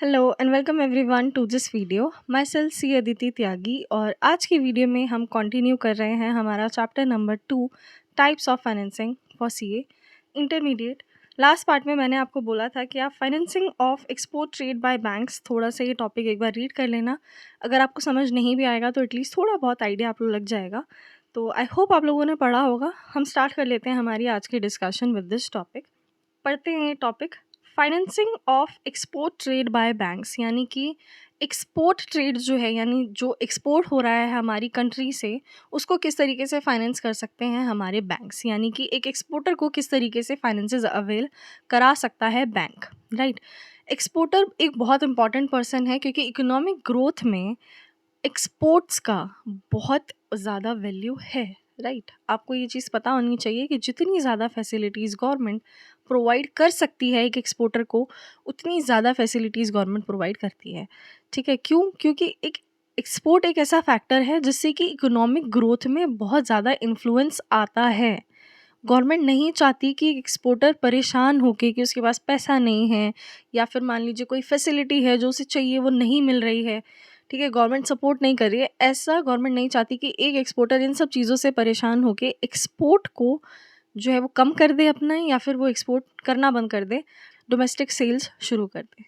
Hello and welcome everyone to this video. My self see Aditi Tyagi और आज की video में हम कंटिन्यू कर रहे हैं हमारा chapter number 2 types of financing for CA intermediate. Last part में मैंने आपको बोला था कि आप financing of export trade by banks थोड़ा सा ये टॉपिक एक बार रीड कर लेना। अगर आपको समझ नहीं भी आएगा तो एटलीस्ट थोड़ा बहुत आइडिया आप लोग लग जाएगा। तो आई होप आप लोगों ने पढ़ा होगा। हम स्टार्ट कर लेते हैं हमारी आज की डिस्कशन विद दिस टॉपिक। पढ़ते हैं topic financing of export trade by banks, यानी कि एक्सपोर्ट ट्रेड जो है यानी जो एक्सपोर्ट हो रहा है हमारी कंट्री से उसको किस तरीके से फाइनेंस कर सकते हैं हमारे बैंक्स, यानी कि एक एक्सपोर्टर को किस तरीके से फाइनेंसेस अवेल करा सकता है बैंक। राइट। एक्सपोर्टर एक बहुत इंपॉर्टेंट पर्सन है क्योंकि इकोनॉमिक ग्रोथ में एक्सपोर्ट्स का बहुत ज़्यादा वैल्यू है। राइट। आपको ये चीज़ पता होनी चाहिए कि जितनी ज़्यादा फैसिलिटीज़ गवर्नमेंट प्रोवाइड कर सकती है एक एक्सपोर्टर को, उतनी ज़्यादा फैसिलिटीज़ गवर्नमेंट प्रोवाइड करती है। ठीक है, क्यों? क्योंकि एक एक्सपोर्ट एक ऐसा फैक्टर है जिससे कि इकोनॉमिक ग्रोथ में बहुत ज़्यादा इन्फ्लुएंस आता है। गवर्नमेंट नहीं चाहती कि एक्सपोर्टर परेशान होके कि उसके पास पैसा नहीं है, या फिर मान लीजिए कोई फैसिलिटी है जो उसे चाहिए वो नहीं मिल रही है। ठीक है, गवर्नमेंट सपोर्ट नहीं कर रही है, ऐसा गवर्नमेंट नहीं चाहती कि एक एक्सपोर्टर इन सब चीज़ों से परेशान होके एक्सपोर्ट को जो है वो कम कर दे अपना, या फिर वो एक्सपोर्ट करना बंद कर दे, डोमेस्टिक सेल्स शुरू कर दे।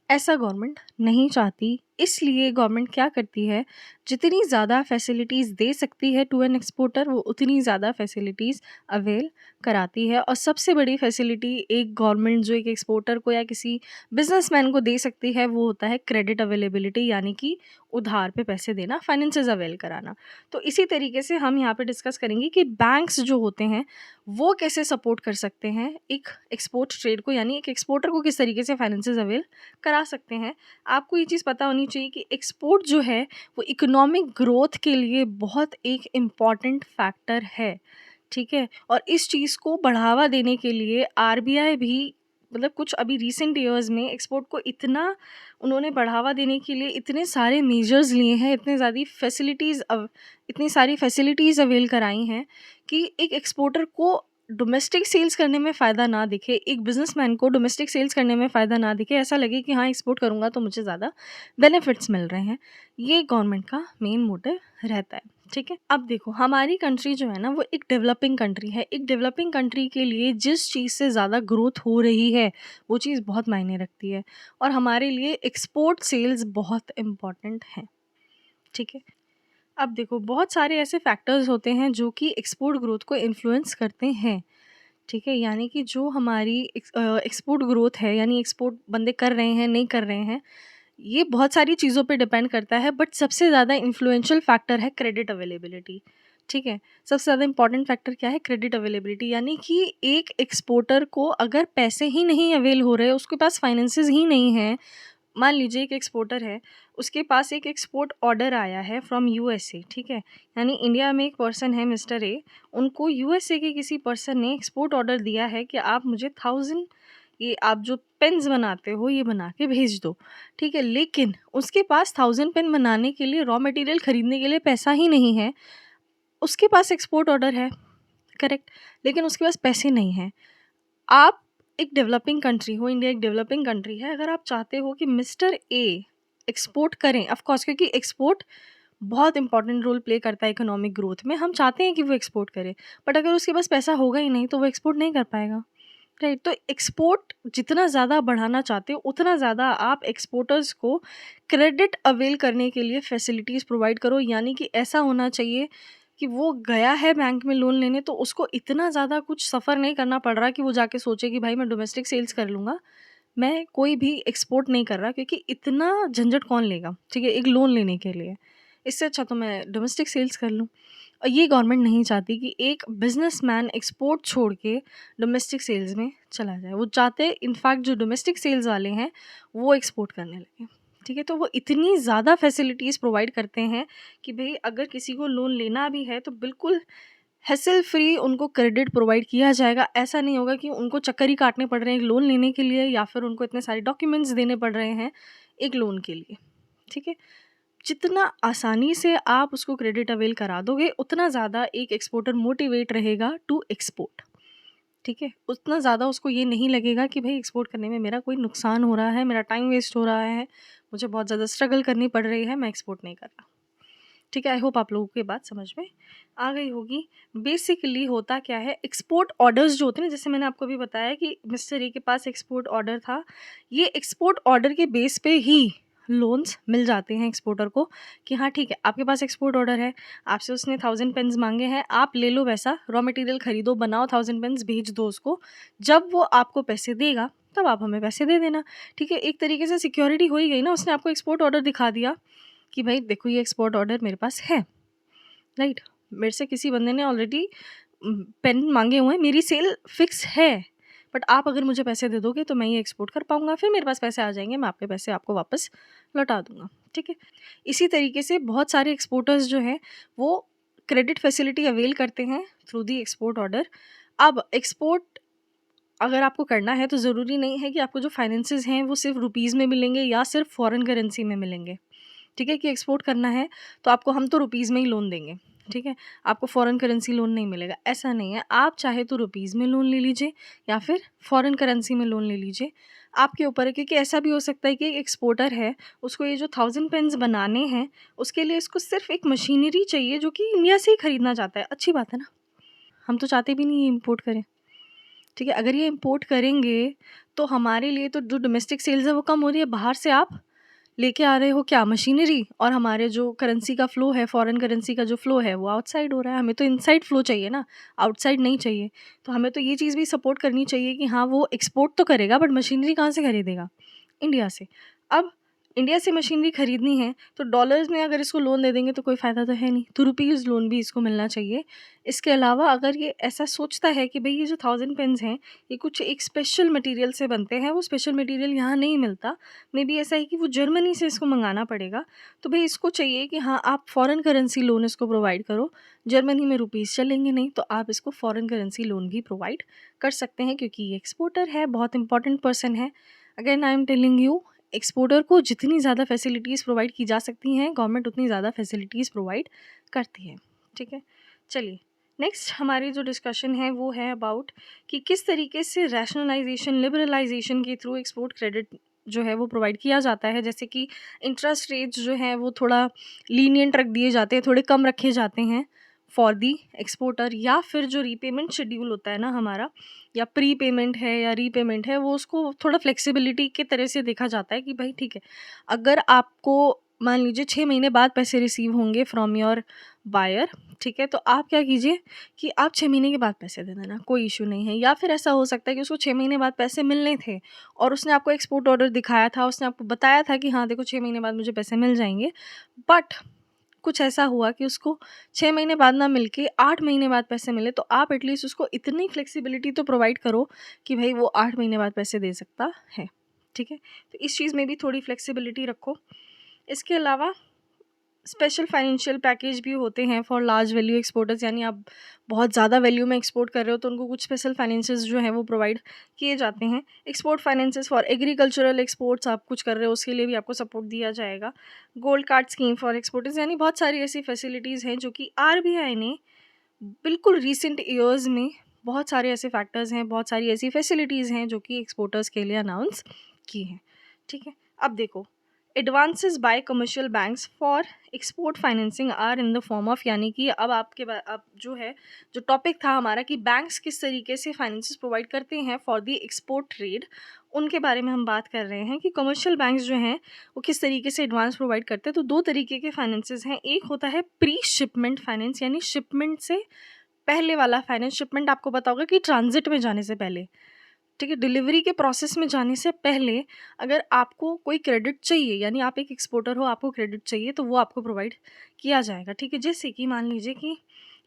ऐसा गवर्नमेंट नहीं चाहती, इसलिए गवर्नमेंट क्या करती है, जितनी ज़्यादा फैसिलिटीज़ दे सकती है टू एन एक्सपोर्टर वो उतनी ज़्यादा फैसिलिटीज़ अवेल कराती है। और सबसे बड़ी फैसिलिटी एक गवर्नमेंट जो एक एक्सपोर्टर को या किसी बिजनेसमैन को दे सकती है वो होता है क्रेडिट अवेलेबिलिटी, यानी कि उधार पे पैसे देना, फाइनेंसेस अवेल कराना। तो इसी तरीके से हम यहाँ पे डिस्कस करेंगे कि बैंक्स जो होते हैं वो कैसे सपोर्ट कर सकते हैं एक एक्सपोर्ट ट्रेड को, यानी एक एक्सपोर्टर को किस तरीके से फाइनेंसेस अवेल करा सकते हैं। आपको ये चीज़ पता होनी चाहिए कि एक्सपोर्ट जो है वो इकोनॉमिक ग्रोथ के लिए बहुत एक इम्पॉर्टेंट फैक्टर है। ठीक है, और इस चीज़ को बढ़ावा देने के लिए आरबीआई भी मतलब कुछ अभी रिसेंट ईयर्स में एक्सपोर्ट को इतना उन्होंने बढ़ावा देने के लिए इतने सारे मेजर्स लिए हैं, इतनी सारी फैसिलिटीज़ अवेल कराई हैं कि एक एक्सपोर्टर को डोमेस्टिक सेल्स करने में फ़ायदा ना दिखे, एक बिजनेसमैन को डोमेस्टिक सेल्स करने में फ़ायदा ना दिखे, ऐसा लगे कि हाँ एक्सपोर्ट करूँगा तो मुझे ज़्यादा बेनिफिट्स मिल रहे हैं। ये गवर्नमेंट का मेन मोटिव रहता है। ठीक है, अब देखो हमारी कंट्री जो है ना वो एक डेवलपिंग कंट्री है। एक डेवलपिंग कंट्री के लिए जिस चीज़ से ज़्यादा ग्रोथ हो रही है वो चीज़ बहुत मायने रखती है, और हमारे लिए एक्सपोर्ट सेल्स बहुत इम्पॉर्टेंट हैं। ठीक है, अब देखो बहुत सारे ऐसे फैक्टर्स होते हैं जो कि एक्सपोर्ट ग्रोथ को इन्फ्लुएंस करते हैं। ठीक है, यानी कि जो हमारी एक्सपोर्ट ग्रोथ है, यानी एक्सपोर्ट बंदे कर रहे हैं नहीं कर रहे हैं, ये बहुत सारी चीज़ों पे डिपेंड करता है, बट सबसे ज़्यादा इन्फ्लुएंशियल फैक्टर है क्रेडिट अवेलेबिलिटी। ठीक है, सबसे ज़्यादा इंपॉर्टेंट फैक्टर क्या है? क्रेडिट अवेलेबिलिटी, यानी कि एक एक्सपोर्टर को अगर पैसे ही नहीं अवेल हो रहे, उसके पास फाइनेंसेस ही नहीं है। मान लीजिए एक एक्सपोर्टर है, उसके पास एक एक्सपोर्ट ऑर्डर आया है फ्रॉम यूएसए। ठीक है, यानी इंडिया में एक पर्सन है मिस्टर ए, उनको यूएसए के किसी पर्सन ने एक्सपोर्ट ऑर्डर दिया है कि आप मुझे 1000 ये आप जो पेन्स बनाते हो ये बना के भेज दो। ठीक है, लेकिन उसके पास 1000 पेन बनाने के लिए रॉ मटेरियल खरीदने के लिए पैसा ही नहीं है। उसके पास एक्सपोर्ट ऑर्डर है, करेक्ट, लेकिन उसके पास पैसे नहीं हैं। आप एक डेवलपिंग कंट्री हो, इंडिया एक डेवलपिंग कंट्री है, अगर आप चाहते हो कि मिस्टर ए एक्सपोर्ट करें, ऑफ कोर्स क्योंकि एक्सपोर्ट बहुत इंपॉर्टेंट रोल प्ले करता है इकोनॉमिक ग्रोथ में, हम चाहते हैं कि वो एक्सपोर्ट करे, बट अगर उसके पास पैसा होगा ही नहीं तो वो एक्सपोर्ट नहीं कर पाएगा। राइट, तो एक्सपोर्ट जितना ज़्यादा बढ़ाना चाहते हो उतना ज़्यादा आप एक्सपोर्टर्स को क्रेडिट अवेल करने के लिए फैसिलिटीज़ प्रोवाइड करो, यानी कि ऐसा होना चाहिए कि वो गया है बैंक में लोन लेने तो उसको इतना ज़्यादा कुछ सफ़र नहीं करना पड़ रहा कि वो जाके सोचे कि भाई मैं डोमेस्टिक सेल्स कर लूँगा, मैं कोई भी एक्सपोर्ट नहीं कर रहा, क्योंकि इतना झंझट कौन लेगा, ठीक है, एक लोन लेने के लिए। इससे अच्छा तो मैं डोमेस्टिक सेल्स कर लूँ। और ये गवर्नमेंट नहीं चाहती कि एक बिज़नेसमैन एक्सपोर्ट छोड़ के डोमेस्टिक सेल्स में चला जाए। वो चाहते हैं इनफैक्ट जो डोमेस्टिक सेल्स वाले हैं वो एक्सपोर्ट करने लगे। ठीक है, तो वो इतनी ज़्यादा फैसिलिटीज़ प्रोवाइड करते हैं कि भई अगर किसी को लोन लेना भी है तो बिल्कुल हैसल फ्री उनको क्रेडिट प्रोवाइड किया जाएगा। ऐसा नहीं होगा कि उनको चक्कर ही काटने पड़ रहे हैं एक लोन लेने के लिए, या फिर उनको इतने सारे डॉक्यूमेंट्स देने पड़ रहे हैं एक लोन के लिए। ठीक है, जितना आसानी से आप उसको क्रेडिट अवेल करा दोगे उतना ज़्यादा एक एक्सपोर्टर मोटिवेट रहेगा टू एक्सपोर्ट। ठीक है? उतना ज़्यादा उसको ये नहीं लगेगा कि भई एक्सपोर्ट करने में मेरा कोई नुकसान हो रहा है, मेरा टाइम वेस्ट हो रहा है, मुझे बहुत ज़्यादा स्ट्रगल करनी पड़ रही है, मैं एक्सपोर्ट नहीं कर रहा। ठीक है, आई होप आप लोगों को ये बात समझ में आ गई होगी। बेसिकली होता क्या है, एक्सपोर्ट ऑर्डर्स जो होते हैं ना, जैसे मैंने आपको अभी बताया कि मिस्टर ए के पास एक्सपोर्ट ऑर्डर था, ये एक्सपोर्ट ऑर्डर के बेस पे ही लोन्स मिल जाते हैं एक्सपोर्टर को कि हाँ ठीक है, आपके पास एक्सपोर्ट ऑर्डर है, आपसे उसने 1000 पेन्स मांगे हैं, आप ले लो वैसा, रॉ मटेरियल खरीदो, बनाओ 1000 पेन्स, भेज दो उसको। जब वो आपको पैसे देगा तब आप हमें पैसे दे देना। ठीक है, एक तरीके से सिक्योरिटी हो ही गई ना, उसने आपको एक्सपोर्ट ऑर्डर दिखा दिया कि भाई देखो ये एक्सपोर्ट ऑर्डर मेरे पास है, राइट? मेरे से किसी बंदे ने ऑलरेडी पेन मांगे हुए हैं, मेरी सेल फिक्स है, बट आप अगर मुझे पैसे दे दोगे तो मैं ये एक्सपोर्ट कर पाऊंगा, फिर मेरे पास पैसे आ जाएंगे, मैं आपके पैसे आपको वापस लौटा दूंगा। ठीक है, इसी तरीके से बहुत सारे एक्सपोर्टर्स जो हैं वो क्रेडिट फैसिलिटी अवेल करते हैं थ्रू दी एक्सपोर्ट ऑर्डर। अब एक्सपोर्ट अगर आपको करना है तो ज़रूरी नहीं है कि आपको जो फाइनेंसेस हैं वो सिर्फ रुपीज़ में मिलेंगे या सिर्फ फॉरेन करेंसी में मिलेंगे। ठीक है, कि एक्सपोर्ट करना है तो आपको हम तो रुपीज़ में ही लोन देंगे, ठीक है? आपको फॉरेन करेंसी लोन नहीं मिलेगा, ऐसा नहीं है। आप चाहे तो रुपीज़ में लोन ले लीजिए या फिर फॉरेन करेंसी में लोन ले लीजिए, आपके ऊपर है। क्योंकि ऐसा भी हो सकता है कि एक एक्सपोर्टर है, उसको ये जो 1000 पेन्स बनाने हैं, उसके लिए इसको सिर्फ एक मशीनरी चाहिए जो कि इंडिया से ही खरीदना चाहता है। अच्छी बात है ना? हम तो चाहते भी नहीं ये इम्पोर्ट करें, ठीक है? अगर ये इम्पोर्ट करेंगे तो हमारे लिए तो जो डोमेस्टिक सेल्स है वो कम हो रही है, बाहर से आप लेके आ रहे हो क्या मशीनरी, और हमारे जो करेंसी का फ्लो है, फॉरेन करेंसी का जो फ्लो है वो आउटसाइड हो रहा है। हमें तो इनसाइड फ्लो चाहिए ना, आउटसाइड नहीं चाहिए। तो हमें तो ये चीज़ भी सपोर्ट करनी चाहिए कि हाँ वो एक्सपोर्ट तो करेगा बट मशीनरी कहाँ से खरीदेगा? इंडिया से। अब इंडिया से मशीनरी खरीदनी है तो डॉलर्स में अगर इसको लोन दे देंगे तो कोई फ़ायदा तो है नहीं, तो रुपीज़ लोन भी इसको मिलना चाहिए। इसके अलावा अगर ये ऐसा सोचता है कि भई ये जो 1000 पेन्स हैं, ये कुछ एक स्पेशल मटेरियल से बनते हैं, वो स्पेशल मटेरियल यहाँ नहीं मिलता, मेबी ऐसा है कि वो जर्मनी से इसको मंगाना पड़ेगा, तो भई इसको चाहिए कि हाँ, आप फ़ॉरेन करेंसी लोन इसको प्रोवाइड करो। जर्मनी में रुपीज़ चलेंगे नहीं, तो आप इसको फ़ॉरेन करेंसी लोन भी प्रोवाइड कर सकते हैं क्योंकि ये एक्सपोर्टर है, बहुत इंपॉर्टेंट पर्सन है। Again I am telling you, exporter को जितनी ज़्यादा फैसिलिटीज़ प्रोवाइड की जा सकती हैं, गवर्नमेंट उतनी ज़्यादा फैसिलिटीज़ प्रोवाइड करती है। ठीक है? चलिए, नेक्स्ट हमारी जो डिस्कशन है वो है अबाउट कि किस तरीके से रैशनलाइजेशन, लिबरलाइजेशन के थ्रू एक्सपोर्ट क्रेडिट जो है वो प्रोवाइड किया जाता है। जैसे कि इंटरेस्ट रेट्स जो हैं वो थोड़ा लीनिएंट रख दिए जाते हैं, थोड़े कम रखे जाते हैं फॉर दी एक्सपोर्टर, या फिर जो रीपेमेंट शेड्यूल होता है ना हमारा, या प्री पेमेंट है या रीपेमेंट है, वो उसको थोड़ा फ्लेक्सिबिलिटी के तरह से देखा जाता है कि भाई ठीक है, अगर आपको मान लीजिए 6 महीने बाद पैसे रिसीव होंगे फ्रॉम योर बायर, ठीक है, तो आप क्या कीजिए कि आप 6 महीने के बाद पैसे दे देना, कोई इश्यू नहीं है। या फिर ऐसा हो सकता है कि उसको 6 महीने बाद पैसे मिलने थे और उसने आपको एक्सपोर्ट ऑर्डर दिखाया था, उसने आपको बताया था कि हाँ देखो 6 महीने बाद मुझे पैसे मिल जाएँगे, बट कुछ ऐसा हुआ कि उसको 6 महीने बाद ना मिल के 8 महीने बाद पैसे मिले, तो आप एटलीस्ट उसको इतनी फ्लेक्सिबिलिटी तो प्रोवाइड करो कि भाई वो 8 महीने बाद पैसे दे सकता है, ठीक है? तो इस चीज़ में भी थोड़ी फ्लेक्सिबिलिटी रखो। इसके अलावा स्पेशल फाइनेंशियल पैकेज भी होते हैं फॉर लार्ज वैल्यू एक्सपोर्टर्स, यानी आप बहुत ज़्यादा वैल्यू में एक्सपोर्ट कर रहे हो तो उनको कुछ स्पेशल फाइनेंसेस जो हैं वो प्रोवाइड किए जाते हैं। Export finances for agricultural exports, आप कुछ कर रहे हो उसके लिए भी आपको सपोर्ट दिया जाएगा। Gold card scheme for exporters, यानी बहुत सारी ऐसी फैसिलिटीज़ हैं जो कि आरबीआई ने बिल्कुल रिसेंट ईयर्स में, बहुत सारे ऐसे फैक्टर्स हैं, बहुत सारी ऐसी फैसिलिटीज़ हैं जो कि एक्सपोर्टर्स के लिए अनाउंस की हैं, ठीक है? अब देखो, advances by commercial banks for export financing are in the form of, यानी कि अब जो है, जो टॉपिक था हमारा कि बैंक्स किस तरीके से फाइनेंसेस प्रोवाइड करते हैं फॉर द एक्सपोर्ट ट्रेड, उनके बारे में हम बात कर रहे हैं कि कमर्शियल बैंक्स जो हैं वो किस तरीके से एडवांस प्रोवाइड करते हैं। तो दो तरीके के फाइनेंसेस हैं, एक होता है प्री शिपमेंट फाइनेंस, यानी शिपमेंट से पहले वाला फाइनेंस। शिपमेंट आपको पता होगा कि ट्रांजिट में जाने से पहले, ठीक है, डिलीवरी के प्रोसेस में जाने से पहले अगर आपको कोई क्रेडिट चाहिए, यानी आप एक एक्सपोर्टर हो, आपको क्रेडिट चाहिए, तो वो आपको प्रोवाइड किया जाएगा, ठीक है? जैसे कि मान लीजिए कि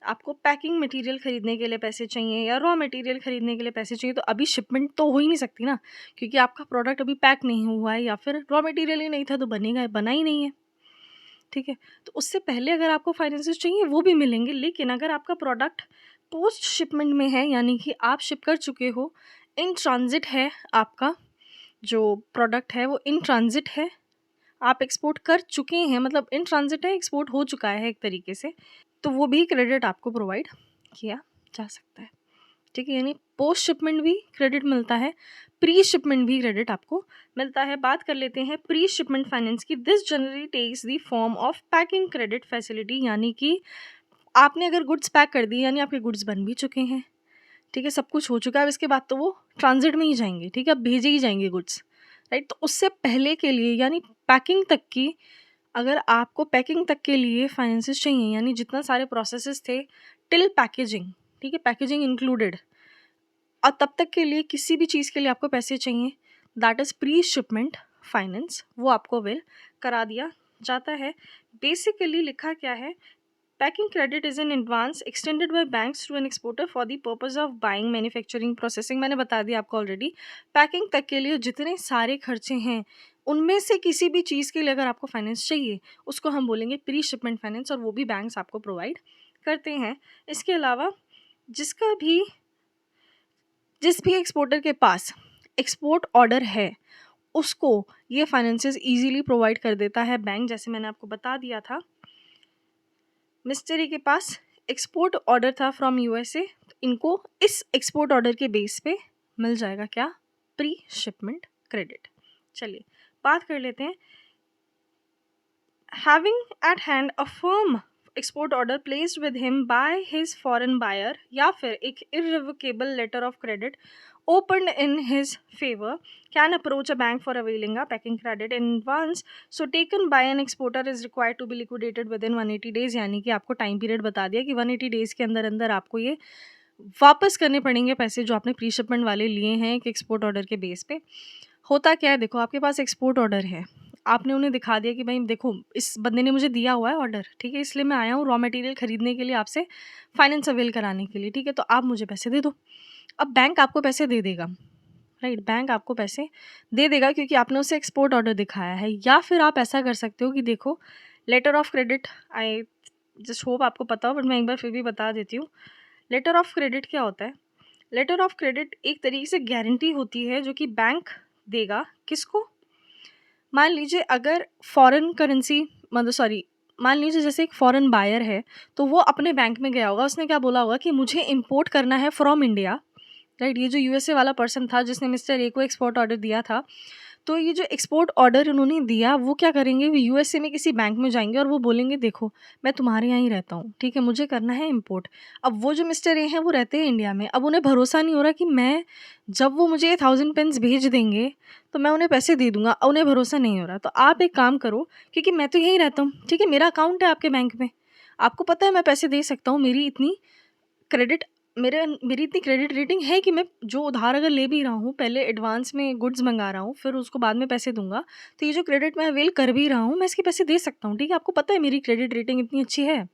आपको पैकिंग मटेरियल खरीदने के लिए पैसे चाहिए या रॉ मटेरियल खरीदने के लिए पैसे चाहिए, तो अभी शिपमेंट तो हो ही नहीं सकती ना, क्योंकि आपका प्रोडक्ट अभी पैक नहीं हुआ है या फिर रॉ मटेरियल ही नहीं था, तो बना ही नहीं है, ठीक है? तो उससे पहले अगर आपको फाइनेंसेस चाहिए वो भी मिलेंगे, लेकिन अगर आपका प्रोडक्ट पोस्ट शिपमेंट में है, यानी कि आप शिप कर चुके हो, इन ट्रांजिट है, आपका जो प्रोडक्ट है वो इन ट्रांजिट है, आप एक्सपोर्ट कर चुके हैं, मतलब इन ट्रांजिट है, एक्सपोर्ट हो चुका है एक तरीके से, तो वो भी क्रेडिट आपको प्रोवाइड किया जा सकता है, ठीक है, यानी पोस्ट शिपमेंट भी क्रेडिट मिलता है, प्री शिपमेंट भी क्रेडिट आपको मिलता है। बात कर लेते हैं प्री शिपमेंट फाइनेंस की। This generally takes the form of packing credit facility, यानी कि आपने अगर गुड्स पैक कर दी, यानी आपके गुड्स बन भी चुके हैं, ठीक है, सब कुछ हो चुका है, अब इसके बाद तो वो ट्रांजिट में ही जाएंगे, ठीक है, अब भेजे ही जाएंगे गुड्स, राइट। तो उससे पहले के लिए, यानी पैकिंग तक की, अगर आपको पैकिंग तक के लिए फाइनेंसेस चाहिए, यानी जितना सारे प्रोसेसेस थे टिल पैकेजिंग, ठीक है, पैकेजिंग इंक्लूडेड, और तब तक के लिए किसी भी चीज़ के लिए आपको पैसे चाहिए, that is pre shipment finance, वो आपको अवेल करा दिया जाता है। बेसिकली लिखा क्या है, packing credit is an advance extended by banks to an exporter for the purpose of buying, manufacturing, processing. मैंने बता दिया आपको ऑलरेडी, पैकिंग तक के लिए जितने सारे खर्चे हैं उनमें से किसी भी चीज़ के लिए अगर आपको फाइनेंस चाहिए, उसको हम बोलेंगे प्री शिपमेंट फाइनेंस, और वो भी बैंक्स आपको प्रोवाइड करते हैं। इसके अलावा जिस भी एक्सपोर्टर के पास एक्सपोर्ट ऑर्डर है, उसको ये फाइनेंसेस इजीली प्रोवाइड कर देता है बैंक। जैसे मैंने आपको बता दिया था, मिस्टर ए के पास एक्सपोर्ट ऑर्डर था फ्रॉम यूएसए, तो इनको इस एक्सपोर्ट ऑर्डर के बेस पे मिल जाएगा क्या, प्री शिपमेंट क्रेडिट। चलिए बात कर लेते हैं, having at hand a firm export order placed with him by his foreign buyer, या फिर एक irrevocable letter of credit opened in his favor, can approach a bank for availing a packing credit in advance. So taken by an exporter is required to be liquidated within 180 days, यानी कि आपको time period बता दिया कि 180 days के अंदर अंदर आपको ये वापस करने पड़ेंगे पैसे जो आपने प्री शिपमेंट वाले लिए हैं एक एक्सपोर्ट ऑर्डर के बेस पे। होता क्या है, देखो आपके पास एक्सपोर्ट ऑर्डर है, आपने उन्हें दिखा दिया कि भाई देखो इस बंदे ने मुझे दिया हुआ है ऑर्डर, ठीक है, इसलिए मैं आया हूँ रॉ मटेरियल खरीदने के लिए आपसे, फाइनेंस अवेल कराने के लिए, ठीक है, तो आप मुझे पैसे दे दो। अब बैंक आपको पैसे दे देगा, राइट, बैंक आपको पैसे दे देगा क्योंकि आपने उसे एक्सपोर्ट ऑर्डर दिखाया है। या फिर आप ऐसा कर सकते हो कि देखो letter of credit, I just hope आपको पता हो, बट मैं एक बार फिर भी बता देती हूँ। लेटर ऑफ क्रेडिट क्या होता है, लेटर ऑफ क्रेडिट एक तरीके से गारंटी होती है जो कि बैंक देगा किसको, मान लीजिए अगर फॉरेन करेंसी, मतलब सॉरी, मान लीजिए जैसे एक फॉरेन बायर है, तो वो अपने बैंक में गया होगा, उसने क्या बोला होगा कि मुझे इंपोर्ट करना है फ्रॉम इंडिया, राइट। ये जो यूएसए वाला पर्सन था जिसने मिस्टर ए को एक्सपोर्ट ऑर्डर दिया था, तो ये जो एक्सपोर्ट ऑर्डर उन्होंने दिया, वो क्या करेंगे, वो यूएसए में किसी बैंक में जाएंगे और वो बोलेंगे देखो मैं तुम्हारे यहाँ ही रहता हूँ, ठीक है, मुझे करना है इंपोर्ट। अब वो जो मिस्टर ए हैं वो रहते हैं इंडिया में, अब उन्हें भरोसा नहीं हो रहा कि मैं, जब वो मुझे 1000 पेन्स भेज देंगे तो मैं उन्हें पैसे दे दूंगा, उन्हें भरोसा नहीं हो रहा। तो आप एक काम करो, क्योंकि मैं तो यहीं रहता हूँ, ठीक है, मेरा अकाउंट है आपके बैंक में, आपको पता है मैं पैसे दे सकता हूँ, क्रेडिट मेरी इतनी क्रेडिट रेटिंग है कि मैं जो उधार अगर ले भी रहा हूँ, पहले एडवांस में गुड्स मंगा रहा हूँ, फिर उसको बाद में पैसे दूंगा, तो ये जो क्रेडिट मैं अवेल कर भी रहा हूँ, मैं इसके पैसे दे सकता हूँ, ठीक है, आपको पता है मेरी क्रेडिट रेटिंग इतनी अच्छी है,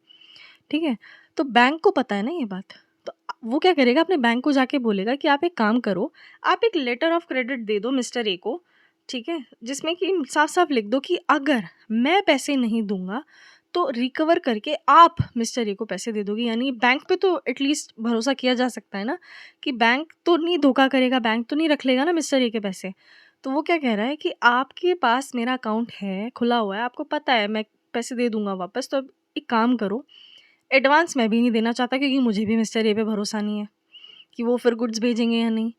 ठीक है। तो बैंक को पता है ना ये बात, तो वो क्या करेगा, अपने बैंक को जाके बोलेगा कि आप एक काम करो, आप एक लेटर ऑफ क्रेडिट दे दो मिस्टर ए को, ठीक है, जिसमें कि साफ साफ लिख दो कि अगर मैं पैसे नहीं दूंगा तो रिकवर करके आप मिस्टर ए को पैसे दे दोगे। यानी बैंक पे तो एटलीस्ट भरोसा किया जा सकता है ना, कि बैंक तो नहीं धोखा करेगा, बैंक तो नहीं रख लेगा ना मिस्टर ए के पैसे। तो वो क्या कह रहा है कि आपके पास मेरा अकाउंट है, खुला हुआ है, आपको पता है मैं पैसे दे दूंगा वापस, तो अब एक काम करो, एडवांस मैं भी नहीं देना चाहता क्योंकि मुझे भी मिस्टर ए पे भरोसा नहीं है कि वो फिर गुड्स भेजेंगे या नहीं,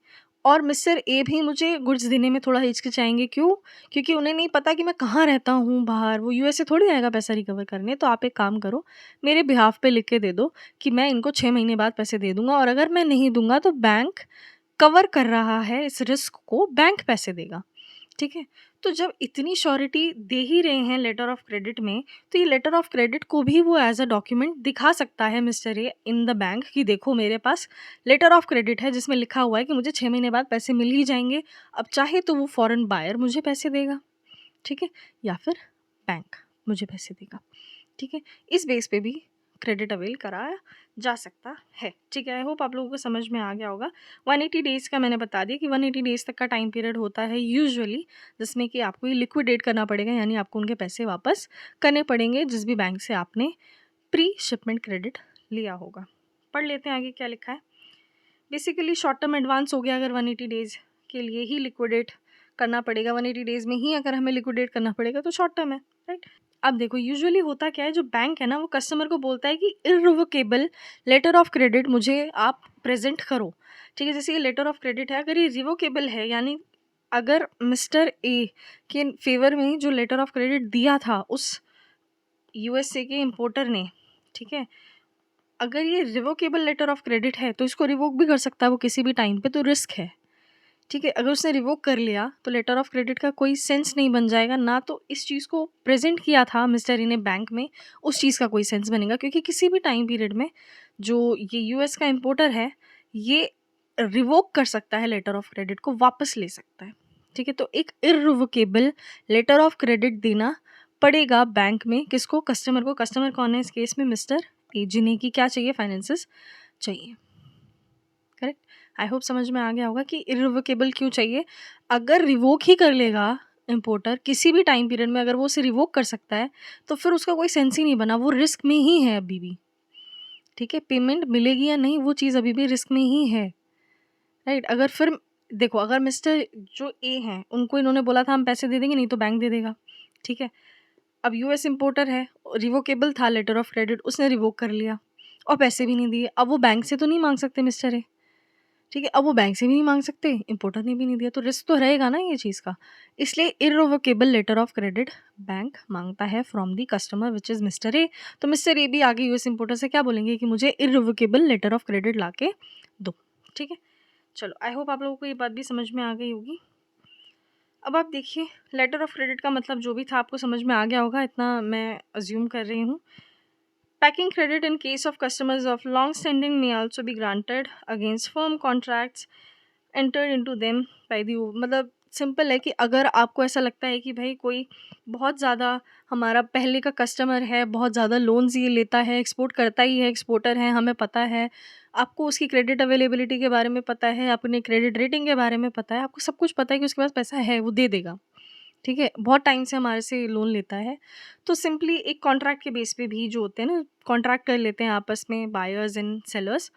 और मिस्टर ए भी मुझे गुड्स देने में थोड़ा हिचकिचाएंगे, क्यों, क्योंकि उन्हें नहीं पता कि मैं कहाँ रहता हूँ बाहर, वो यूएसए थोड़ी आएगा पैसा रिकवर करने। तो आप एक काम करो, मेरे बिहाफ पे लिख के दे दो कि मैं इनको 6 महीने बाद पैसे दे दूंगा, और अगर मैं नहीं दूंगा तो बैंक कवर कर रहा है इस रिस्क को, बैंक पैसे देगा, ठीक है। तो जब इतनी श्योरिटी दे ही रहे हैं लेटर ऑफ क्रेडिट में, तो ये लेटर ऑफ क्रेडिट को भी वो एज अ डॉक्यूमेंट दिखा सकता है mister A in the bank कि देखो मेरे पास लेटर ऑफ क्रेडिट है जिसमें लिखा हुआ है कि मुझे 6 महीने बाद पैसे मिल ही जाएंगे। अब चाहे तो वो फॉरेन बायर मुझे पैसे देगा, ठीक है, या फिर बैंक मुझे पैसे देगा, ठीक है। इस बेस पे भी क्रेडिट अवेल कराया जा सकता है, ठीक है। आई होप आप लोगों को समझ में आ गया होगा। 180 डेज़ का मैंने बता दिया कि 180 डेज़ तक का टाइम पीरियड होता है यूजुअली, जिसमें कि आपको ये लिक्विडेट करना पड़ेगा, यानी आपको उनके पैसे वापस करने पड़ेंगे जिस भी बैंक से आपने प्री शिपमेंट क्रेडिट लिया होगा। पढ़ लेते हैं आगे क्या लिखा है। बेसिकली शॉर्ट टर्म एडवांस हो गया, अगर 180 डेज़ के लिए ही लिक्विडेट करना पड़ेगा, 180 डेज़ में ही अगर हमें लिक्विडेट करना पड़ेगा तो शॉर्ट टर्म है, राइट। अब देखो यूजुअली होता क्या है, जो बैंक है ना वो कस्टमर को बोलता है कि इररिवोकेबल लेटर ऑफ क्रेडिट मुझे आप प्रेजेंट करो, ठीक है? जैसे ये लेटर ऑफ क्रेडिट है, अगर ये रिवोकेबल है, यानी अगर मिस्टर ए के फ़ेवर में जो लेटर ऑफ क्रेडिट दिया था उस यूएसए के इम्पोर्टर ने, ठीक है? अगर ये रिवोकेबल लेटर ऑफ क्रेडिट है तो इसको रिवोक भी कर सकता है वो किसी भी टाइम पे, तो रिस्क है। ठीक है? अगर उसने रिवोक कर लिया तो लेटर ऑफ क्रेडिट का कोई सेंस नहीं बन जाएगा, ना तो इस चीज़ को प्रेज़ेंट किया था मिस्टर ई ने बैंक में, उस चीज़ का कोई सेंस बनेगा, क्योंकि किसी भी टाइम पीरियड में जो ये यूएस का इम्पोर्टर है, ये रिवोक कर सकता है लेटर ऑफ क्रेडिट को, वापस ले सकता है। ठीक है? तो एक इर्रिवोकेबल लेटर ऑफ क्रेडिट देना पड़ेगा बैंक में, किसको? कस्टमर को। कस्टमर कौन है इस केस में? मिस्टर ए, जिन्हें की क्या चाहिए? फाइनेंसेस चाहिए। करेक्ट? आई होप समझ में आ गया होगा कि इर्रिवोकेबल क्यों चाहिए। अगर रिवोक ही कर लेगा इम्पोर्टर किसी भी टाइम पीरियड में, अगर वो उसे रिवोक कर सकता है, तो फिर उसका कोई सेंस ही नहीं बना, वो रिस्क में ही है अभी भी। ठीक है? पेमेंट मिलेगी या नहीं, वो चीज़ अभी भी रिस्क में ही है। राइट? अगर फिर देखो, अगर मिस्टर जो ए हैं उनको इन्होंने बोला था हम पैसे दे देंगे, नहीं तो बैंक दे देगा। ठीक है? अब यूएस इम्पोर्टर है, रिवोकेबल था लेटर ऑफ क्रेडिट, उसने रिवोक कर लिया और पैसे भी नहीं दिए। अब वो बैंक से तो नहीं मांग सकते मिस्टर ए। ठीक है? अब वो बैंक से भी नहीं मांग सकते, इम्पोर्टर ने भी नहीं दिया, तो रिस्क तो रहेगा ना ये चीज़ का। इसलिए इर्रिवोकेबल लेटर ऑफ क्रेडिट बैंक मांगता है from the customer which is mister ए। तो मिस्टर ए भी आगे यूएस इम्पोर्टर से क्या बोलेंगे कि मुझे इर्रिवोकेबल लेटर ऑफ क्रेडिट ला के दो। ठीक है? चलो, आई होप आप लोगों को ये बात भी समझ में आ गई होगी। अब आप देखिए, लेटर ऑफ क्रेडिट का मतलब जो भी था आपको समझ में आ गया होगा, इतना मैं अज्यूम कर रही हूँ। Packing credit in case of customers of long standing may also be granted against firm contracts entered into them by the, मतलब सिंपल है कि अगर आपको ऐसा लगता है कि भाई कोई बहुत ज़्यादा हमारा पहले का कस्टमर है, बहुत ज़्यादा लोन्स ये लेता है, एक्सपोर्ट करता ही है, एक्सपोर्टर है, हमें पता है, आपको उसकी क्रेडिट अवेलेबिलिटी के बारे में पता है, अपने क्रेडिट रेटिंग के बारे में पता है, आपको सब कुछ पता है कि उसके पास पैसा है, वो दे देगा। ठीक है? बहुत टाइम से हमारे से लोन लेता है, तो सिंपली एक कॉन्ट्रैक्ट के बेस पे भी जो होते हैं ना, कॉन्ट्रैक्ट कर लेते हैं आपस में बायर्स एंड सेलर्स।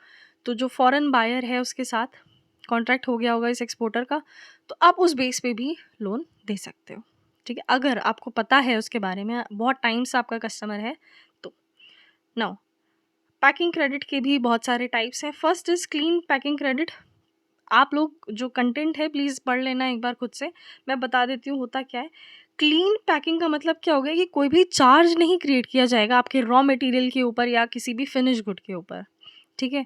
तो जो फॉरेन बायर है उसके साथ कॉन्ट्रैक्ट हो गया होगा इस एक्सपोर्टर का, तो आप उस बेस पे भी लोन दे सकते हो। ठीक है? अगर आपको पता है उसके बारे में, बहुत टाइम से आपका कस्टमर है तो। नाउ, पैकिंग क्रेडिट के भी बहुत सारे टाइप्स हैं। First is clean packing credit. आप लोग जो कंटेंट है प्लीज़ पढ़ लेना एक बार खुद से, मैं बता देती हूँ होता क्या है। क्लीन पैकिंग का मतलब क्या हो गया कि कोई भी चार्ज नहीं क्रिएट किया जाएगा आपके रॉ मटेरियल के ऊपर या किसी भी फिनिश गुड के ऊपर। ठीक है?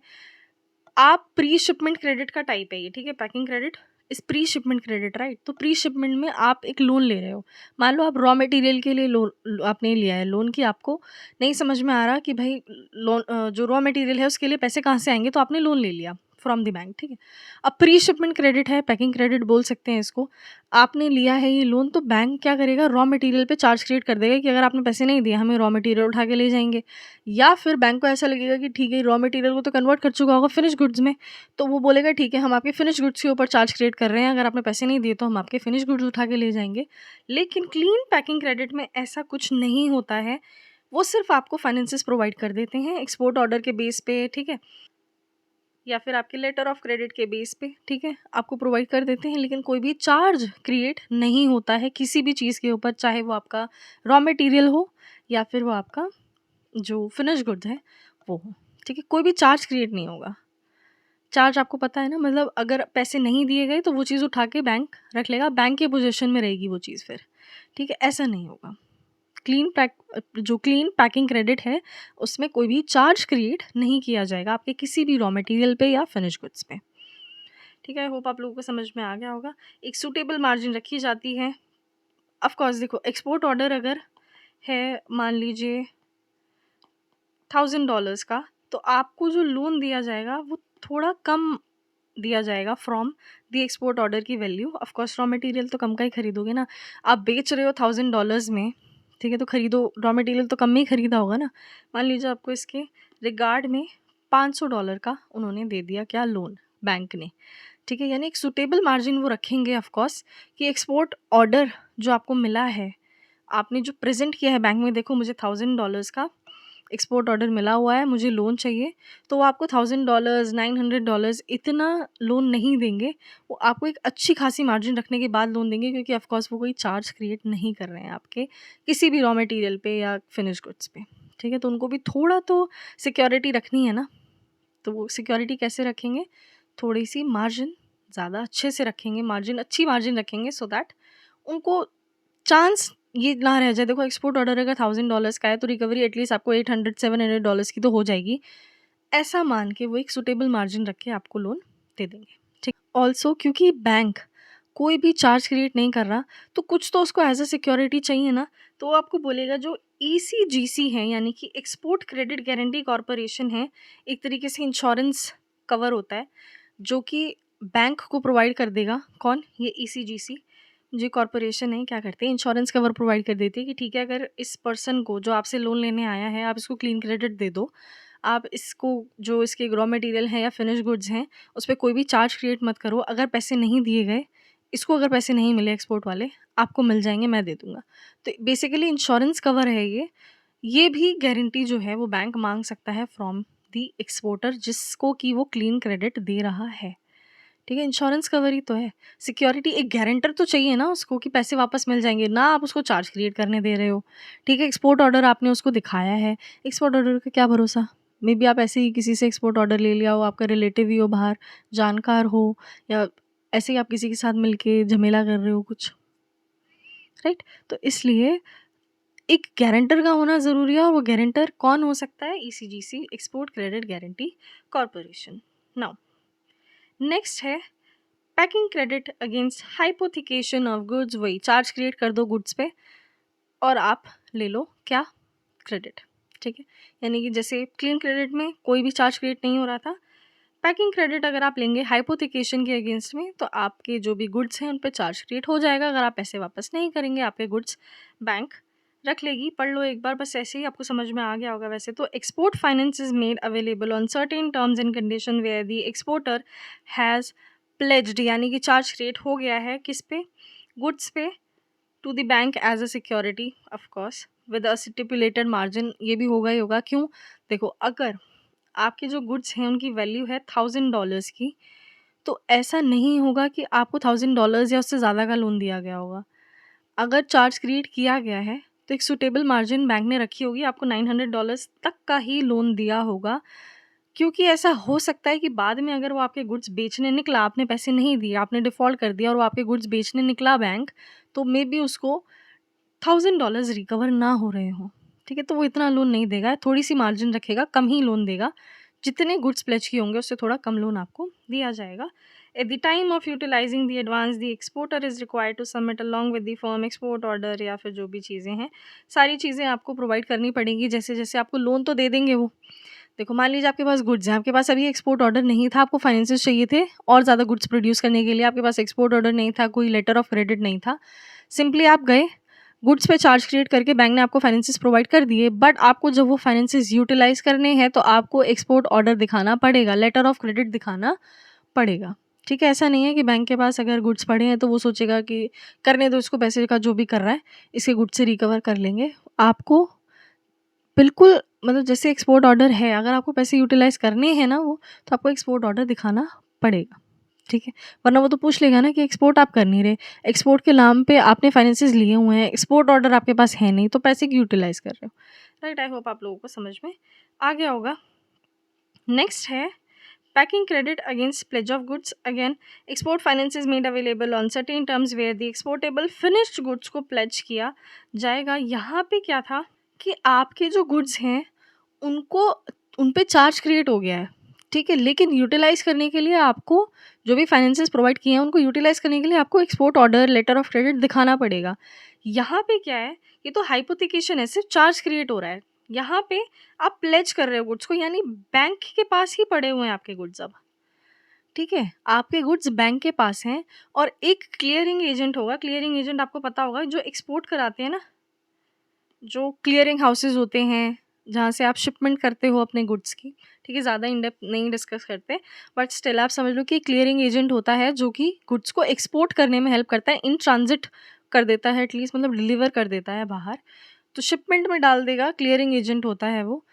आप प्री शिपमेंट क्रेडिट का टाइप है ये। ठीक है? पैकिंग क्रेडिट इस प्री शिपमेंट क्रेडिट, राइट? तो प्री शिपमेंट में आप एक लोन ले रहे हो। मान लो आप रॉ मटेरियल के लिए लोन आपने लिया है लोन, की आपको नहीं समझ में आ रहा कि भाई लोन जो रॉ मटेरियल है उसके लिए पैसे कहाँ से आएंगे, तो आपने लोन ले लिया फ्रॉम द बैंक। ठीक है? अब प्री शिपमेंट क्रेडिट है, पैकिंग क्रेडिट बोल सकते हैं इसको। आपने लिया है ये लोन, तो बैंक क्या करेगा, रॉ मटेरियल पे चार्ज क्रिएट कर देगा कि अगर आपने पैसे नहीं दिए हमें रॉ मटेरियल उठा के ले जाएंगे। या फिर बैंक को ऐसा लगेगा कि ठीक है, रॉ मटेरियल को तो कन्वर्ट कर चुका होगा फिनिश गुड्स में, तो वो बोलेगा ठीक है हम आपके फिनिश गुड्स के ऊपर चार्ज क्रिएट कर रहे हैं, अगर आपने पैसे नहीं दिए तो हम आपके फिनिश गुड्स उठा के ले जाएंगे। लेकिन क्लीन पैकिंग क्रेडिट में ऐसा कुछ नहीं होता है। वो सिर्फ आपको फाइनेंसेस प्रोवाइड कर देते हैं एक्सपोर्ट ऑर्डर के बेस पे। ठीक है? या फिर आपके लेटर ऑफ क्रेडिट के बेस पे। ठीक है? आपको प्रोवाइड कर देते हैं, लेकिन कोई भी चार्ज क्रिएट नहीं होता है किसी भी चीज़ के ऊपर, चाहे वो आपका रॉ मटेरियल हो या फिर वो आपका जो फिनिश गुड्स है वो हो। ठीक है? कोई भी चार्ज क्रिएट नहीं होगा। चार्ज आपको पता है ना, मतलब अगर पैसे नहीं दिए गए तो वो चीज़ उठा के बैंक रख लेगा, बैंक के पोजीशन में रहेगी वो चीज़ फिर। ठीक है? ऐसा नहीं होगा। जो क्लीन पैकिंग क्रेडिट है उसमें कोई भी चार्ज क्रिएट नहीं किया जाएगा आपके किसी भी रॉ मटेरियल पे या फिनिश गुड्स पे। ठीक है? आई होप आप लोगों को समझ में आ गया होगा। एक सूटेबल मार्जिन रखी जाती है। ऑफ कोर्स देखो, एक्सपोर्ट ऑर्डर अगर है मान लीजिए $1000 का, तो आपको जो लोन दिया जाएगा वो थोड़ा कम दिया जाएगा फ्रॉम द एक्सपोर्ट ऑर्डर की value. Of course raw material तो कम का ही खरीदोगे ना, आप बेच रहे हो $1000 में। ठीक है? तो खरीदो, रॉ मटेरियल तो कम में ही खरीदा होगा ना। मान लीजिए आपको इसके रिगार्ड में $500 का उन्होंने दे दिया, क्या, लोन, बैंक ने। ठीक है? यानी एक सूटेबल मार्जिन वो रखेंगे ऑफ कोर्स कि एक्सपोर्ट ऑर्डर जो आपको मिला है, आपने जो प्रेजेंट किया है बैंक में, देखो मुझे $1000 का एक्सपोर्ट ऑर्डर मिला हुआ है, मुझे लोन चाहिए, तो वो आपको $1000 $900 इतना लोन नहीं देंगे। वो आपको एक अच्छी खासी मार्जिन रखने के बाद लोन देंगे, क्योंकि ऑफ कोर्स वो कोई चार्ज क्रिएट नहीं कर रहे हैं आपके किसी भी रॉ मटेरियल पे या फिनिश गुड्स पे। ठीक है? तो उनको भी थोड़ा तो सिक्योरिटी रखनी है ना, तो वो सिक्योरिटी कैसे रखेंगे, थोड़ी-सी मार्जिन ज़्यादा अच्छे से रखेंगे, अच्छी मार्जिन रखेंगे सो दैट उनको चांस ये ना रह जाए। देखो एक्सपोर्ट ऑर्डर अगर $1000 का है तो रिकवरी एटलीस्ट आपको $800-700 की तो हो जाएगी। ऐसा मान के वो एक सूटेबल मार्जिन रख के आपको लोन दे देंगे, ठीक। ऑल्सो क्योंकि बैंक कोई भी चार्ज क्रिएट नहीं कर रहा, तो कुछ तो उसको एज़ अ सिक्योरिटी चाहिए ना, तो वो आपको बोलेगा जो ईसीजीसी है यानी कि एक्सपोर्ट क्रेडिट गारंटी कॉर्पोरेशन है, एक तरीके से इंश्योरेंस कवर होता है, जो कि बैंक को प्रोवाइड कर देगा। कौन? ये ईसीजीसी जो कॉर्पोरेशन है क्या करते हैं, इंश्योरेंस कवर प्रोवाइड कर देती है कि ठीक है, अगर इस पर्सन को जो आपसे लोन लेने आया है, आप इसको क्लीन क्रेडिट दे दो। आप इसको जो इसके रॉ मटेरियल हैं या फिनिश गुड्स हैं, उस पे कोई भी चार्ज क्रिएट मत करो। अगर पैसे नहीं दिए गए, इसको अगर पैसे नहीं मिले एक्सपोर्ट वाले, आपको मिल जाएँगे, मैं दे दूँगा। तो बेसिकली इंश्योरेंस कवर है ये। ये भी गारंटी जो है वो बैंक माँग सकता है फ्रॉम द एक्सपोर्टर जिसको कि वो क्लीन क्रेडिट दे रहा है। ठीक है, इंश्योरेंस कवर ही तो है। सिक्योरिटी एक गारंटर तो चाहिए ना उसको कि पैसे वापस मिल जाएँगे, ना आप उसको चार्ज क्रिएट करने दे रहे हो। ठीक है, एक्सपोर्ट ऑर्डर आपने उसको दिखाया है, एक्सपोर्ट ऑर्डर का क्या भरोसा? मेबी आप ऐसे ही किसी से एक्सपोर्ट ऑर्डर ले लिया हो, आपका रिलेटिव ही हो बाहर, जानकार हो, या ऐसे ही आप किसी के साथ मिलके झमेला कर रहे हो कुछ, राइट? तो इसलिए एक गारंटर का होना ज़रूरी है, और वो गारंटर कौन हो सकता है? ECGC, export credit guarantee corporation. Now next है packing credit against hypothecation of goods. वही चार्ज क्रिएट कर दो गुड्स पे और आप ले लो क्या? क्रेडिट। ठीक है, यानी कि जैसे क्लीन क्रेडिट में कोई भी चार्ज क्रिएट नहीं हो रहा था, पैकिंग क्रेडिट अगर आप लेंगे हाइपोथिकेशन के अगेंस्ट में, तो आपके जो भी गुड्स हैं उन पे चार्ज क्रिएट हो जाएगा। अगर आप पैसे वापस नहीं करेंगे, आपके गुड्स बैंक रख लेगी। पढ़ लो एक बार, बस ऐसे ही आपको समझ में आ गया होगा। वैसे तो export finance is made available on certain terms and condition where the exporter has pledged, यानी कि चार्ज क्रिएट हो गया है किस पे? गुड्स पे, to the bank as a security of course with a stipulated margin. ये भी होगा ही होगा। क्यों? देखो, अगर आपके जो गुड्स हैं उनकी वैल्यू है $1000 की, तो ऐसा नहीं होगा कि आपको $1000 या उससे ज़्यादा का लोन दिया गया होगा। अगर चार्ज क्रिएट किया गया है तो एक सुटेबल मार्जिन बैंक ने रखी होगी, आपको $900 तक का ही लोन दिया होगा। क्योंकि ऐसा हो सकता है कि बाद में अगर वो आपके गुड्स बेचने निकला, आपने पैसे नहीं दिए, आपने डिफ़ॉल्ट कर दिया और वो आपके गुड्स बेचने निकला बैंक, तो मेबी उसको $1000 रिकवर ना हो रहे हों। ठीक है, तो वो इतना लोन नहीं देगा, थोड़ी-सी मार्जिन रखेगा, कम ही लोन देगा। जितने गुड्स प्लेज किए होंगे उससे थोड़ा कम लोन आपको दिया जाएगा। At the time of utilising the advance, the exporter is required to submit along with the firm export order, या फिर जो भी चीज़ें हैं, सारी चीज़ें आपको प्रोवाइड करनी पड़ेंगी। जैसे-जैसे आपको लोन तो दे देंगे वो। देखो, मान लीजिए आपके पास गुड्स हैं, आपके पास अभी एक्सपोर्ट ऑर्डर नहीं था, आपको फाइनेंसेस चाहिए थे और ज़्यादा गुड्स प्रोड्यूस करने के लिए, आपके पास एक्सपोर्ट ऑर्डर नहीं था, कोई लेटर ऑफ क्रेडिट नहीं था। सिंपली आप गए, गुड्स पे चार्ज क्रिएट करके बैंक ने आपको फाइनेंसेस प्रोवाइड कर दिए, बट आपको जब वो फाइनेंसेस यूटिलाइज़ करने हैं तो आपको एक्सपोर्ट ऑर्डर दिखाना पड़ेगा, लेटर ऑफ क्रेडिट दिखाना पड़ेगा। ठीक है, ऐसा नहीं है कि बैंक के पास अगर गुड्स पड़े हैं तो वो सोचेगा कि करने दो इसको, पैसे का जो भी कर रहा है, इसके गुड्स से रिकवर कर लेंगे। आपको बिल्कुल, मतलब जैसे एक्सपोर्ट ऑर्डर है, अगर आपको पैसे यूटिलाइज़ करने हैं ना वो, तो आपको एक्सपोर्ट ऑर्डर दिखाना पड़ेगा, ठीक है? वरना वो तो पूछ लेगा ना कि एक्सपोर्ट आप कर नहीं रहे, एक्सपोर्ट के नाम पे आपने फाइनेंसेस लिए हुए हैं, एक्सपोर्ट ऑर्डर आपके पास है नहीं, तो पैसे क्यों यूटिलाइज़ कर रहे हो? राइट, आई होप आप लोगों को समझ में आ गया होगा। नेक्स्ट है packing credit against pledge of goods. Again, export finance is made available on certain terms where the exportable finished goods को प्लेज किया जाएगा। यहाँ पे क्या था कि आपके जो गुड्स हैं उनको, उन पे चार्ज क्रिएट हो गया है, ठीक है, लेकिन यूटिलाइज़ करने के लिए आपको जो भी फाइनेंसेस प्रोवाइड किए हैं उनको यूटिलाइज़ करने के लिए आपको export order, letter of credit दिखाना पड़ेगा। यहाँ पे क्या है, ये तो हाइपोथिकेशन है, सिर्फ चार्ज क्रिएट हो रहा है। यहाँ पे आप प्लेज कर रहे हो गुड्स को, यानी बैंक के पास ही पड़े हुए हैं आपके गुड्स अब। ठीक है, आपके गुड्स बैंक के पास हैं और एक क्लियरिंग एजेंट होगा। क्लियरिंग एजेंट आपको पता होगा, जो एक्सपोर्ट कराते हैं ना, जो क्लियरिंग हाउसेस होते हैं जहाँ से आप शिपमेंट करते हो अपने गुड्स की। ठीक है, ज़्यादा इन डेप्थ नहीं डिस्कस करते, बट स्टिल आप समझ लो कि क्लियरिंग एजेंट होता है जो कि गुड्स को एक्सपोर्ट करने में हेल्प करता है, इन ट्रांजिट कर देता है एटलीस्ट, मतलब डिलीवर कर देता है बाहर, तो शिपमेंट में डाल देगा, क्लियरिंग एजेंट होता है वो।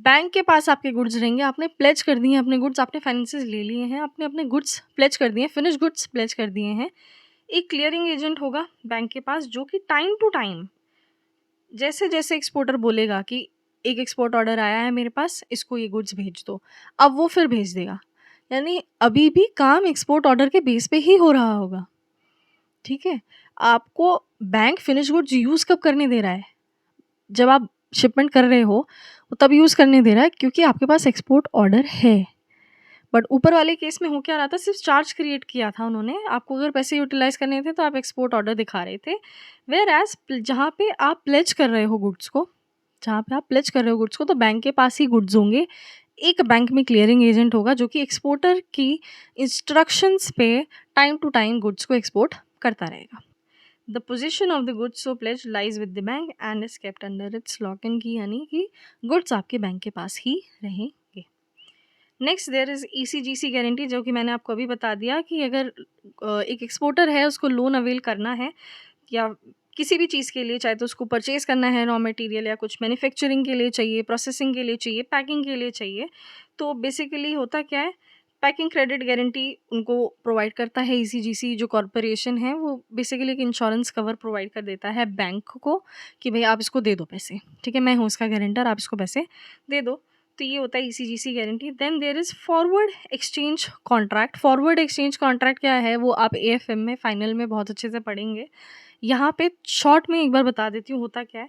बैंक के पास आपके गुड्स रहेंगे, आपने प्लेज कर दिए हैं अपने गुड्स, आपने फाइनेंसेस ले लिए हैं, आपने अपने गुड्स प्लेज कर दिए हैं, फिनिश गुड्स प्लेज कर दिए हैं। एक क्लियरिंग एजेंट होगा बैंक के पास जो कि टाइम टू टाइम, जैसे-जैसे एक्सपोर्टर बोलेगा कि एक एक्सपोर्ट ऑर्डर आया है मेरे पास, इसको ये गुड्स भेज दो, अब वो फिर भेज देगा। यानी अभी भी काम एक्सपोर्ट ऑर्डर के बेस पे ही हो रहा होगा, ठीक है? आपको बैंक फिनिश गुड्स यूज़ कब करने दे रहा है? जब आप शिपमेंट कर रहे हो, वो तब यूज़ करने दे रहा है क्योंकि आपके पास एक्सपोर्ट ऑर्डर है। बट ऊपर वाले केस में हो क्या रहा था, सिर्फ़ चार्ज क्रिएट किया था उन्होंने, आपको अगर पैसे यूटिलाइज़ करने थे तो आप एक्सपोर्ट ऑर्डर दिखा रहे थे। व्हेयरएज़ जहाँ पे आप प्लेज कर रहे हो गुड्स को, जहाँ पे आप प्लेज कर रहे हो गुड्स को, तो बैंक के पास ही गुड्स होंगे। एक बैंक में क्लियरिंग एजेंट होगा जो कि एक्सपोर्टर की इंस्ट्रक्शंस पे टाइम टू टाइम गुड्स को एक्सपोर्ट करता रहेगा। The position of the goods so pledge lies with the bank and is kept under its lock and key, यानी कि गुड्स आपके बैंक के पास ही रहेंगे। Next there is ECGC guarantee, जो कि मैंने आपको अभी बता दिया कि अगर एक एक्सपोर्टर है, उसको लोन अवेल करना है या किसी भी चीज़ के लिए, चाहे तो उसको परचेज़ करना है रॉ मटेरियल या कुछ मैन्युफैक्चरिंग के लिए चाहिए, प्रोसेसिंग के लिए चाहिए, पैकिंग के लिए चाहिए, तो बेसिकली होता क्या है, पैकिंग क्रेडिट गारंटी उनको प्रोवाइड करता है ईसीजीसी जो कॉर्पोरेशन है, वो बेसिकली एक इंश्योरेंस कवर प्रोवाइड कर देता है बैंक को कि भई आप इसको दे दो पैसे, ठीक है? मैं हूँ इसका गारंटर, आप इसको पैसे दे दो। तो ये होता है ECGC guarantee. Then there is forward exchange contract. Forward exchange contract क्या है, वो आप एएफएम में फाइनल में बहुत अच्छे से पढ़ेंगे। यहाँ पे शॉर्ट में एक बार बता देती हूँ होता क्या है।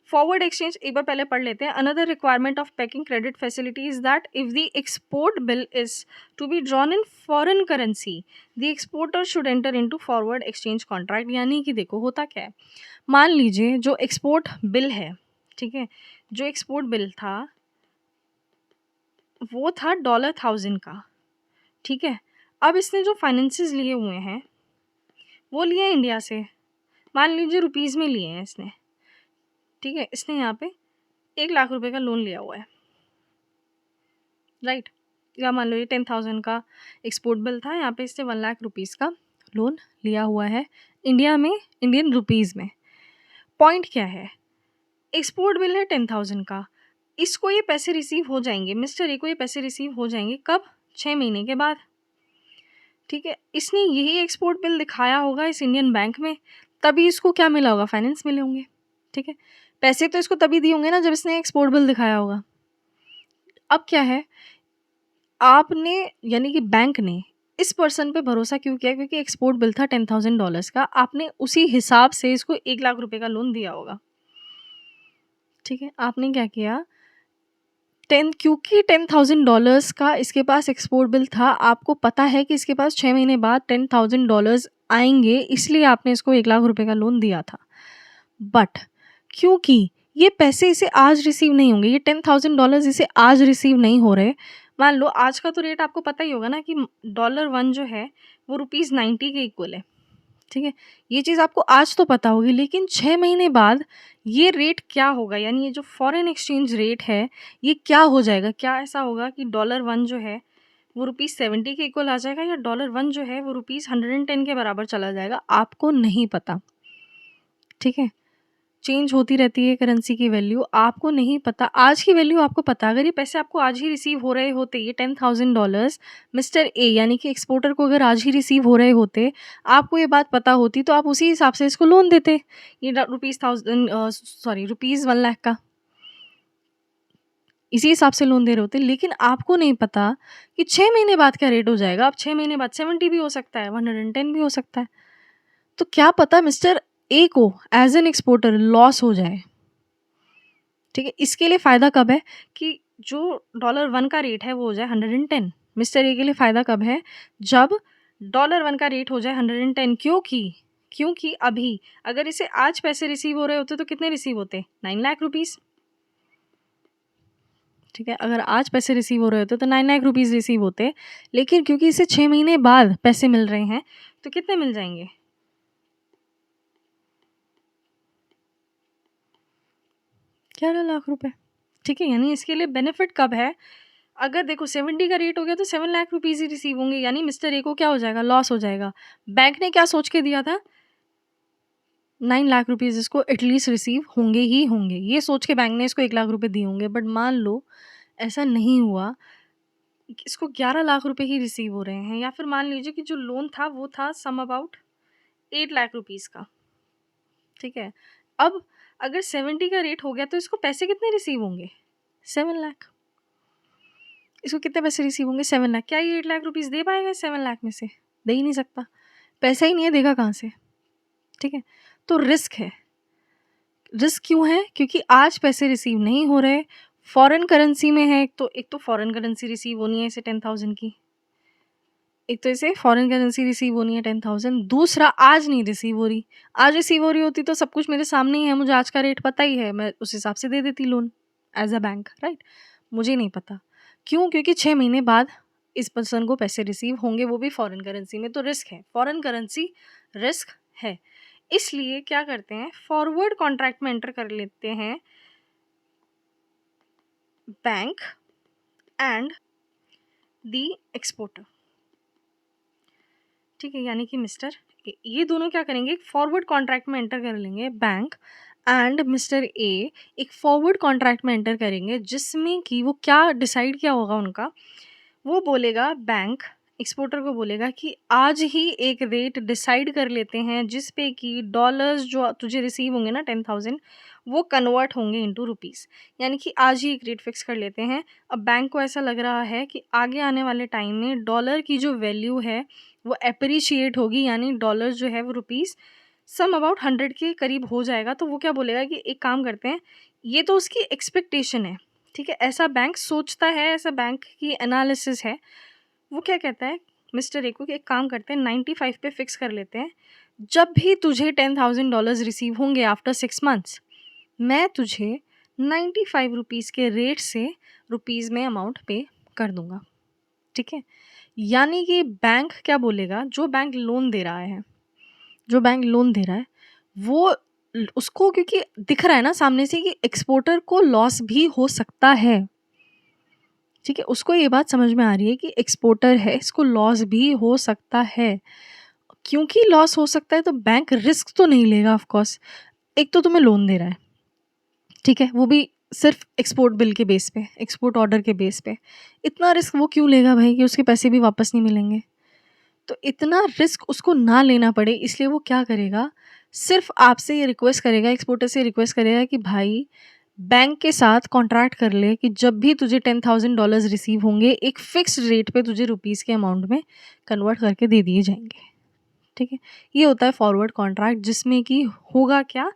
फॉरवर्ड एक्सचेंज एक बार पहले पढ़ लेते हैं। Another requirement of packing credit facility is that if the export bill is to be drawn in foreign currency, the exporter should enter into forward exchange contract. यानी कि देखो होता क्या है, मान लीजिए जो एक्सपोर्ट बिल है, ठीक है, जो एक्सपोर्ट बिल था वो था $1000 का, ठीक है? अब इसने जो फाइनेंसेस लिए हुए हैं वो लिए हैं इंडिया से, मान लीजिए रुपीज़ में लिए हैं इसने, ठीक है? इसने यहाँ पे 1,00,000 का लोन लिया हुआ है, राइट? या मान लो ये 10,000 का एक्सपोर्ट बिल था, यहाँ पे इसने 1,00,000 का लोन लिया हुआ है इंडिया में, इंडियन रुपीज़ में। पॉइंट क्या है, एक्सपोर्ट बिल है 10,000 का, इसको ये पैसे रिसीव हो जाएंगे, मिस्टर ए को ये पैसे रिसीव हो जाएंगे कब? 6 महीने के बाद, ठीक है? इसने यही एक्सपोर्ट बिल दिखाया होगा इस इंडियन बैंक में, तभी इसको क्या मिला होगा, फाइनेंस मिले होंगे, ठीक है? पैसे तो इसको तभी दिए होंगे ना जब इसने एक्सपोर्ट बिल दिखाया होगा। अब क्या है, आपने यानी कि बैंक ने इस पर्सन पे भरोसा क्यों किया, क्योंकि एक्सपोर्ट बिल था $10,000 का, आपने उसी हिसाब से इसको 1,00,000 का लोन दिया होगा, ठीक है? आपने क्या किया, क्योंकि $10,000 का इसके पास एक्सपोर्ट बिल था, आपको पता है कि इसके पास 6 महीने बाद $10,000 आएंगे, इसलिए आपने इसको 1,00,000 का लोन दिया था। बट क्योंकि ये पैसे इसे आज रिसीव नहीं होंगे, ये $10,000 इसे आज रिसीव नहीं हो रहे, मान लो आज का तो रेट आपको पता ही होगा ना कि $1 जो है वो ₹90 के इक्वल है, ठीक है? ये चीज़ आपको आज तो पता होगी, लेकिन 6 महीने बाद ये रेट क्या होगा, यानी ये जो फॉरेन एक्सचेंज रेट है, ये क्या हो जाएगा? क्या ऐसा होगा कि $1 जो है वो ₹70 के इक्वल आ जाएगा, या $1 जो है वो ₹110 के बराबर चला जाएगा? आपको नहीं पता, ठीक है? चेंज होती रहती है करेंसी की वैल्यू, आपको नहीं पता। आज की वैल्यू आपको पता, अगर ये पैसे आपको आज ही रिसीव हो रहे होते, ये $10,000 मिस्टर ए यानी कि एक्सपोर्टर को अगर आज ही रिसीव हो रहे होते, आपको ये बात पता होती, तो आप उसी हिसाब से इसको लोन देते। ये रुपीज़ 1 लाख का, इसी हिसाब से लोन दे रहे होते। लेकिन आपको नहीं पता कि 6 महीने बाद क्या रेट हो जाएगा। अब 6 महीने बाद 70 भी हो सकता है, 110 भी हो सकता है। तो क्या पता मिस्टर ए को एज़ एन एक्सपोर्टर लॉस हो जाए, ठीक है? इसके लिए फ़ायदा कब है कि जो $1 का रेट है वो हो जाए 110। मिस्टर ए के लिए फ़ायदा कब है? जब $1 का रेट हो जाए 110, क्योंकि अभी अगर इसे आज पैसे रिसीव हो रहे होते तो कितने रिसीव होते? 9 लाख रुपीज़, ठीक है? अगर आज पैसे रिसीव हो रहे होते तो 9 लाख रुपीज़ रिसीव होते, लेकिन क्योंकि इसे 6 महीने बाद पैसे मिल रहे हैं, तो कितने मिल जाएँगे? 11 लाख रुपए, ठीक है? यानी इसके लिए बेनिफिट कब है? अगर देखो 70 का रेट हो गया तो 7 लाख रुपीज़ ही रिसीव होंगे, यानी मिस्टर ए को क्या हो जाएगा? लॉस हो जाएगा। बैंक ने क्या सोच के दिया था? 9 लाख रुपीज़ इसको एटलीस्ट रिसीव होंगे ही होंगे। ये सोच के बैंक ने इसको 1 लाख रुपए दिए होंगे, बट मान लो ऐसा नहीं हुआ, इसको 11 लाख रुपए ही रिसीव हो रहे हैं, या फिर मान लीजिए कि जो लोन था वो था सम अबाउट 8 लाख रुपीज़ का, ठीक है? अब अगर 70 का रेट हो गया तो इसको पैसे कितने रिसीव होंगे? 7 लाख। इसको कितने पैसे रिसीव होंगे? 7 लाख। क्या ये 8 लाख रुपीज़ दे पाएगा इस 7 लाख में से? दे ही नहीं सकता। पैसा ही नहीं है, देगा कहाँ से? ठीक है? तो रिस्क है। रिस्क क्यों है? क्योंकि आज पैसे रिसीव नहीं हो रहे, फॉरेन करेंसी में है, एक तो फॉरेन करेंसी रिसीव होनी है इसे 10,000 की। एक तो इसे फॉरेन करेंसी रिसीव होनी है 10,000, दूसरा आज नहीं रिसीव हो रही। आज रिसीव हो रही होती तो सब कुछ मेरे सामने ही है, मुझे आज का रेट पता ही है, मैं उस हिसाब से दे देती loan as a bank, right? मुझे नहीं पता। क्यों? क्योंकि 6 महीने बाद इस पर्सन को पैसे रिसीव होंगे, वो भी फॉरेन करेंसी में, तो रिस्क है। फॉरेन करेंसी रिस्क है। इसलिए क्या करते हैं, फॉरवर्ड कॉन्ट्रैक्ट में एंटर कर लेते हैं बैंक एंड द एक्सपोर्टर। ठीक है, यानी कि मिस्टर ए, ये दोनों क्या करेंगे, एक फॉरवर्ड कॉन्ट्रैक्ट में एंटर कर लेंगे, बैंक एंड मिस्टर ए एक फॉरवर्ड कॉन्ट्रैक्ट में एंटर करेंगे, जिसमें कि वो क्या डिसाइड किया होगा उनका, वो बोलेगा, बैंक एक्सपोर्टर को बोलेगा कि आज ही एक रेट डिसाइड कर लेते हैं जिस पे कि डॉलर्स जो तुझे रिसीव होंगे ना 10,000, वो कन्वर्ट होंगे इनटू रुपीस। यानी कि आज ही एक रेट फिक्स कर लेते हैं। अब बैंक को ऐसा लग रहा है कि आगे आने वाले टाइम में डॉलर की जो वैल्यू है वो एप्रिशिएट होगी, यानी डॉलर जो है वो रुपीस सम अबाउट 100 के करीब हो जाएगा। तो वो क्या बोलेगा कि एक काम करते हैं, ये तो उसकी एक्सपेक्टेशन है, ठीक है, ऐसा बैंक सोचता है, ऐसा बैंक की एनालिसिस है। वो क्या कहता है मिस्टर ए को कि एक काम करते हैं, 95 पे फिक्स कर लेते हैं, जब भी तुझे $10,000 रिसीव होंगे आफ्टर 6 मंथ्स, मैं तुझे 95 रुपीज़ के रेट से रुपीज़ में अमाउंट पे कर दूंगा। ठीक है, यानी कि बैंक क्या बोलेगा, जो बैंक लोन दे रहा है, जो बैंक लोन दे रहा है वो उसको, क्योंकि दिख रहा है ना सामने से कि एक्सपोर्टर को लॉस भी हो सकता है। ठीक है, उसको ये बात समझ में आ रही है कि एक्सपोर्टर है, इसको लॉस भी हो सकता है। क्योंकि लॉस हो सकता है तो बैंक रिस्क तो नहीं लेगा ऑफ कोर्स। एक तो तुम्हें लोन दे रहा है, ठीक है, वो भी सिर्फ एक्सपोर्ट बिल के बेस पे, एक्सपोर्ट ऑर्डर के बेस पे। इतना रिस्क वो क्यों लेगा भाई कि उसके पैसे भी वापस नहीं मिलेंगे? तो इतना रिस्क उसको ना लेना पड़े, इसलिए वो क्या करेगा, सिर्फ आपसे ये रिक्वेस्ट करेगा, एक्सपोर्टर से रिक्वेस्ट करेगा कि भाई बैंक के साथ कॉन्ट्रैक्ट कर ले कि जब भी तुझे $10,000 रिसीव होंगे, एक फिक्स्ड रेट पे तुझे रुपीज़ के अमाउंट में कन्वर्ट करके दे दिए जाएंगे। ठीक है, ये होता है फॉरवर्ड कॉन्ट्रैक्ट, जिसमें कि होगा क्या,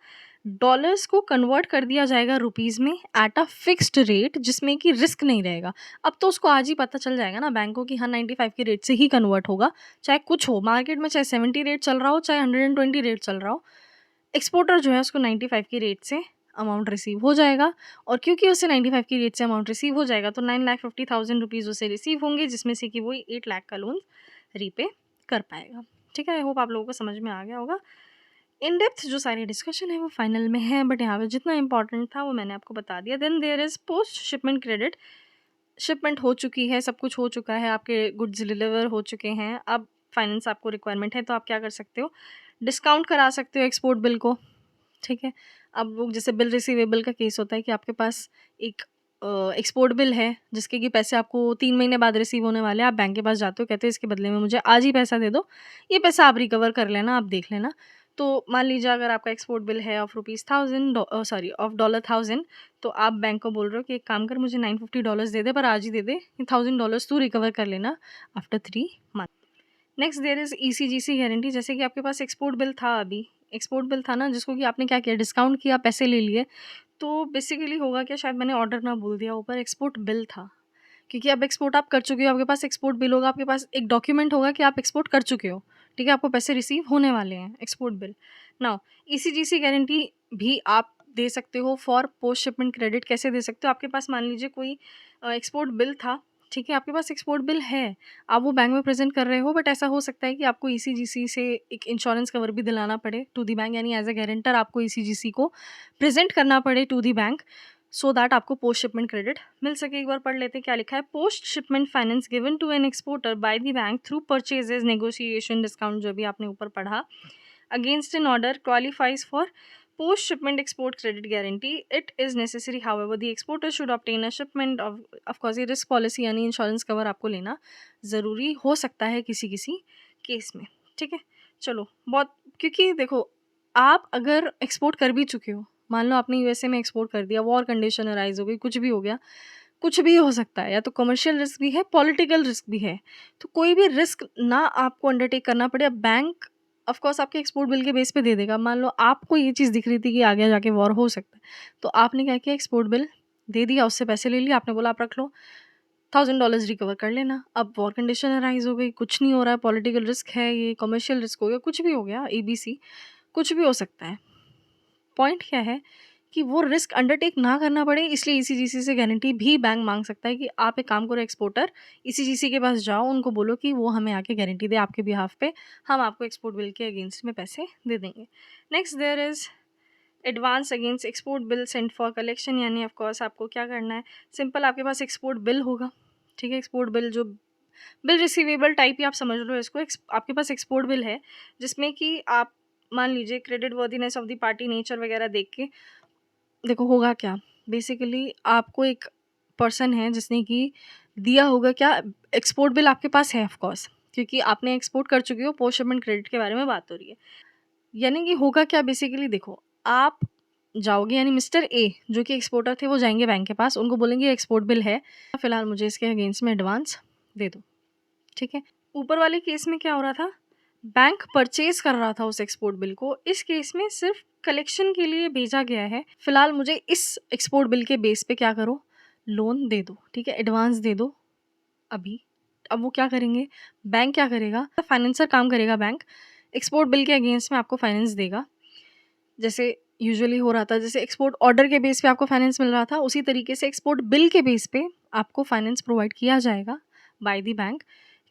डॉलर्स को कन्वर्ट कर दिया जाएगा रुपीज़ में एट अ फिक्स्ड रेट, जिसमें कि रिस्क नहीं रहेगा। अब तो उसको आज ही पता चल जाएगा ना बैंक को कि हाँ 95 के रेट से ही कन्वर्ट होगा, चाहे कुछ हो मार्केट में, चाहे 70 रेट चल रहा हो, चाहे 120 रेट चल रहा हो, एक्सपोर्टर जो है उसको 95 की रेट से अमाउंट रिसीव हो जाएगा। और क्योंकि उसे 95 की रेट से अमाउंट रिसीव हो जाएगा तो 9,50,000 रुपीज़ उसे रिसीव होंगे, जिसमें से कि वो 8 लाख का लोन रीपे कर पाएगा। ठीक है, आई होप आप लोगों को समझ में आ गया होगा। इन डेप्थ जो सारी डिस्कशन है वो फाइनल में है, बट यहाँ पे जितना इंपॉर्टेंट था वो मैंने आपको बता दिया। Then there is post shipment credit. Shipment हो चुकी है, सब कुछ हो चुका है, आपके गुड्स डिलीवर हो चुके हैं, अब फाइनेंस आपको रिक्वायरमेंट है, तो आप क्या कर सकते हो, डिस्काउंट करा सकते हो एक्सपोर्ट बिल को। ठीक है, अब वो जैसे बिल रिसीवेबल का केस होता है कि आपके पास एक एक्सपोर्ट बिल है जिसके कि पैसे आपको 3 महीने बाद रिसीव होने वाले हैं, आप बैंक के पास जाते हो, कहते हो इसके बदले में मुझे आज ही पैसा दे दो, ये पैसा आप रिकवर कर लेना, आप देख लेना। तो मान लीजिए अगर आपका एक्सपोर्ट बिल है ऑफ ऑफ $1,000, तो आप बैंक को बोल रहे हो कि एक काम कर, मुझे $950 दे दे, पर आज ही दे दे, $1,000 तू रिकवर कर लेना after 3 month. Next there is ECGC guarantee. जैसे कि आपके पास एक्सपोर्ट बिल था, अभी एक्सपोर्ट बिल था ना, जिसको कि आपने क्या किया, डिस्काउंट किया, पैसे ले लिए, तो बेसिकली होगा क्या, शायद मैंने ऑर्डर ना बोल दिया, ऊपर एक्सपोर्ट बिल था, क्योंकि अब एक्सपोर्ट आप कर चुके हो, आपके पास एक्सपोर्ट बिल होगा, आपके पास एक डॉक्यूमेंट होगा कि आप एक्सपोर्ट कर चुके हो। ठीक है, आपको पैसे रिसीव होने वाले हैं, export bill. Now ECGC guarantee भी आप दे सकते हो फॉर पोस्ट शिपमेंट क्रेडिट। कैसे दे सकते हो, आपके पास मान लीजिए कोई एक्सपोर्ट बिल था, ठीक है, आपके पास एक्सपोर्ट बिल है, आप वो बैंक में प्रेजेंट कर रहे हो, बट ऐसा हो सकता है कि आपको ईसीजीसी से एक इंश्योरेंस कवर भी दिलाना पड़े टू दी बैंक, यानी एज अ गारंटर आपको ईसीजीसी को प्रेजेंट करना पड़े to the bank, so that आपको पोस्ट शिपमेंट क्रेडिट मिल सके। एक बार पढ़ लेते हैं क्या लिखा है। Post shipment finance given to an exporter by the bank through purchases, negotiation, discount, जो भी आपने ऊपर पढ़ा, against an order qualifies for post shipment export credit guarantee. It is necessary however the exporter should obtain a shipment of course ये risk policy यानी insurance cover आपको लेना ज़रूरी हो सकता है किसी किसी केस में। ठीक है, चलो बहुत, क्योंकि देखो आप अगर एक्सपोर्ट कर भी चुके हो, मान लो आपने यूएसए में एक्सपोर्ट कर दिया, वॉर कंडीशन अराइज हो गई, कुछ भी हो गया, कुछ भी हो सकता है, या तो कमर्शियल रिस्क भी है, पॉलिटिकल रिस्क भी है। तो कोई भी रिस्क ना आपको अंडरटेक करना पड़े। अब बैंक ऑफ कोर्स आपके एक्सपोर्ट बिल के बेस पे दे देगा। मान लो आपको ये चीज़ दिख रही थी कि आगे जाके वॉर हो सकता है, तो आपने क्या किया, एक्सपोर्ट बिल दे दिया, उससे पैसे ले लिए, आपने बोला आप रख लो, $1000 रिकवर कर लेना। अब वॉर कंडीशन अराइज़ हो गई, कुछ नहीं हो रहा है, पॉलिटिकल रिस्क है, ये कमर्शियल रिस्क हो गया, कुछ भी हो गया, एबीसी, कुछ भी हो सकता है। पॉइंट क्या है कि वो रिस्क अंडरटेक ना करना पड़े, इसलिए ईसीजीसी से गारंटी भी बैंक माँग सकता है कि आप एक काम करो एक्सपोर्टर, ईसीजीसी के पास जाओ, उनको बोलो कि वो हमें आके गारंटी दे आपके बिहाफ़ पे, हम आपको एक्सपोर्ट बिल के अगेंस्ट में पैसे दे देंगे। Next there is advance against export bill sent for collection, यानी ऑफ कोर्स आपको क्या करना है, सिंपल आपके पास एक्सपोर्ट बिल होगा, ठीक है? एक्सपोर्ट बिल जो बिल रिसीवेबल टाइप ही आप समझ लो इसको, आपके पास एक्सपोर्ट बिल है, जिसमें कि आप मान लीजिए credit worthiness of the party, nature वगैरह देख के, देखो होगा क्या, बेसिकली आपको एक पर्सन है जिसने कि दिया होगा क्या, एक्सपोर्ट बिल आपके पास है ऑफ कोर्स, क्योंकि आपने एक्सपोर्ट कर चुकी हो, पोस्ट शिपमेंट क्रेडिट के बारे में बात हो रही है। यानी कि होगा क्या, बेसिकली देखो, आप जाओगे, यानी मिस्टर ए जो कि एक्सपोर्टर थे, वो जाएंगे बैंक के पास, उनको बोलेंगे एक्सपोर्ट बिल है, फिलहाल मुझे इसके अगेंस्ट में एडवांस दे दो, ठीक है? ऊपर वाले केस में क्या हो रहा था, बैंक परचेज कर रहा था उस एक्सपोर्ट बिल को, इस केस में सिर्फ कलेक्शन के लिए भेजा गया है, फिलहाल मुझे इस एक्सपोर्ट बिल के बेस पे क्या करो, लोन दे दो, ठीक है? एडवांस दे दो अभी। अब वो क्या करेंगे, बैंक क्या करेगा, फाइनेंसर काम करेगा बैंक, एक्सपोर्ट बिल के अगेंस्ट में आपको फाइनेंस देगा, जैसे यूजुअली हो रहा था, जैसे एक्सपोर्ट ऑर्डर के बेस पे आपको फाइनेंस मिल रहा था, उसी तरीके से एक्सपोर्ट बिल के बेस पे आपको फाइनेंस प्रोवाइड किया जाएगा बाय द बैंक।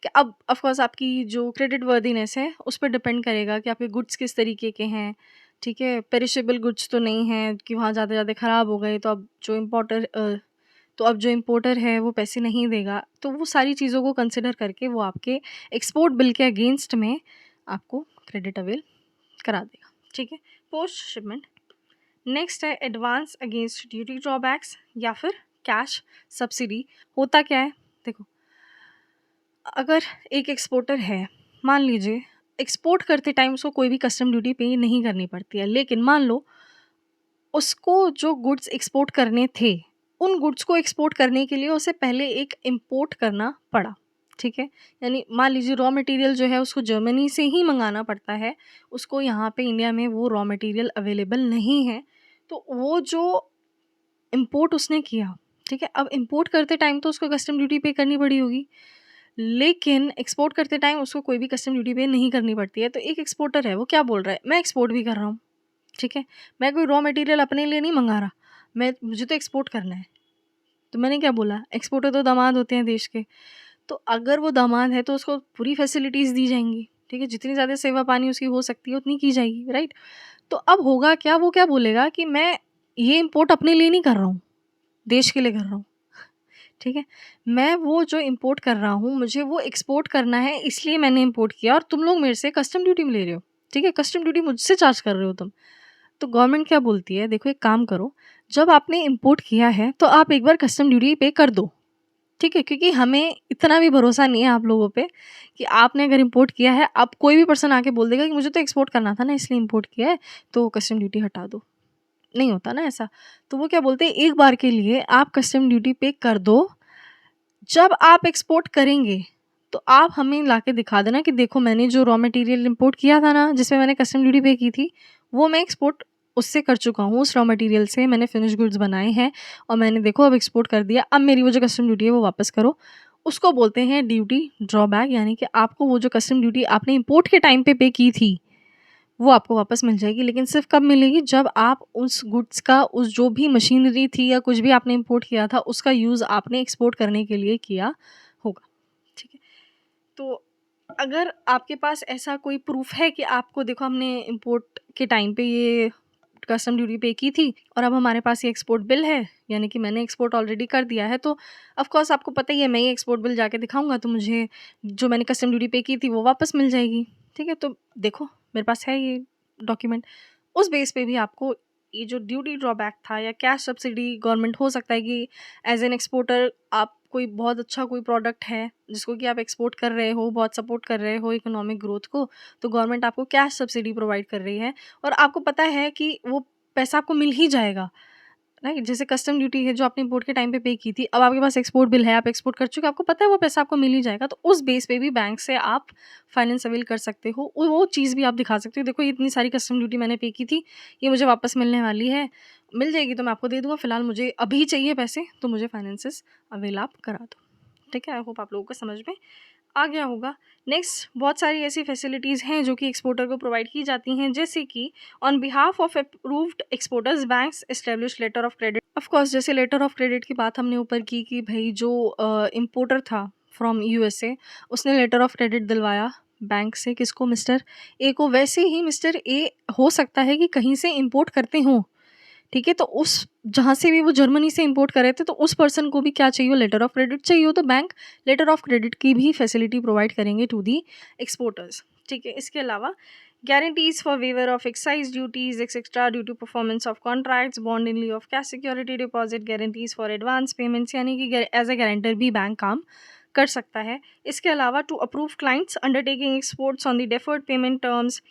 कि अब ऑफ कोर्स आपकी जो क्रेडिट वर्दीनेस है उस पर डिपेंड करेगा कि आपके गुड्स किस तरीके के हैं, ठीक है? पेरिशेबल गुड्स तो नहीं हैं कि वहाँ ज़्यादा ख़राब हो गए, तो अब जो इम्पोर्टर है वो पैसे नहीं देगा, तो वो सारी चीज़ों को कंसिडर करके वो आपके एक्सपोर्ट बिल के अगेंस्ट में आपको क्रेडिट अवेल करा देगा, ठीक है? Post shipment. नेक्स्ट है एडवांस अगेंस्ट ड्यूटी ड्रॉबैक्स या फिर कैश सब्सिडी। होता क्या है, देखो, अगर एक एक्सपोर्टर है, मान लीजिए एक्सपोर्ट करते टाइम उसको कोई भी कस्टम ड्यूटी पे नहीं करनी पड़ती है, लेकिन मान लो उसको जो गुड्स एक्सपोर्ट करने थे, उन गुड्स को एक्सपोर्ट करने के लिए उसे पहले एक इम्पोर्ट करना पड़ा, ठीक है? यानी मान लीजिए रॉ मटेरियल जो है उसको जर्मनी से ही मंगाना पड़ता है, उसको यहाँ पे इंडिया में वो रॉ मटेरियल अवेलेबल नहीं है, तो वो जो इम्पोर्ट उसने किया, ठीक है? अब इम्पोर्ट करते टाइम तो उसको कस्टम ड्यूटी पे करनी पड़ी होगी, लेकिन एक्सपोर्ट करते टाइम उसको कोई भी कस्टम ड्यूटी पे नहीं करनी पड़ती है। तो एक एक्सपोर्टर है, वो क्या बोल रहा है, मैं एक्सपोर्ट भी कर रहा हूँ, ठीक है? मैं कोई रॉ मटेरियल अपने लिए नहीं मँगा रहा, मुझे तो एक्सपोर्ट करना है। तो मैंने क्या बोला, एक्सपोर्टर तो दामाद होते हैं देश के, तो अगर वो दामाद है तो उसको पूरी फैसिलिटीज़ दी जाएँगी, ठीक है? जितनी ज़्यादा सेवा पानी उसकी हो सकती है उतनी की जाएगी, राइट? तो अब होगा क्या, वो क्या बोलेगा कि मैं ये इम्पोर्ट अपने लिए नहीं कर रहा हूँ, देश के लिए कर रहा हूँ, ठीक है? मैं वो जो इम्पोर्ट कर रहा हूँ, मुझे वो एक्सपोर्ट करना है, इसलिए मैंने इम्पोर्ट किया, और तुम लोग मेरे से कस्टम ड्यूटी में ले रहे हो, ठीक है? कस्टम ड्यूटी मुझसे चार्ज कर रहे हो तुम। तो गवर्नमेंट क्या बोलती है, देखो एक काम करो, जब आपने इम्पोर्ट किया है तो आप एक बार कस्टम ड्यूटी पे कर दो, ठीक है? क्योंकि हमें इतना भी भरोसा नहीं है आप लोगों पे कि आपने अगर इम्पोर्ट किया है, अब कोई भी पर्सन आके बोल देगा कि मुझे तो एक्सपोर्ट करना था ना इसलिए इम्पोर्ट किया है, तो कस्टम ड्यूटी हटा दो। नहीं होता ना ऐसा। तो वो क्या बोलते हैं, एक बार के लिए आप कस्टम ड्यूटी पे कर दो, जब आप एक्सपोर्ट करेंगे तो आप हमें लाके दिखा देना कि देखो मैंने जो रॉ मटेरियल इम्पोर्ट किया था ना, जिसमें मैंने कस्टम ड्यूटी पे की थी, वो मैं एक्सपोर्ट उससे कर चुका हूँ, उस रॉ मटेरियल से मैंने फिनिश गुड्स बनाए हैं और मैंने देखो अब एक्सपोर्ट कर दिया, अब मेरी वो जो कस्टम ड्यूटी है वो वापस करो। उसको बोलते हैं ड्यूटी ड्रॉबैक, यानी कि आपको वो जो कस्टम ड्यूटी आपने इम्पोर्ट के टाइम पे की थी, वो आपको वापस मिल जाएगी, लेकिन सिर्फ कब मिलेगी, जब आप उस गुड्स का, उस जो भी मशीनरी थी या कुछ भी आपने इम्पोर्ट किया था, उसका यूज़ आपने एक्सपोर्ट करने के लिए किया होगा, ठीक है? तो अगर आपके पास ऐसा कोई प्रूफ है कि आपको देखो हमने इम्पोर्ट के टाइम पे ये कस्टम ड्यूटी पे की थी और अब हमारे पास ये एक्सपोर्ट बिल है, यानी कि मैंने एक्सपोर्ट ऑलरेडी कर दिया है, तो ऑफ कोर्स आपको पता ही है, मैं ये एक्सपोर्ट बिल जाके दिखाऊंगा तो मुझे जो मैंने कस्टम ड्यूटी पे की थी वो वापस मिल जाएगी, ठीक है? तो देखो मेरे पास है ये डॉक्यूमेंट, उस बेस पे भी आपको ये जो ड्यूटी ड्रॉबैक था या कैश सब्सिडी, गवर्नमेंट हो सकता है कि एज एन एक्सपोर्टर आप कोई बहुत अच्छा कोई प्रोडक्ट है जिसको कि आप एक्सपोर्ट कर रहे हो, बहुत सपोर्ट कर रहे हो इकोनॉमिक ग्रोथ को, तो गवर्नमेंट आपको कैश सब्सिडी प्रोवाइड कर रही है और आपको पता है कि वो पैसा आपको मिल ही जाएगा, राइट? जैसे कस्टम ड्यूटी है जो आपने इम्पोर्ट के टाइम पे पे की थी, अब आपके पास एक्सपोर्ट बिल है, आप एक्सपोर्ट कर चुके हैं, आपको पता है वो पैसा आपको मिल ही जाएगा, तो उस बेस पे भी बैंक से आप फाइनेंस अवेल कर सकते हो। वो चीज़ भी आप दिखा सकते हो, देखो ये इतनी सारी कस्टम ड्यूटी मैंने पे की थी, ये मुझे वापस मिलने वाली है, मिल जाएगी तो मैं आपको दे दूँगा, फिलहाल मुझे अभी चाहिए पैसे, तो मुझे फाइनेंसेस अवेल आप करा दो। ठीक है? आई होप आप लोगों को समझ में आ गया होगा। नेक्स्ट, बहुत सारी ऐसी फैसिलिटीज़ हैं जो कि एक्सपोर्टर को प्रोवाइड की जाती हैं, जैसे कि on behalf of approved exporters banks establish letter of credit. Of course जैसे लेटर ऑफ क्रेडिट की बात हमने ऊपर की कि भई जो इम्पोर्टर था फ्रॉम यूएसए, उसने लेटर ऑफ क्रेडिट दिलवाया बैंक से, किसको? मिस्टर ए को। वैसे ही मिस्टर ए हो सकता है कि कहीं से इम्पोर्ट करते हों, ठीक है? तो उस जहाँ से भी वो जर्मनी से इम्पोर्ट कर रहे थे, तो उस पर्सन को भी क्या चाहिए हो? लेटर ऑफ क्रेडिट चाहिए हो, तो बैंक लेटर ऑफ क्रेडिट की भी फैसिलिटी प्रोवाइड करेंगे टू दी एक्सपोर्टर्स। ठीक है? इसके अलावा guarantees for waiver of excise duties etcetera due to performance of contracts, bond in lieu of cash security deposit, guarantees for advance payments, यानी कि as a guarantor भी bank काम कर सकता है। इसके अलावा to approve clients undertaking exports on the deferred payment terms,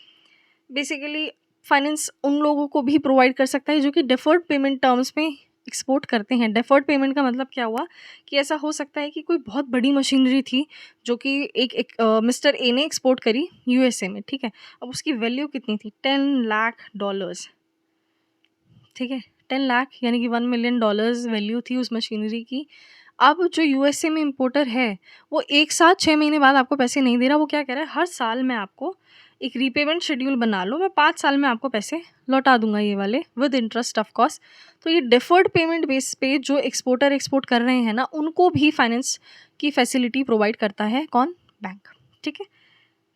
basically finance उन लोगों को भी प्रोवाइड कर सकता है जो कि डेफर्ड पेमेंट टर्म्स में एक्सपोर्ट करते हैं। डेफर्ड पेमेंट का मतलब क्या हुआ कि ऐसा हो सकता है कि कोई बहुत बड़ी मशीनरी थी जो कि मिस्टर ए ने एक्सपोर्ट करी यूएसए में, ठीक है? अब उसकी वैल्यू कितनी थी? $10 लाख, ठीक है? 10 लाख यानी कि $1 मिलियन वैल्यू थी उस मशीनरी की। अब जो यूएसए में इम्पोर्टर है, वो एक साथ 6 महीने बाद आपको पैसे नहीं दे रहा, वो क्या कह रहा है, हर साल मैं आपको एक रीपेमेंट शेड्यूल बना लो, मैं 5 साल में आपको पैसे लौटा दूँगा ये वाले, विद इंटरेस्ट ऑफ कोर्स। तो ये डिफर्ड पेमेंट बेस पे जो एक्सपोर्टर एक्सपोर्ट कर रहे हैं ना, उनको भी फाइनेंस की फैसिलिटी प्रोवाइड करता है कौन? बैंक। ठीक है?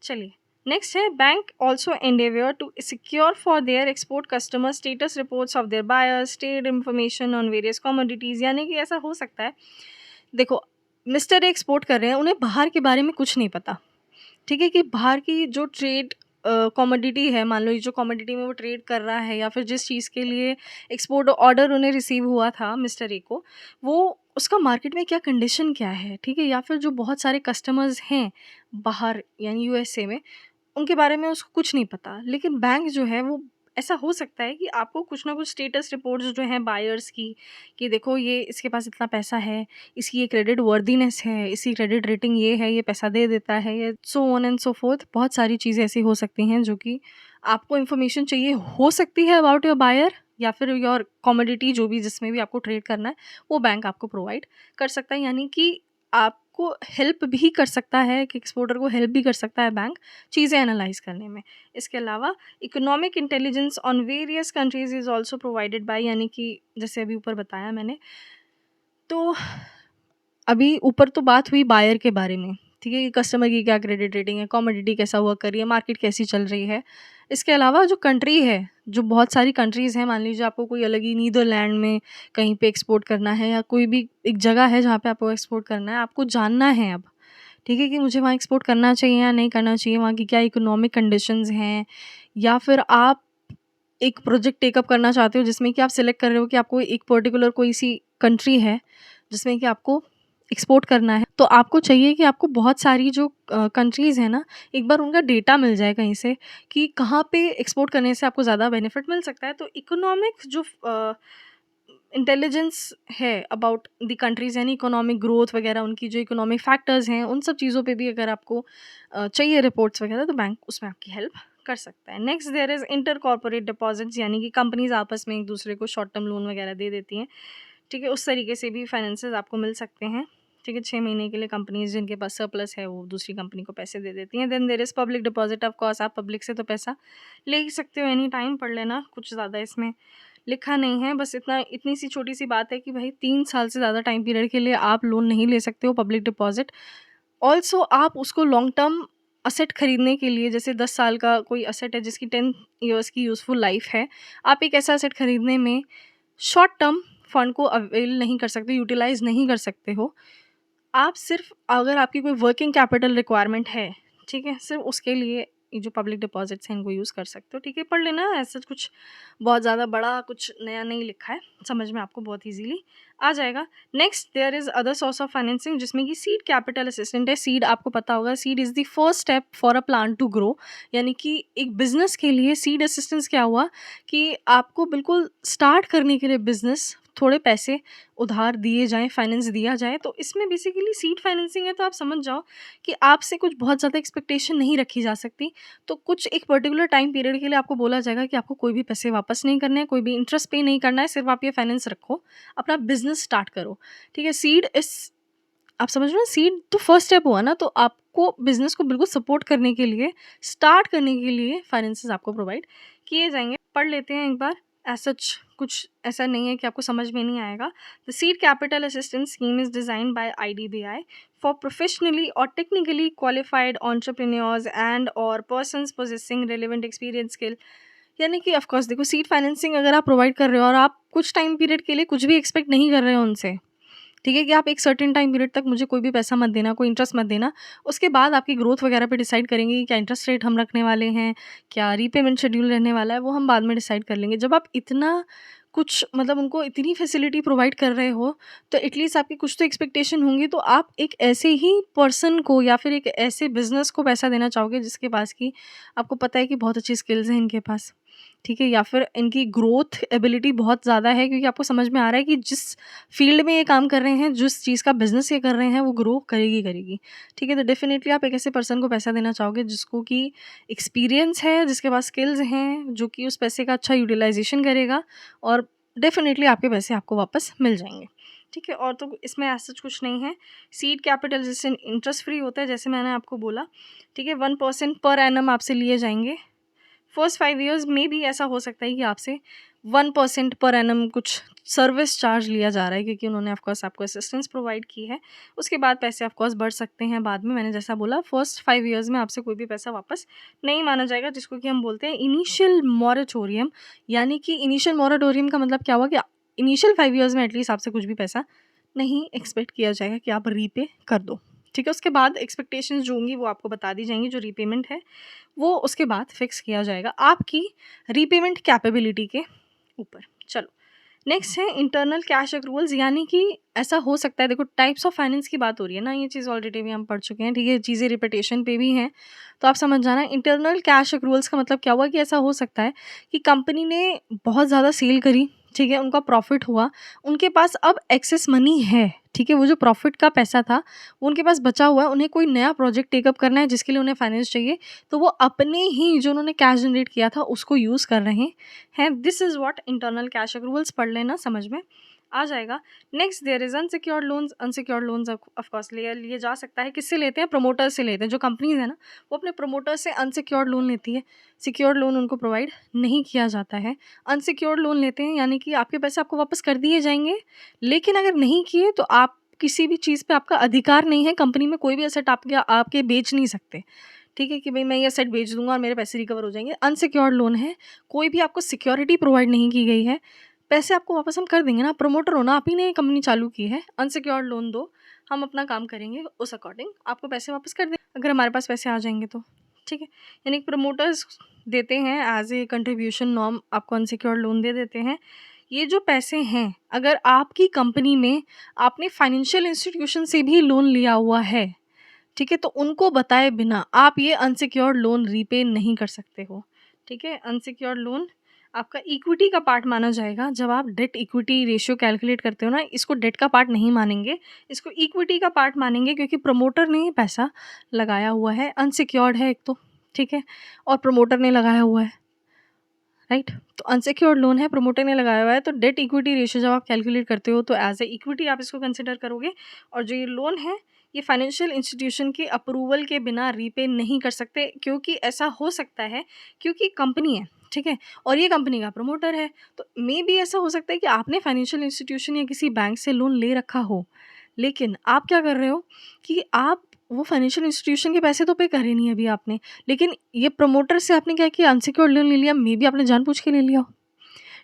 चलिए, नेक्स्ट है bank also endeavour to secure for their export customer status reports of their buyers, trade information on various commodities, यानी कि ऐसा हो सकता है, देखो मिस्टर एक्सपोर्ट कर रहे हैं, उन्हें बाहर के बारे में कुछ नहीं पता, ठीक है? कि बाहर की जो ट्रेड कमोडिटी है, मान लो ये जो कमोडिटी में वो ट्रेड कर रहा है, या फिर जिस चीज़ के लिए एक्सपोर्ट ऑर्डर उन्हें रिसीव हुआ था मिस्टर ए को, वो उसका मार्केट में क्या कंडीशन क्या है, ठीक है? या फिर जो बहुत सारे कस्टमर्स हैं बाहर यानी यूएसए में, उनके बारे में उसको कुछ नहीं पता। लेकिन बैंक जो है वो, ऐसा हो सकता है कि आपको कुछ ना कुछ स्टेटस रिपोर्ट्स जो हैं बायर्स की, कि देखो ये इसके पास इतना पैसा है, इसकी ये क्रेडिट वर्दीनेस है, इसकी क्रेडिट रेटिंग ये है, ये पैसा दे देता है, ये so on and so fourth. बहुत सारी चीज़ें ऐसी हो सकती हैं जो कि आपको इन्फॉर्मेशन चाहिए हो सकती है अबाउट योर बायर, या फिर योर कमोडिटी जो भी जिसमें भी आपको ट्रेड करना है, वो बैंक आपको प्रोवाइड कर सकता है। यानी कि आपको हेल्प भी कर सकता है, कि एक्सपोर्टर को हेल्प भी कर सकता है बैंक चीज़ें एनालाइज करने में। इसके अलावा economic intelligence on various countries is also provided by, यानी कि जैसे अभी ऊपर बताया मैंने, तो अभी ऊपर तो बात हुई बायर के बारे में, ठीक है? कि कस्टमर की क्या क्रेडिट रेटिंग है, कमोडिटी कैसा वर्क कर रही है, मार्केट कैसी चल रही है। इसके अलावा जो कंट्री है, जो बहुत सारी कंट्रीज़ हैं, मान लीजिए आपको कोई अलग ही नीदरलैंड में कहीं पे एक्सपोर्ट करना है, या कोई भी एक जगह है जहाँ पे आपको एक्सपोर्ट करना है, आपको जानना है अब, ठीक है? कि मुझे वहाँ एक्सपोर्ट करना चाहिए या नहीं करना चाहिए, वहाँ की क्या इकोनॉमिक कंडीशंस हैं, या फिर आप एक प्रोजेक्ट टेकअप करना चाहते हो जिसमें कि आप सिलेक्ट कर रहे हो कि आपको एक पर्टिकुलर कोई सी कंट्री है जिसमें कि आपको एक्सपोर्ट करना है, तो आपको चाहिए कि आपको बहुत सारी जो कंट्रीज़ हैं ना, एक बार उनका डेटा मिल जाए कहीं से, कि कहाँ पे एक्सपोर्ट करने से आपको ज़्यादा बेनिफिट मिल सकता है। तो इकोनॉमिक जो इंटेलिजेंस है अबाउट द कंट्रीज़, यानी इकोनॉमिक ग्रोथ वगैरह, उनकी जो इकोनॉमिक फैक्टर्स हैं, उन सब चीज़ों पे भी अगर आपको चाहिए रिपोर्ट्स वगैरह, तो बैंक उसमें आपकी हेल्प कर सकता है। Next there is inter corporate deposits, यानी कि कंपनीज़ आपस में एक दूसरे को शॉर्ट टर्म लोन वगैरह दे देती हैं, ठीक है? उस तरीके से भी फाइनेंसेस आपको मिल सकते हैं, ठीक है? 6 महीने के लिए कंपनीज़ जिनके पास सरप्लस है, वो दूसरी कंपनी को पैसे दे देती हैं। Then there is public deposit, of course आप पब्लिक से तो पैसा ले ही सकते हो एनी टाइम, पढ़ लेना, कुछ ज़्यादा इसमें लिखा नहीं है, बस इतनी सी छोटी सी बात है कि भाई 3 साल से ज़्यादा टाइम पीरियड के लिए आप लोन नहीं ले सकते हो पब्लिक डिपॉजिट। ऑल्सो आप उसको लॉन्ग टर्म असेट खरीदने के लिए, जैसे 10 साल का कोई असेट है जिसकी 10 ईयर्स की यूज़फुल लाइफ है, आप एक ऐसा असेट खरीदने में शॉर्ट टर्म फंड को अवेल नहीं कर सकते, यूटिलाइज़ नहीं कर सकते हो। आप सिर्फ, अगर आपकी कोई वर्किंग कैपिटल रिक्वायरमेंट है, ठीक है? सिर्फ उसके लिए ये जो पब्लिक डिपॉजिट्स हैं इनको यूज़ कर सकते हो, ठीक है? पढ़ लेना, ऐसा कुछ बहुत ज़्यादा बड़ा कुछ नया नहीं लिखा है, समझ में आपको बहुत ईज़िली आ जाएगा। Next there is other source of financing, जिसमें कि सीड कैपिटल असिस्टेंट है। सीड आपको पता होगा, seed is the first step for a plant to grow, यानी कि एक बिज़नेस के लिए सीड असिस्टेंस क्या हुआ कि आपको बिल्कुल स्टार्ट करने के लिए बिज़नेस थोड़े पैसे उधार दिए जाएँ, फाइनेंस दिया जाए। तो इसमें बेसिकली सीड फाइनेंसिंग है, तो आप समझ जाओ कि आपसे कुछ बहुत ज़्यादा एक्सपेक्टेशन नहीं रखी जा सकती। तो कुछ एक पर्टिकुलर टाइम पीरियड के लिए आपको बोला जाएगा कि आपको कोई भी पैसे वापस नहीं करने हैं, कोई भी इंटरेस्ट पे नहीं करना है, सिर्फ़ आप ये फाइनेंस रखो, अपना बिज़नेस स्टार्ट करो। ठीक है? सीड इस आप समझ रहे हो, सीड तो फर्स्ट स्टेप हुआ ना, तो आपको बिज़नेस को बिल्कुल सपोर्ट करने के लिए, स्टार्ट करने के लिए फाइनेंसेस आपको प्रोवाइड किए जाएँगे। पढ़ लेते हैं एक बार। एज़ सच कुछ ऐसा नहीं है कि आपको समझ में नहीं आएगा। The seed capital assistance scheme is designed by IDBI for professionally और टेक्निकली क्वालिफाइड एंटरप्रेन्योर्स एंड और persons possessing relevant experience skill. यानी कि ऑफ कोर्स देखो, सीड फाइनेंसिंग अगर आप प्रोवाइड कर रहे हो और आप कुछ टाइम पीरियड के लिए कुछ भी एक्सपेक्ट नहीं कर रहे हो उनसे, ठीक है, कि आप एक सर्टेन टाइम पीरियड तक मुझे कोई भी पैसा मत देना, कोई इंटरेस्ट मत देना। उसके बाद आपकी ग्रोथ वगैरह पे डिसाइड करेंगे कि क्या इंटरेस्ट रेट हम रखने वाले हैं, क्या रीपेमेंट शेड्यूल रहने वाला है, वो हम बाद में डिसाइड कर लेंगे। जब आप इतना कुछ मतलब उनको इतनी फैसिलिटी प्रोवाइड कर रहे हो, तो एटलीस्ट आपकी कुछ तो एक्सपेक्टेशन होंगी। तो आप एक ऐसे ही पर्सन को या फिर एक ऐसे बिज़नेस को पैसा देना चाहोगे जिसके पास की आपको पता है कि बहुत अच्छी स्किल्स हैं इनके पास, ठीक है? या फिर इनकी ग्रोथ एबिलिटी बहुत ज़्यादा है, क्योंकि आपको समझ में आ रहा है कि जिस फील्ड में ये काम कर रहे हैं, जिस चीज़ का बिज़नेस ये कर रहे हैं, वो ग्रो करेगी करेगी, ठीक है? तो डेफ़िनेटली आप एक ऐसे पर्सन को पैसा देना चाहोगे जिसको कि एक्सपीरियंस है, जिसके पास स्किल्स हैं, जो कि उस पैसे का अच्छा यूटिलाइज़ेशन करेगा, और डेफ़िनेटली आपके पैसे आपको वापस मिल जाएँगे, ठीक है? और तो इसमें ऐसा सच कुछ नहीं है। सीड कैपिटल जिससे इंटरेस्ट फ्री होता है, जैसे मैंने आपको बोला, ठीक है? 1% पर एनम आपसे लिए जाएँगे। फर्स्ट 5 इयर्स में भी ऐसा हो सकता है कि आपसे 1% पर एनम कुछ सर्विस चार्ज लिया जा रहा है, क्योंकि उन्होंने ऑफ कोर्स आपको असिस्टेंस प्रोवाइड की है। उसके बाद पैसे ऑफ कोर्स बढ़ सकते हैं बाद में। मैंने जैसा बोला, फर्स्ट 5 इयर्स में आपसे कोई भी पैसा वापस नहीं माना जाएगा, जिसको कि हम बोलते हैं इनिशियल मॉरेटोरियम। यानी कि इनिशियल मॉरेटोरियम का मतलब क्या हुआ कि इनिशियल 5 इयर्स में एटलीस्ट आपसे कुछ भी पैसा नहीं एक्सपेक्ट किया जाएगा कि आप रीपे कर दो, ठीक है? उसके बाद एक्सपेक्टेशंस जो होंगी वो आपको बता दी जाएंगी। जो रीपेमेंट है वो उसके बाद फिक्स किया जाएगा आपकी रीपेमेंट कैपेबिलिटी के ऊपर। चलो, नेक्स्ट है इंटरनल कैश एक्रूवल्स। यानी कि ऐसा हो सकता है, देखो टाइप्स ऑफ फाइनेंस की बात हो रही है ना, ये चीज़ ऑलरेडी भी हम पढ़ चुके हैं, ठीक है? चीज़ें रिपीटेशन पे भी हैं, तो आप समझ जाना। इंटरनल कैश एक्रूवल्स का मतलब क्या हुआ कि ऐसा हो सकता है कि कंपनी ने बहुत ज़्यादा सेल करी, ठीक है? उनका प्रॉफिट हुआ, उनके पास अब एक्सेस मनी है, ठीक है? वो जो प्रॉफिट का पैसा था वो उनके पास बचा हुआ है, उन्हें कोई नया प्रोजेक्ट टेकअप करना है जिसके लिए उन्हें फाइनेंस चाहिए, तो वो अपने ही जो उन्होंने कैश जनरेट किया था उसको यूज़ कर रहे हैं। This is what internal cash accruals. पढ़ लेना, समझ में आ जाएगा। Next there is unsecured loans. Unsecured loans of course लिए जा सकता है। किससे लेते हैं? प्रमोटर से लेते हैं। जो कंपनीज़ है ना, वो अपने प्रमोटर से अनसिक्योर्ड लोन लेती है। सिक्योर्ड लोन उनको प्रोवाइड नहीं किया जाता है। अनसिक्योर्ड लोन लेते हैं, यानी कि आपके पैसे आपको वापस कर दिए जाएंगे, लेकिन अगर नहीं किए तो आप किसी भी चीज़ पे आपका अधिकार नहीं है। कंपनी में कोई भी एसेट आपके बेच नहीं सकते, ठीक है? कि भाई मैं ये एसेट बेच दूंगा और मेरे पैसे रिकवर हो जाएंगे। अनसिक्योर्ड लोन है, कोई भी आपको सिक्योरिटी प्रोवाइड नहीं की गई है, पैसे आपको वापस हम कर देंगे ना, प्रमोटर हो ना, आप ही ने कंपनी चालू की है। अनसिक्योर्ड लोन दो, हम अपना काम करेंगे, उस अकॉर्डिंग आपको पैसे वापस कर दें अगर हमारे पास पैसे आ जाएंगे तो, ठीक है? यानी प्रमोटर्स देते हैं एज ए कंट्रीब्यूशन नॉर्म, आपको अनसिक्योर्ड लोन दे देते हैं। ये जो पैसे हैं, अगर आपकी कंपनी में आपने फाइनेंशियल इंस्टीट्यूशन से भी लोन लिया हुआ है, ठीक है, तो उनको बताए बिना आप ये अनसिक्योर्ड लोन रीपे नहीं कर सकते हो, ठीक है? अनसिक्योर्ड लोन आपका इक्विटी का पार्ट माना जाएगा। जब आप डेट इक्विटी रेशियो कैलकुलेट करते हो ना, इसको डेट का पार्ट नहीं मानेंगे, इसको इक्विटी का पार्ट मानेंगे, क्योंकि प्रमोटर ने पैसा लगाया हुआ है। अनसिक्योर्ड है एक तो, ठीक है, और प्रमोटर ने लगाया हुआ है, राइट? तो अनसिक्योर्ड लोन है, प्रमोटर ने लगाया हुआ है, तो डेट इक्विटी रेशियो जब आप कैलकुलेट करते हो तो एज ए इक्विटी आप इसको कंसिडर करोगे। और जो ये लोन है, ये फाइनेंशियल इंस्टीट्यूशन के अप्रूवल के बिना रीपे नहीं कर सकते, क्योंकि ऐसा हो सकता है क्योंकि कंपनी है, ठीक है, और ये कंपनी का प्रमोटर है। तो मे बी ऐसा हो सकता है कि आपने फाइनेंशियल इंस्टीट्यूशन या किसी बैंक से लोन ले रखा हो, लेकिन आप क्या कर रहे हो कि आप वो फाइनेंशियल इंस्टीट्यूशन के पैसे तो पे करे नहीं अभी आपने, लेकिन ये प्रमोटर से आपने क्या किया, अनसिक्योर्ड लोन ले लिया। मे बी आपने जानबूझ के ले लिया हो,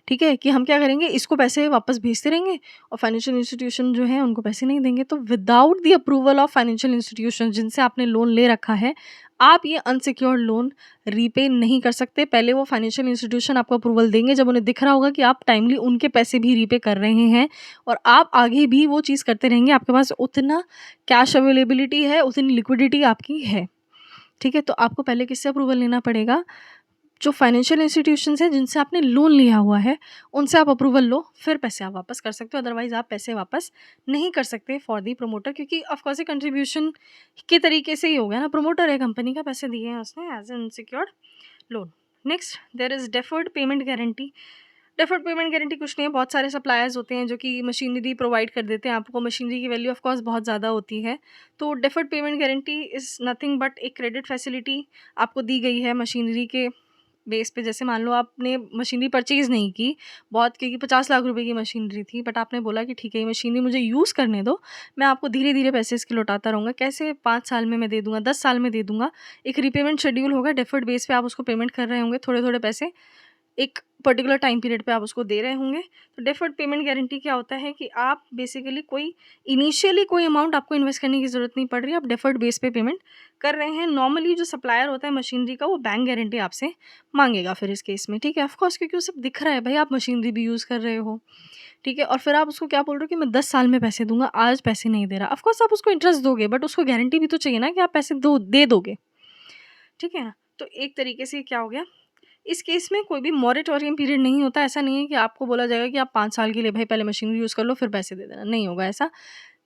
ठीक है, कि हम क्या करेंगे, इसको पैसे वापस भेजते रहेंगे और फाइनेंशियल इंस्टीट्यूशन जो है उनको पैसे नहीं देंगे। तो without the approval of financial institution जिनसे आपने लोन ले रखा है, आप ये अनसिक्योर्ड लोन रीपे नहीं कर सकते। पहले वो फाइनेंशियल इंस्टीट्यूशन आपको अप्रूवल देंगे जब उन्हें दिख रहा होगा कि आप टाइमली उनके पैसे भी रीपे कर रहे हैं, और आप आगे भी वो चीज़ करते रहेंगे, आपके पास उतना कैश अवेलेबिलिटी है, उतनी लिक्विडिटी आपकी है, ठीक है? तो आपको पहले किससे अप्रूवल लेना पड़ेगा? जो फाइनेंशियल इंस्टीट्यूशंस हैं जिनसे आपने लोन लिया हुआ है, उनसे आप अप्रूवल लो, फिर पैसे आप वापस कर सकते हो। अदरवाइज़ आप पैसे वापस नहीं कर सकते फॉर दी प्रमोटर, क्योंकि ऑफ कोर्स ये कंट्रीब्यूशन के तरीके से ही हो गया ना, प्रमोटर है कंपनी का, पैसे दिए हैं उसने as an unsecured loan. Next there is deferred payment guarantee. Deferred payment guarantee कुछ नहीं है, बहुत सारे सप्लायर्स होते हैं जो कि मशीनरी प्रोवाइड कर देते हैं आपको, मशीनरी की वैल्यू ऑफ कोर्स बहुत ज़्यादा होती है। तो deferred payment guarantee is nothing but एक क्रेडिट फैसिलिटी आपको दी गई है मशीनरी के बेस पे। जैसे मान लो आपने मशीनरी परचेज़ नहीं की, बहुत, क्योंकि 50 लाख रुपए की मशीनरी थी, बट आपने बोला कि ठीक है ये मशीनरी मुझे यूज़ करने दो, मैं आपको धीरे-धीरे पैसे इसके लौटाता रहूँगा। कैसे? 5 साल में मैं दे दूँगा, 10 साल में दे दूँगा। एक रीपेमेंट शेड्यूल होगा, डेफर्ड बेस पे आप उसको पेमेंट कर रहे होंगे, थोड़े-थोड़े पैसे एक पर्टिकुलर टाइम पीरियड पे आप उसको दे रहे होंगे। तो डेफर्ड पेमेंट गारंटी क्या होता है कि आप बेसिकली कोई इनिशियली कोई अमाउंट आपको इन्वेस्ट करने की ज़रूरत नहीं पड़ रही है, आप डेफर्ड बेस पे पेमेंट कर रहे हैं। नॉर्मली जो सप्लायर होता है मशीनरी का, वो बैंक गारंटी आपसे माँगेगा फिर इस केस में, ठीक है? ऑफ कोर्स, क्योंकि उसे दिख रहा है भाई आप मशीनरी भी यूज़ कर रहे हो, ठीक है? और फिर आप उसको क्या बोल रहे हो कि मैं 10 साल में पैसे दूँगा, आज पैसे नहीं दे रहा। ऑफ कोर्स आप उसको इंटरेस्ट दोगे, बट उसको गारंटी भी तो चाहिए ना कि आप पैसे दे दोगे, ठीक है ना? तो एक तरीके से क्या हो गया, इस केस में कोई भी मॉरेटोरियम पीरियड नहीं होता। ऐसा नहीं है कि आपको बोला जाएगा कि आप 5 साल के लिए भाई पहले मशीनरी यूज़ कर लो फिर पैसे दे देना, नहीं होगा ऐसा।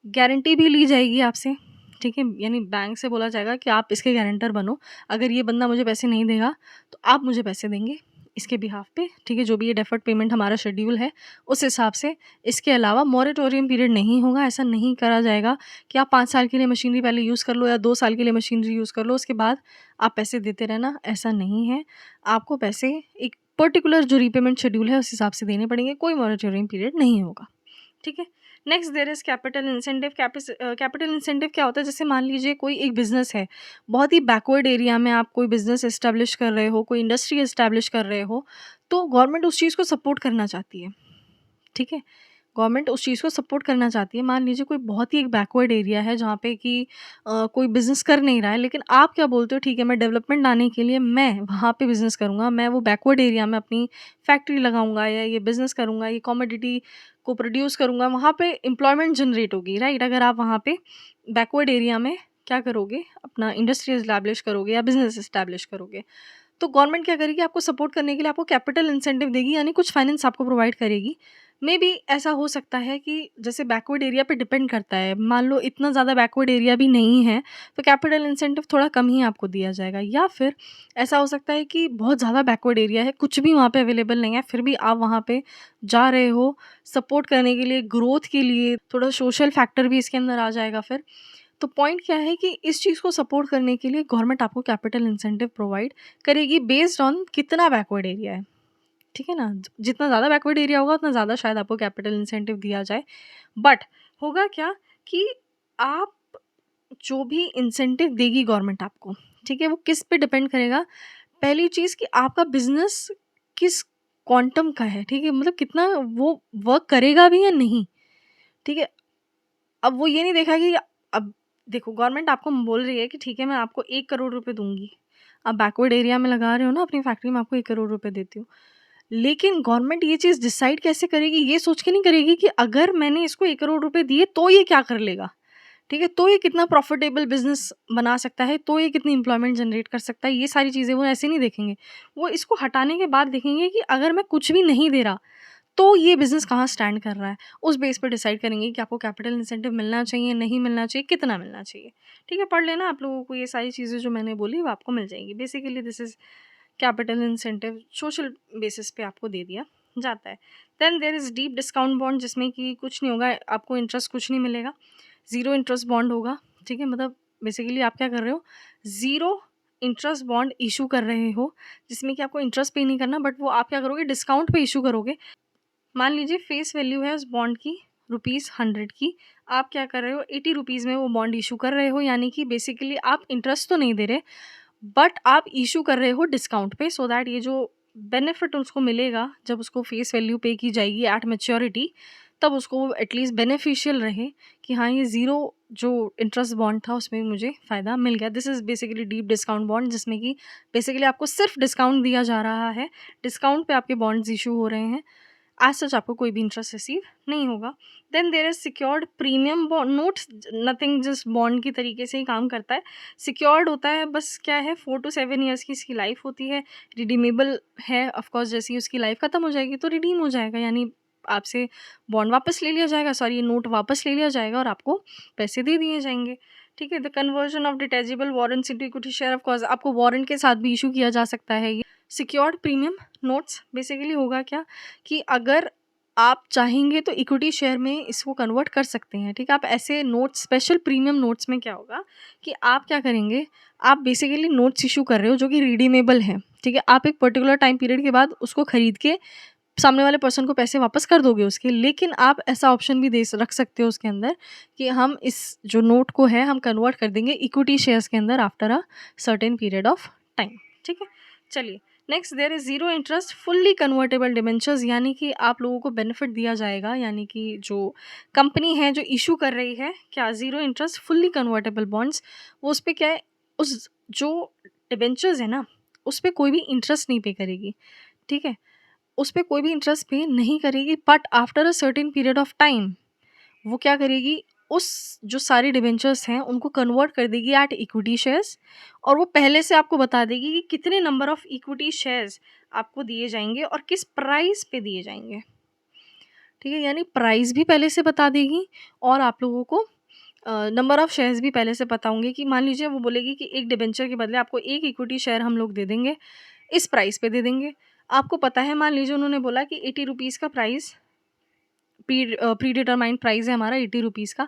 गारंटी भी ली जाएगी आपसे, ठीक है? यानी बैंक से बोला जाएगा कि आप इसके गारंटर बनो, अगर ये बंदा मुझे पैसे नहीं देगा, तो आप मुझे पैसे देंगे इसके बिहाफ़ पे, ठीक है? जो भी ये डेफर्ड पेमेंट हमारा शेड्यूल है, उस हिसाब से। इसके अलावा मॉरेटोरियम पीरियड नहीं होगा, ऐसा नहीं करा जाएगा कि आप 5 साल के लिए मशीनरी पहले यूज़ कर लो या 2 साल के लिए मशीनरी यूज़ कर लो, उसके बाद आप पैसे देते रहना, ऐसा नहीं है। आपको पैसे एक पर्टिकुलर जो रीपेमेंट शेड्यूल है, उस हिसाब से देने पड़ेंगे, कोई मॉरेटोरियम पीरियड नहीं होगा, ठीक है? Next there is capital incentive. Capital incentive क्या होता है? जैसे मान लीजिए कोई एक बिज़नेस है, बहुत ही बैकवर्ड एरिया में आप कोई बिज़नेस एस्टेब्लिश कर रहे हो, कोई इंडस्ट्री एस्टेब्लिश कर रहे हो, तो गवर्नमेंट उस चीज़ को सपोर्ट करना चाहती है, ठीक है? गवर्नमेंट उस चीज़ को सपोर्ट करना चाहती है। मान लीजिए कोई बहुत ही एक बैकवर्ड एरिया है जहाँ पे कि कोई बिज़नेस कर नहीं रहा है, लेकिन आप क्या बोलते हो, ठीक है मैं डेवलपमेंट लाने के लिए मैं वहाँ पे बिज़नेस करूँगा, मैं वो बैकवर्ड एरिया में अपनी फैक्ट्री लगाऊँगा या ये बिज़नेस करूँगा, ये कमोडिटी को प्रोड्यूस करूँगा, वहाँ पे एम्प्लॉयमेंट जनरेट होगी, राइट? अगर आप वहाँ पे बैकवर्ड एरिया में क्या करोगे, अपना इंडस्ट्री एस्टैब्लिश करोगे या बिज़नेस एस्टैब्लिश करोगे, तो गवर्नमेंट क्या करेगी, आपको सपोर्ट करने के लिए आपको कैपिटल इंसेंटिव देगी, यानी कुछ फाइनेंस आपको प्रोवाइड करेगी। मे बी ऐसा हो सकता है कि जैसे बैकवर्ड एरिया पे डिपेंड करता है, मान लो इतना ज़्यादा बैकवर्ड एरिया भी नहीं है, तो कैपिटल इंसेंटिव थोड़ा कम ही आपको दिया जाएगा। या फिर ऐसा हो सकता है कि बहुत ज़्यादा बैकवर्ड एरिया है, कुछ भी वहाँ पे अवेलेबल नहीं है, फिर भी आप वहाँ पे जा रहे हो सपोर्ट करने के लिए, ग्रोथ के लिए, थोड़ा सोशल फैक्टर भी इसके अंदर आ जाएगा फिर। तो पॉइंट क्या है कि इस चीज़ को सपोर्ट करने के लिए गवर्नमेंट आपको कैपिटल इंसेंटिव प्रोवाइड करेगी बेस्ड ऑन कितना बैकवर्ड एरिया है, ठीक है ना? जितना ज़्यादा बैकवर्ड एरिया होगा उतना ज़्यादा शायद आपको कैपिटल इंसेंटिव दिया जाए। बट होगा क्या कि आप जो भी इंसेंटिव देगी गवर्नमेंट आपको, ठीक है? वो किस पे डिपेंड करेगा? पहली चीज़ कि आपका बिज़नेस किस क्वांटम का है, ठीक है? मतलब कितना वो वर्क करेगा भी या नहीं, ठीक है? अब वो ये नहीं देखा कि अब देखो गवर्नमेंट आपको बोल रही है कि ठीक है मैं आपको 1 करोड़ रुपए दूँगी। आप बैकवर्ड एरिया में लगा रहे हो ना अपनी फैक्ट्री में, आपको 1 करोड़ रुपए देती हूँ। लेकिन गवर्नमेंट ये चीज़ डिसाइड कैसे करेगी, ये सोच के नहीं करेगी कि अगर मैंने इसको 1 करोड़ रुपए दिए तो ये क्या कर लेगा, ठीक है? तो ये कितना प्रॉफिटेबल बिज़नेस बना सकता है, तो ये कितनी एम्प्लॉयमेंट जनरेट कर सकता है, ये सारी चीज़ें वो ऐसे नहीं देखेंगे। वो इसको हटाने के बाद देखेंगे कि अगर मैं कुछ भी नहीं दे रहा, तो ये बिज़नेस कहाँ स्टैंड कर रहा है। उस बेस पे डिसाइड करेंगे कि आपको कैपिटल इंसेंटिव मिलना चाहिए, नहीं मिलना चाहिए, कितना मिलना चाहिए। ठीक है, पढ़ लेना आप लोगों को ये सारी चीज़ें जो मैंने बोली वो आपको मिल जाएँगी। Basically this is capital incentive social basis पे आपको दे दिया जाता है। Then there is deep discount bond जिसमें कि कुछ नहीं होगा, आपको इंटरेस्ट कुछ नहीं मिलेगा। ज़ीरो इंटरेस्ट बॉन्ड होगा, ठीक है? मतलब बेसिकली आप क्या कर रहे हो, ज़ीरो इंटरेस्ट बॉन्ड इश्यू कर रहे हो, जिसमें कि आपको इंटरेस्ट पे नहीं करना, बट वो आप क्या करोगे डिस्काउंट पे इश्यू करोगे। मान लीजिए फेस वैल्यू है उस बॉन्ड की ₹100 की, आप क्या कर रहे हो ₹80 में वो बॉन्ड इशू कर रहे हो, यानी कि बेसिकली आप इंटरेस्ट तो नहीं दे रहे, बट आप इशू कर रहे हो डिस्काउंट पे, सो दैट ये जो बेनिफिट उसको मिलेगा जब उसको फेस वैल्यू पे की जाएगी एट मैच्योरिटी, तब उसको एटलीस्ट बेनिफिशियल रहे कि हाँ ये ज़ीरो जो इंटरेस्ट बॉन्ड था उसमें मुझे फ़ायदा मिल गया। This is basically deep discount bond, जिसमें कि बेसिकली आपको सिर्फ डिस्काउंट दिया जा रहा है, डिस्काउंट पे आपके बॉन्ड्स इशू हो रहे हैं। एज सच आपको कोई भी इंटरेस्ट रिसीव नहीं होगा। Then there is secured premium bond notes, nothing, just bond की तरीके से ही काम करता है। सिक्योर्ड होता है, बस क्या है 4 to 7 ईयर्स की इसकी लाइफ होती है। रिडीमेबल है, ऑफकोर्स जैसे ही उसकी लाइफ खत्म हो जाएगी तो रिडीम हो जाएगा, यानी आपसे बॉन्ड वापस ले लिया जाएगा, सॉरी ये नोट वापस ले लिया जाएगा और आपको पैसे दे दिए जाएंगे। ठीक है। The conversion of detachable warrants into equity share, of course आपको वारंट के साथ भी इशू किया जा सकता है। ये सिक्योर्ड प्रीमियम नोट्स बेसिकली होगा क्या कि अगर आप चाहेंगे तो इक्विटी शेयर में इसको कन्वर्ट कर सकते हैं। ठीक है। आप ऐसे नोट्स, स्पेशल प्रीमियम नोट्स में क्या होगा कि आप क्या करेंगे, आप बेसिकली नोट्स इशू कर रहे हो जो कि रिडीमेबल है। ठीक है। आप एक पर्टिकुलर टाइम पीरियड के बाद उसको खरीद के सामने वाले पर्सन को पैसे वापस कर दोगे उसके, लेकिन आप ऐसा ऑप्शन भी दे रख सकते हो उसके अंदर कि हम इस जो नोट को है हम कन्वर्ट कर देंगे इक्विटी शेयर्स के अंदर after a certain period of time. ठीक है। चलिए next, there is zero interest fully convertible debentures, यानी कि आप लोगों को बेनिफिट दिया जाएगा, यानी कि जो कंपनी है जो इशू कर रही है क्या zero interest fully convertible bonds, वो उस पर क्या है, उस जो डिबेंचर्स है ना उस पर कोई भी इंटरेस्ट नहीं पे करेगी। ठीक है। उस पे कोई भी इंटरेस्ट पे नहीं करेगी, but after a certain period of time वो क्या करेगी, उस जो सारे डिबेंचर्स हैं उनको कन्वर्ट कर देगी एट इक्विटी शेयर्स, और वो पहले से आपको बता देगी कि कितने नंबर ऑफ इक्विटी शेयर्स आपको दिए जाएंगे और किस प्राइस पे दिए जाएंगे। ठीक है। यानी प्राइस भी पहले से बता देगी और आप लोगों को नंबर ऑफ शेयर्स भी पहले से पता होंगे कि मान लीजिए वो बोलेगी कि एक डिबेंचर के बदले आपको एक इक्विटी शेयर हम लोग दे देंगे, इस प्राइस पे दे देंगे। आपको पता है, मान लीजिए उन्होंने बोला कि 80 रुपीज़ का प्राइस, प्री डिटरमाइंड प्राइस है हमारा 80 रुपीज़ का।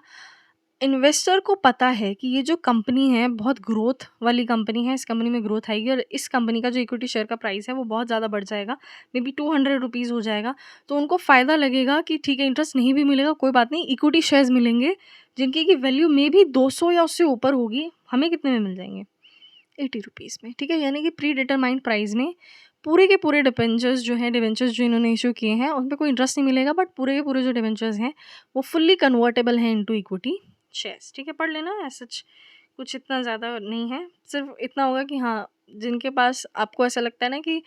इन्वेस्टर को पता है कि ये जो कंपनी है बहुत ग्रोथ वाली कंपनी है, इस कंपनी में ग्रोथ आएगी और इस कंपनी का जो इक्विटी शेयर का प्राइस है वो बहुत ज़्यादा बढ़ जाएगा, मे बी 200 रुपीज़ हो जाएगा। तो उनको फ़ायदा लगेगा कि ठीक है इंटरेस्ट नहीं भी मिलेगा कोई बात नहीं, इक्विटी शेयर्स मिलेंगे जिनकी की वैल्यू मे बी 200 या उससे ऊपर होगी, हमें कितने में मिल जाएंगे, 80 रुपीज़ में। ठीक है। यानी कि प्री डिटरमाइंड प्राइस में पूरे के पूरे डिबेंचर्स जो इन्होंने इशू किए हैं उन पे कोई इंटरेस्ट नहीं मिलेगा, बट पूरे के पूरे जो डिबेंचर्स हैं वो फुल्ली कन्वर्टेबल हैं इनटू इक्विटी शेयर्स। ठीक है। पढ़ लेना, ऐसा कुछ इतना ज़्यादा नहीं है, सिर्फ इतना होगा कि हाँ जिनके पास आपको ऐसा लगता है ना कि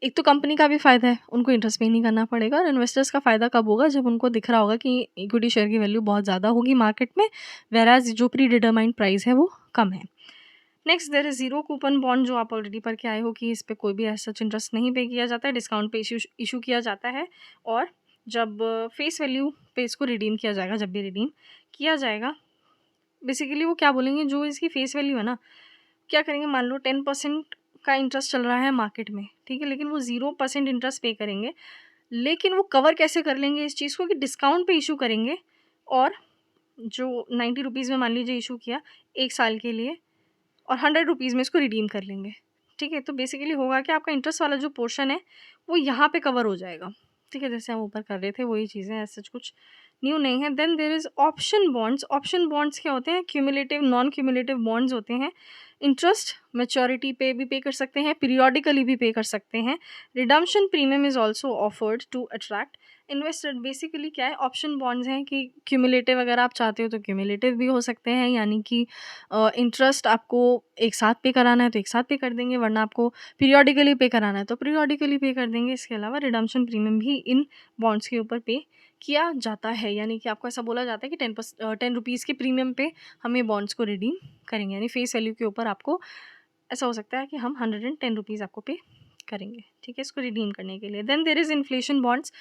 एक तो कंपनी का भी फ़ायदा है, उनको इंटरेस्ट पे नहीं करना पड़ेगा, और इन्वेस्टर्स का फ़ायदा कब होगा, जब उनको दिख रहा होगा कि इक्विटी शेयर की वैल्यू बहुत ज़्यादा होगी मार्केट में, वेराज जो प्री डिटरमाइंड प्राइस है वो कम है। Next, there is zero coupon bond, जो आप ऑलरेडी पढ़ के आए हो कि इस पे कोई भी ऐसा इंटरेस्ट नहीं पे किया जाता है, डिस्काउंट पे इशू किया जाता है, और जब फेस वैल्यू पे इसको रिडीम किया जाएगा, जब भी रिडीम किया जाएगा बेसिकली वो क्या बोलेंगे, जो इसकी फेस वैल्यू है ना, क्या करेंगे, मान लो 10% का इंटरेस्ट चल रहा है मार्केट में, ठीक है, लेकिन वो 0% इंटरेस्ट पे करेंगे, लेकिन वो कवर कैसे कर लेंगे इस चीज़ को कि डिस्काउंट पे इशू करेंगे, और जो 90 रुपीज़ में मान लीजिए इशू किया 1 साल के लिए, और 100 रुपीज़ में इसको रिडीम कर लेंगे। ठीक है। तो बेसिकली होगा कि आपका इंटरेस्ट वाला जो पोर्शन है वो यहाँ पे कवर हो जाएगा। ठीक है। जैसे हम ऊपर कर रहे थे वही चीज़ें, ऐसा कुछ न्यू नहीं है। Then there is option bonds. Option bonds क्या होते हैं, क्यूमुलेटिव नॉन क्यूमुलेटिव बॉन्ड्स होते हैं। इंटरेस्ट मैच्योरिटी पे भी पे कर सकते हैं, पीरियोडिकली भी पे कर सकते हैं। Redemption premium is also offered to attract investor. Basically क्या है, ऑप्शन बॉन्ड्स हैं कि क्यूमुलेटिव अगर आप चाहते हो तो क्यूमुलेटिव भी हो सकते हैं, यानी कि इंटरेस्ट आपको एक साथ पे कराना है तो एक साथ पे कर देंगे, वरना आपको पीरियोडिकली पे कराना है तो पीरियोडिकली पे कर देंगे। इसके अलावा रिडम्पशन प्रीमियम भी इन बॉन्ड्स के ऊपर पे किया जाता है, यानी कि आपको ऐसा बोला जाता है कि 10 रुपीज़ के प्रीमियम पे हम ये बॉन्ड्स को रिडीम करेंगे, यानी फेस वैल्यू के ऊपर आपको ऐसा हो सकता है कि हम 110 रुपीज़ आपको पे करेंगे। ठीक है, इसको रिडीम करने के लिए। Then there is inflation bonds.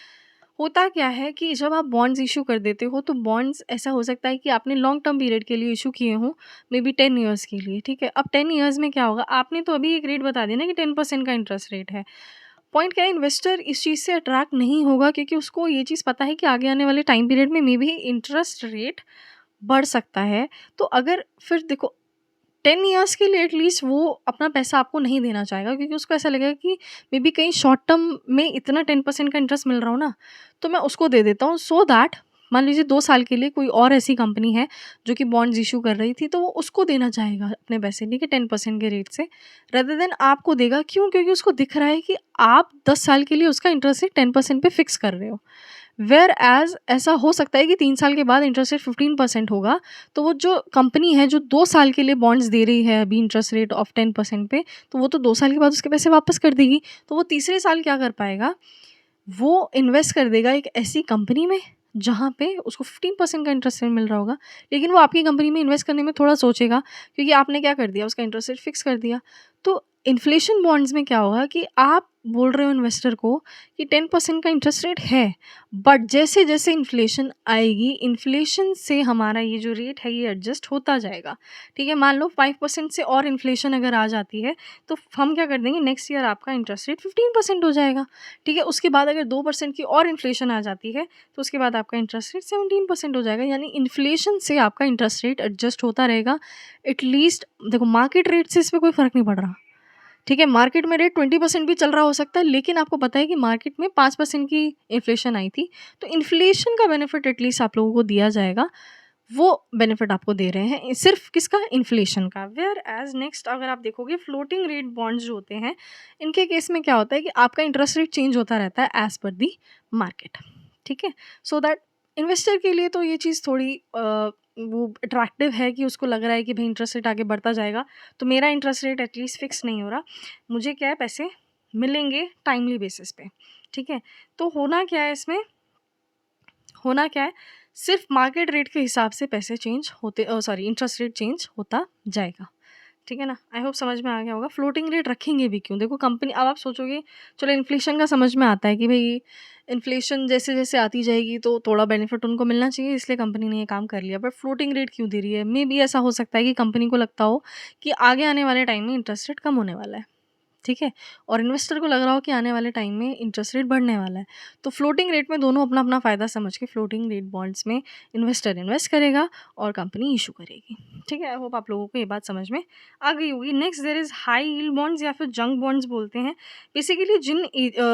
होता क्या है कि जब आप बॉन्ड्स इशू कर देते हो तो बॉन्ड्स ऐसा हो सकता है कि आपने लॉन्ग टर्म पीरियड के लिए इशू किए हों, मे बी 10 ईयर्स के लिए। ठीक है। अब 10 ईयर्स में क्या होगा, आपने तो अभी एक रेट बता दिया ना कि 10% का इंटरेस्ट रेट है। पॉइंट क्या है, इन्वेस्टर इस चीज़ से अट्रैक्ट नहीं होगा क्योंकि उसको ये चीज़ पता है कि आगे आने वाले टाइम पीरियड में मे बी इंटरेस्ट रेट बढ़ सकता है। तो अगर फिर देखो 10 ईयर्स के लिए एटलीस्ट वो अपना पैसा आपको नहीं देना चाहेगा, क्योंकि उसको ऐसा लगेगा कि मे बी कहीं शॉर्ट टर्म में इतना 10% का इंटरेस्ट मिल रहा हो ना, तो मैं उसको दे देता हूँ, सो दैट मान लीजिए 2 साल के लिए कोई और ऐसी कंपनी है जो कि बॉन्ड्स इशू कर रही थी, तो वो उसको देना चाहेगा अपने पैसे, ठीक है, 10% के रेट से, रेदर देन आपको देगा। क्यों? क्योंकि उसको दिख रहा है कि आप 10 साल के लिए उसका इंटरेस्ट रेट 10% पे फिक्स कर रहे हो। वेयर एज ऐसा हो सकता है कि 3 साल के बाद इंटरेस्ट रेट 15% होगा, तो वो जो कंपनी है जो 2 साल के लिए बॉन्ड्स दे रही है अभी इंटरेस्ट रेट ऑफ 10% पे, तो वो तो 2 साल के बाद उसके पैसे वापस कर देगी। तो वो तीसरे साल क्या कर पाएगा, वो इन्वेस्ट कर देगा एक ऐसी कंपनी में जहाँ पे उसको 15% का इंटरेस्ट रेट मिल रहा होगा, लेकिन वो आपकी कंपनी में इन्वेस्ट करने में थोड़ा सोचेगा, क्योंकि आपने क्या कर दिया, उसका इंटरेस्ट रेट फिक्स कर दिया। तो इन्फ्लेशन बॉन्ड्स में क्या होगा कि आप बोल रहे हो इन्वेस्टर को कि 10% का इंटरेस्ट रेट है, बट जैसे जैसे इन्फ्लेशन आएगी, इन्फ्लेशन से हमारा ये जो रेट है ये एडजस्ट होता जाएगा। ठीक है, मान लो 5% से और इन्फ्लेशन अगर आ जाती है, तो हम क्या कर देंगे, नेक्स्ट ईयर आपका इंटरेस्ट रेट 15% हो जाएगा। ठीक है, उसके बाद अगर 2% की और इन्फ्लेशन आ जाती है, तो उसके बाद आपका इंटरेस्ट रेट 17% हो जाएगा। यानी इन्फ्लेशन से आपका इंटरेस्ट रेट एडजस्ट होता रहेगा। एटलीस्ट देखो, मार्केट रेट से इस पे कोई फ़र्क नहीं पड़ रहा। ठीक है, मार्केट में रेट 20% भी चल रहा हो सकता है, लेकिन आपको पता है कि मार्केट में 5% की इन्फ्लेशन आई थी, तो इन्फ्लेशन का बेनिफिट एटलीस्ट आप लोगों को दिया जाएगा। वो बेनिफिट आपको दे रहे हैं सिर्फ किसका, इन्फ्लेशन का। वेयर एज नेक्स्ट अगर आप देखोगे फ्लोटिंग रेट बॉन्ड्स जो होते हैं, इनके केस में क्या होता है कि आपका इंटरेस्ट रेट चेंज होता रहता है एज पर दी मार्केट। ठीक है, सो दैट इन्वेस्टर के लिए तो ये चीज़ थोड़ी वो अट्रैक्टिव है कि उसको लग रहा है कि भाई इंटरेस्ट रेट आगे बढ़ता जाएगा, तो मेरा इंटरेस्ट रेट एटलीस्ट फिक्स नहीं हो रहा, मुझे क्या है, पैसे मिलेंगे टाइमली बेसिस पे। ठीक है, तो होना क्या है इसमें, होना क्या है, सिर्फ मार्केट रेट के हिसाब से पैसे चेंज होते, सॉरी, इंटरेस्ट रेट चेंज होता जाएगा। ठीक है ना, आई होप समझ में आ गया होगा। फ्लोटिंग रेट रखेंगे भी क्यों, देखो कंपनी, अब आप सोचोगे चलो इन्फ्लेशन का समझ में आता है कि भाई इन्फ्लेशन जैसे जैसे आती जाएगी तो थोड़ा बेनिफिट उनको मिलना चाहिए, इसलिए कंपनी ने ये काम कर लिया, बट फ्लोटिंग रेट क्यों दे रही है, मे बी ऐसा हो सकता है कि कंपनी को लगता हो कि आगे आने वाले टाइम में इंटरेस्ट रेट कम होने वाला है। ठीक है, और इन्वेस्टर को लग रहा हो कि आने वाले टाइम में इंटरेस्ट रेट बढ़ने वाला है, तो फ्लोटिंग रेट में दोनों अपना अपना फ़ायदा समझ के फ्लोटिंग रेट बॉन्ड्स में इन्वेस्टर इन्वेस्ट करेगा और कंपनी इशू करेगी। ठीक है, आई होप आप लोगों को ये बात समझ में आ गई होगी। Next there is high yield bonds या फिर जंक बॉन्ड्स बोलते हैं। बेसिकली जिन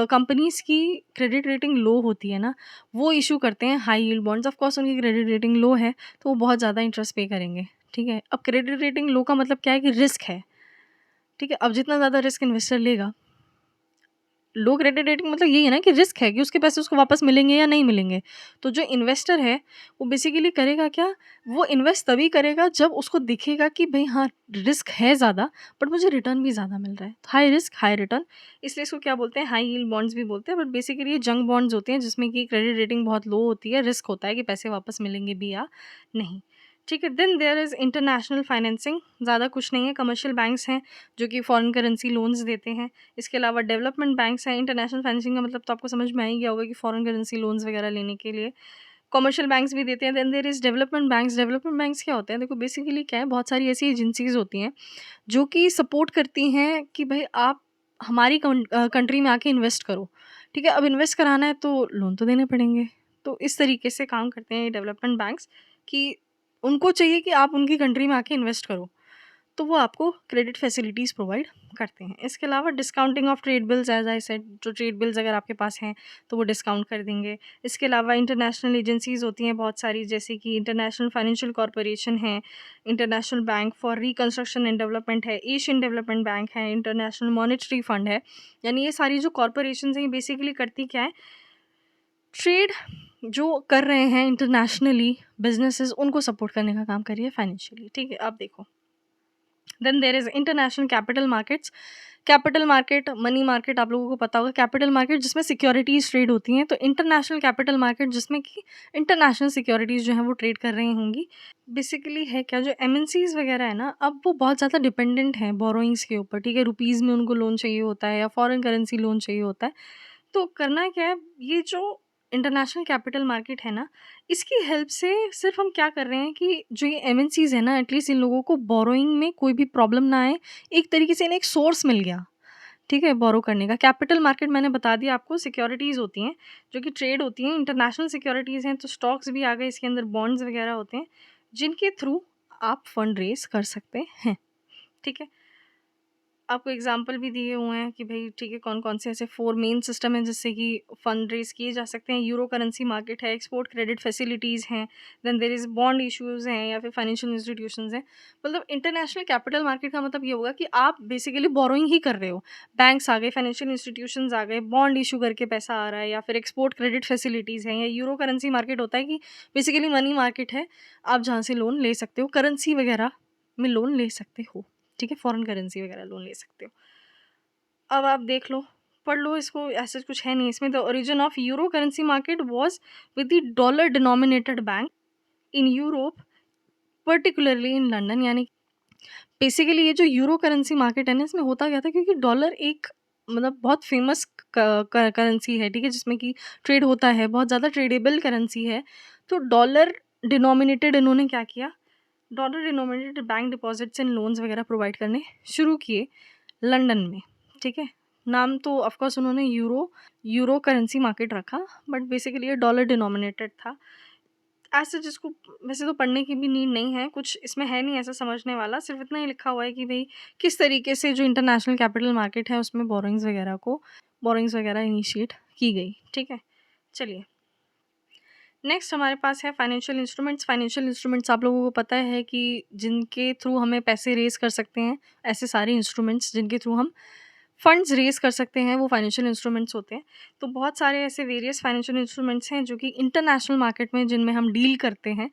कंपनीज़ की क्रेडिट रेटिंग लो होती है ना, वो इशू करते हैं high yield bonds. Of course उनकी क्रेडिट रेटिंग लो है, तो वो बहुत ज़्यादा इंटरेस्ट पे करेंगे। ठीक है, अब क्रेडिट रेटिंग लो का मतलब क्या है कि रिस्क है। ठीक है, अब जितना ज़्यादा रिस्क इन्वेस्टर लेगा, लो क्रेडिट रेटिंग मतलब यही है ना कि रिस्क है कि उसके पैसे उसको वापस मिलेंगे या नहीं मिलेंगे। तो जो इन्वेस्टर है, वो बेसिकली करेगा क्या, वो इन्वेस्ट तभी करेगा जब उसको दिखेगा कि भई हाँ, रिस्क है ज़्यादा, बट मुझे रिटर्न भी ज़्यादा मिल रहा है। हाई रिस्क हाई रिटर्न, इसलिए इसको क्या बोलते हैं, हाई यील्ड बॉन्ड्स भी बोलते हैं, बट बेसिकली ये जंक बॉन्ड्स होते हैं जिसमें कि क्रेडिट रेटिंग बहुत लो होती है, रिस्क होता है कि पैसे वापस मिलेंगे भी या नहीं। ठीक है, then there is international financing. ज़्यादा कुछ नहीं है, कमर्शियल बैंक्स हैं जो कि फॉरेन करेंसी लोन्स देते हैं। इसके अलावा डेवलपमेंट बैंक्स हैं। इंटरनेशनल फाइनेंसिंग का मतलब तो आपको समझ में आ ही गया होगा कि फॉरेन करेंसी लोन्स वगैरह लेने के लिए कमर्शियल बैंक्स भी देते हैं। Then there is development banks. Development banks क्या होते हैं, देखो बेसिकली क्या है, बहुत सारी ऐसी एजेंसीज़ होती हैं जो कि सपोर्ट करती हैं कि भाई आप हमारी कंट्री में आके इन्वेस्ट करो। ठीक है, अब इन्वेस्ट कराना है तो लोन तो देने पड़ेंगे। तो इस तरीके से काम करते हैं ये डेवलपमेंट बैंक्स कि उनको चाहिए कि आप उनकी कंट्री में आके इन्वेस्ट करो, तो वो आपको क्रेडिट फैसिलिटीज़ प्रोवाइड करते हैं। इसके अलावा discounting of trade bills, as I said, जो ट्रेड बिल्स अगर आपके पास हैं तो वो डिस्काउंट कर देंगे। इसके अलावा इंटरनेशनल एजेंसीज़ होती हैं बहुत सारी, जैसे कि इंटरनेशनल फाइनेंशियल कॉर्पोरेशन है, international bank for reconstruction and development है, एशियन डेवलपमेंट बैंक है, इंटरनेशनल मॉनेटरी फंड है। यानी ये सारी जो कॉर्पोरेशंस हैं, ये बेसिकली करती क्या है, ट्रेड जो कर रहे हैं इंटरनेशनली बिजनेसेस, उनको सपोर्ट करने का काम कर रही है फाइनेंशियली। ठीक है, आप देखो, then there is international capital markets. Capital market, money market आप लोगों को पता होगा। कैपिटल मार्केट जिसमें सिक्योरिटीज़ ट्रेड होती हैं, तो इंटरनेशनल कैपिटल मार्केट जिसमें कि इंटरनेशनल सिक्योरिटीज़ जो हैं वो ट्रेड कर रही होंगी। बेसिकली है क्या, जो एमएनसीज़ वगैरह है ना, अब वो बहुत ज़्यादा डिपेंडेंट हैं बोरोइंग्स के ऊपर। ठीक है, रुपीज़ में उनको लोन चाहिए होता है या फॉरेन करेंसी लोन चाहिए होता है। तो करना क्या है, ये जो इंटरनेशनल कैपिटल मार्केट है ना, इसकी हेल्प से सिर्फ हम क्या कर रहे हैं कि जो ये एमएनसीज़ है ना, एटलीस्ट इन लोगों को बोरोइंग में कोई भी प्रॉब्लम ना आए। एक तरीके से इन्हें एक सोर्स मिल गया, ठीक है, बोरो करने का। कैपिटल मार्केट मैंने बता दिया आपको, सिक्योरिटीज़ होती हैं जो कि ट्रेड होती हैं, इंटरनेशनल सिक्योरिटीज़ हैं, तो स्टॉक्स भी आ गए इसके अंदर, बॉन्ड्स वगैरह होते हैं जिनके थ्रू आप फंड रेज़ कर सकते हैं। ठीक है, आपको एग्जाम्पल भी दिए हुए हैं कि भाई ठीक है, कौन-कौन से ऐसे 4 मेन सिस्टम हैं जिससे कि फंड रेज़ किए जा सकते हैं। यूरो करेंसी मार्केट है, एक्सपोर्ट क्रेडिट फैसिलिटीज़ हैं, then there is bond issues हैं या फिर फाइनेंशियल इंस्टीट्यूशंस हैं। मतलब इंटरनेशनल कैपिटल मार्केट का मतलब ये होगा कि आप बेसिकली बोरोइंग ही कर रहे हो। बैंक्स आ गए, फाइनेंशियल इंस्टीट्यूशंस आ गए, बॉन्ड इश्यू करके पैसा आ रहा है, या फिर एक्सपोर्ट क्रेडिट फैसिलिटीज़ हैं, या यूरो करेंसी मार्केट होता है कि बेसिकली मनी मार्केट है, आप जहाँ से लोन ले सकते हो, करेंसी वगैरह में लोन ले सकते हो। ठीक है, फॉरेन करेंसी वगैरह लोन ले सकते हो। अब आप देख लो, पढ़ लो इसको, ऐसा कुछ है नहीं इसमें। The origin of euro currency market was with the dollar denominated bank in Europe, particularly in London. यानी बेसिकली ये जो यूरो करेंसी मार्केट है ना, इसमें होता क्या था, क्योंकि डॉलर एक मतलब बहुत फेमस करेंसी है, ठीक है, जिसमें कि ट्रेड होता है, बहुत ज़्यादा ट्रेडेबल करेंसी है। तो डॉलर डिनोमिनेटेड इन्होंने क्या किया, dollar denominated bank deposits and loans वगैरह प्रोवाइड करने शुरू किए लंदन में, ठीक है। नाम तो ऑफ कोर्स उन्होंने यूरो करेंसी मार्केट रखा, बट बेसिकली ये डॉलर डिनोमिनेटेड था। ऐसे जिसको वैसे तो पढ़ने की भी नीड नहीं है, कुछ इसमें है नहीं ऐसा समझने वाला, सिर्फ इतना ही लिखा हुआ है कि भाई किस तरीके से जो इंटरनेशनल कैपिटल मार्केट है उसमें बोरोइंग्स वगैरह इनिशिएट की गई, ठीक है। चलिए नेक्स्ट हमारे पास है फाइनेंशियल इंस्ट्रूमेंट्स। फाइनेंशियल इंस्ट्रूमेंट्स आप लोगों को पता है कि जिनके थ्रू हमें पैसे रेज कर सकते हैं, ऐसे सारे इंस्ट्रूमेंट्स जिनके थ्रू हम फंड्स रेज कर सकते हैं वो फाइनेंशियल इंस्ट्रूमेंट्स होते हैं। तो बहुत सारे ऐसे वेरियस फाइनेंशियल इंस्ट्रूमेंट्स हैं जो कि इंटरनेशनल मार्केट में जिनमें हम डील करते हैं।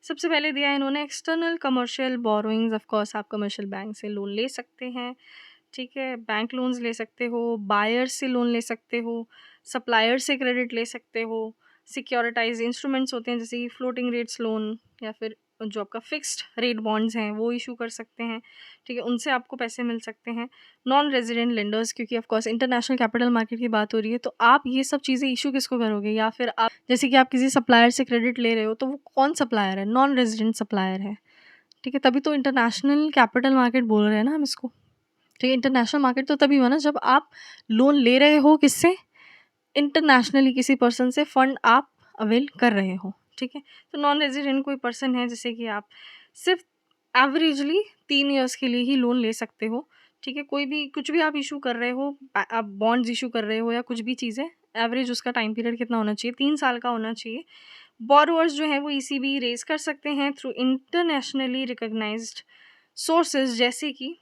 सबसे पहले दिया है इन्होंने external commercial borrowings. Of course आप कमर्शियल बैंक से लोन ले सकते हैं, ठीक है, बैंक लोन्स ले सकते हो, बायर से लोन ले सकते हो, सप्लायर से क्रेडिट ले सकते हो। सिक्योरिटाइज इंस्ट्रूमेंट्स होते हैं जैसे कि फ्लोटिंग रेट्स लोन, या फिर जो आपका फिक्स्ड रेट बॉन्ड्स हैं वो इशू कर सकते हैं, ठीक है, उनसे आपको पैसे मिल सकते हैं। नॉन रेजिडेंट लेंडर्स, क्योंकि of course international capital market की बात हो रही है, तो आप ये सब चीज़ें इशू किसको करोगे, या फिर आप जैसे कि आप किसी सप्लायर से क्रेडिट ले रहे हो तो वो कौन सप्लायर है, नॉन रेजिडेंट सप्लायर है, ठीक है। तभी तो इंटरनेशनल कैपिटल मार्केट बोल रहे हैं ना हम इसको, ठीक है। इंटरनेशनल मार्केट तो तभी हुआ ना जब आप लोन ले रहे हो, किससे, इंटरनेशनली किसी पर्सन से फंड आप अवेल कर रहे हो, ठीक है। तो नॉन रेजिडेंट कोई पर्सन है जैसे कि आप सिर्फ एवरेजली 3 ईयर्स के लिए ही लोन ले सकते हो, ठीक है। कोई भी कुछ भी आप इशू कर रहे हो, आप बॉन्ड्स इशू कर रहे हो या कुछ भी चीज़ें, एवरेज उसका टाइम पीरियड कितना होना चाहिए, 3 साल का होना चाहिए। बोरोअर्स जो है वो ईसीबी रेज कर सकते हैं थ्रू इंटरनेशनली रिकॉग्नाइज्ड सोर्सेज, जैसे कि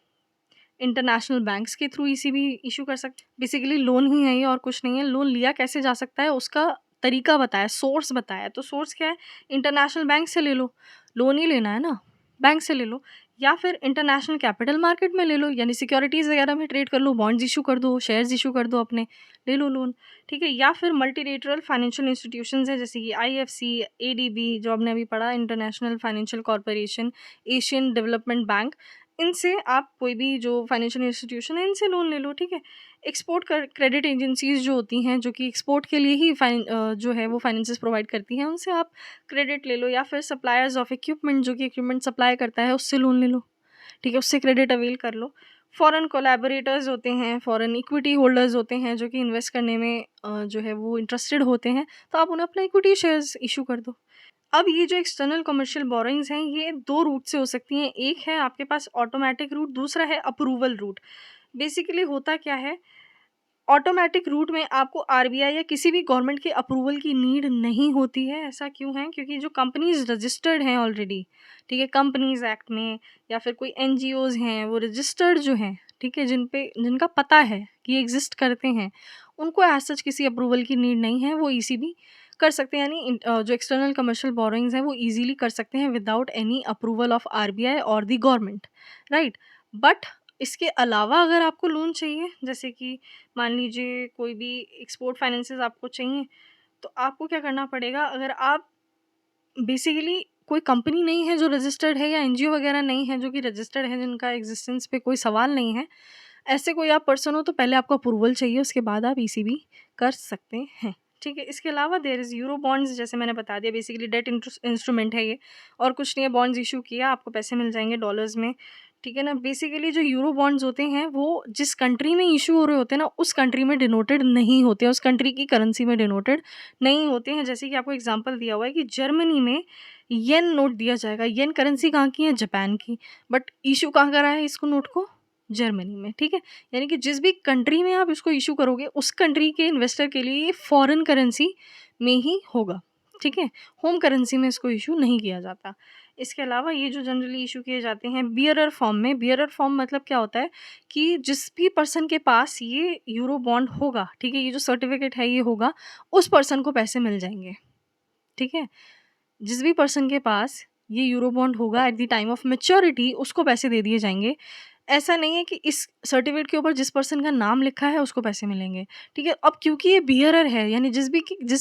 इंटरनेशनल बैंक्स के थ्रू ईसीबी इशू कर सकते। बेसिकली लोन ही है ये और कुछ नहीं है। लोन लिया कैसे जा सकता है उसका तरीका बताया, सोर्स बताया। तो सोर्स क्या है, इंटरनेशनल बैंक से ले लो, लोन ही लेना है ना, बैंक से ले लो, या फिर इंटरनेशनल कैपिटल मार्केट में ले लो, यानी सिक्योरिटीज़ वगैरह में ट्रेड कर लो, बॉन्ड्स इशू कर दो, शेयर्स इशू कर दो अपने, ले लो लोन, ठीक है। या फिर मल्टीलेटरल फाइनेंशियल इंस्टीट्यूशंस है जैसे कि आईएफसी, एडीबी जो आपने अभी पढ़ा, international financial corporation, Asian development bank, इनसे आप कोई भी जो फाइनेंशियल इंस्टीट्यूशन है इनसे लोन ले लो, ठीक है। एक्सपोर्ट कर क्रेडिट एजेंसीज जो होती हैं जो कि एक्सपोर्ट के लिए ही जो है वो फाइनेंसेस प्रोवाइड करती हैं, उनसे आप क्रेडिट ले लो, या फिर सप्लायर्स ऑफ इक्विपमेंट जो कि इक्विपमेंट सप्लाई करता है उससे लोन ले लो, ठीक है, उससे क्रेडिट अवेल कर लो। फॉरेन कोलैबोरेटर्स होते हैं, फॉरेन इक्विटी होल्डर्स होते हैं जो कि इन्वेस्ट करने में जो है वो इंटरेस्टेड होते हैं, तो आप उन्हें अपना इक्विटी शेयर्स इशू कर दो। अब ये जो एक्सटर्नल कमर्शियल बोरोइंग्स हैं ये 2 रूट से हो सकती हैं। एक है आपके पास ऑटोमैटिक रूट, दूसरा है अप्रूवल रूट। बेसिकली होता क्या है, ऑटोमैटिक रूट में आपको आरबीआई या किसी भी गवर्नमेंट के अप्रूवल की नीड नहीं होती है। ऐसा क्यों है, क्योंकि जो कंपनीज रजिस्टर्ड हैं ऑलरेडी, ठीक है, कंपनीज एक्ट में, या फिर कोई एनजीओज हैं वो रजिस्टर्ड जो हैं, ठीक है, जिनका पता है कि एग्जिस्ट करते हैं, उनको एज सच किसी अप्रूवल की नीड नहीं है, वो ईसीबी कर सकते हैं। यानी जो एक्सटर्नल कमर्शियल बोरोइंग्स हैं वो ईजिली कर सकते हैं without any approval of RBI और द गवर्नमेंट, राइट। बट इसके अलावा अगर आपको लोन चाहिए, जैसे कि मान लीजिए कोई भी एक्सपोर्ट फाइनेंसेस आपको चाहिए, तो आपको क्या करना पड़ेगा, अगर आप बेसिकली कोई कंपनी नहीं है जो रजिस्टर्ड है, या एनजीओ वगैरह नहीं है जो कि रजिस्टर्ड है, जिनका एग्जिस्टेंस पे कोई सवाल नहीं है, ऐसे कोई आप पर्सन हो, तो पहले आपको अप्रूवल चाहिए, उसके बाद आप ईसीबी कर सकते हैं, ठीक है। इसके अलावा देयर इज़ यूरो बॉन्ड्स, जैसे मैंने बता दिया, बेसिकली डेट इंस्ट्रूमेंट है ये, और कुछ नहीं है। बॉन्ड्स इशू किया, आपको पैसे मिल जाएंगे डॉलर्स में, ठीक है ना। बेसिकली जो यूरो बॉन्ड्स होते हैं वो जिस कंट्री में इशू हो रहे होते हैं ना, उस कंट्री में डिनोटेड नहीं होते हैं, उस कंट्री की करेंसी में डिनोटेड नहीं होते हैं। जैसे कि आपको एग्जांपल दिया हुआ है कि जर्मनी में येन नोट दिया जाएगा। येन करेंसी कहाँ की है, जापान की, बट इशू कहाँ करा है इसको, नोट को, जर्मनी में, ठीक है। यानी कि जिस भी कंट्री में आप इसको इशू करोगे उस कंट्री के इन्वेस्टर के लिए ये फॉरेन करेंसी में ही होगा, ठीक है। होम करेंसी में इसको इशू नहीं किया जाता। इसके अलावा ये जो जनरली इशू किए जाते हैं बियरर फॉर्म में, बियरर फॉर्म मतलब क्या होता है कि जिस भी पर्सन के पास ये यूरो बॉन्ड होगा, ठीक है, ये जो सर्टिफिकेट है ये होगा, उस पर्सन को पैसे मिल जाएंगे, ठीक है। जिस भी पर्सन के पास ये यूरो बॉन्ड होगा eight the time of maturity उसको पैसे दे दिए जाएंगे। ऐसा नहीं है कि इस सर्टिफ़िकेट के ऊपर जिस पर्सन का नाम लिखा है उसको पैसे मिलेंगे, ठीक है? अब क्योंकि ये बियरर है, यानी जिस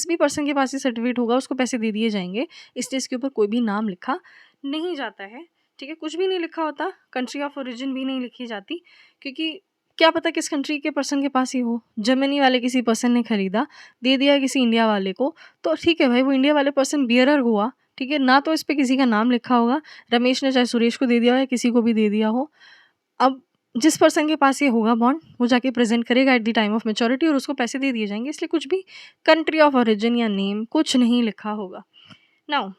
भी पर्सन के पास ये सर्टिफ़िकेट होगा उसको पैसे दे दिए जाएँगे, इसलिए इसके ऊपर कोई भी नाम लिखा नहीं जाता है, ठीक है? कुछ भी नहीं लिखा होता, कंट्री ऑफ ओरिजिन भी नहीं लिखी जाती, क्योंकि क्या पता किस कंट्री के पर्सन के पास ये हो। जर्मनी वाले किसी पर्सन ने खरीदा, दे दिया किसी इंडिया वाले को, तो ठीक है भाई, वो इंडिया वाले पर्सन बियरर हुआ, ठीक है? ना तो इस पे किसी का नाम लिखा होगा, रमेश ने चाहे सुरेश को दे दिया हो या किसी को भी दे दिया हो। अब जिस पर्सन के पास ये होगा बॉन्ड, वो जाके प्रेज़ेंट करेगा at the time of maturity और उसको पैसे दे दिए जाएँगे, इसलिए कुछ भी कंट्री ऑफ ओरिजिन या नेम कुछ नहीं लिखा होगा। Now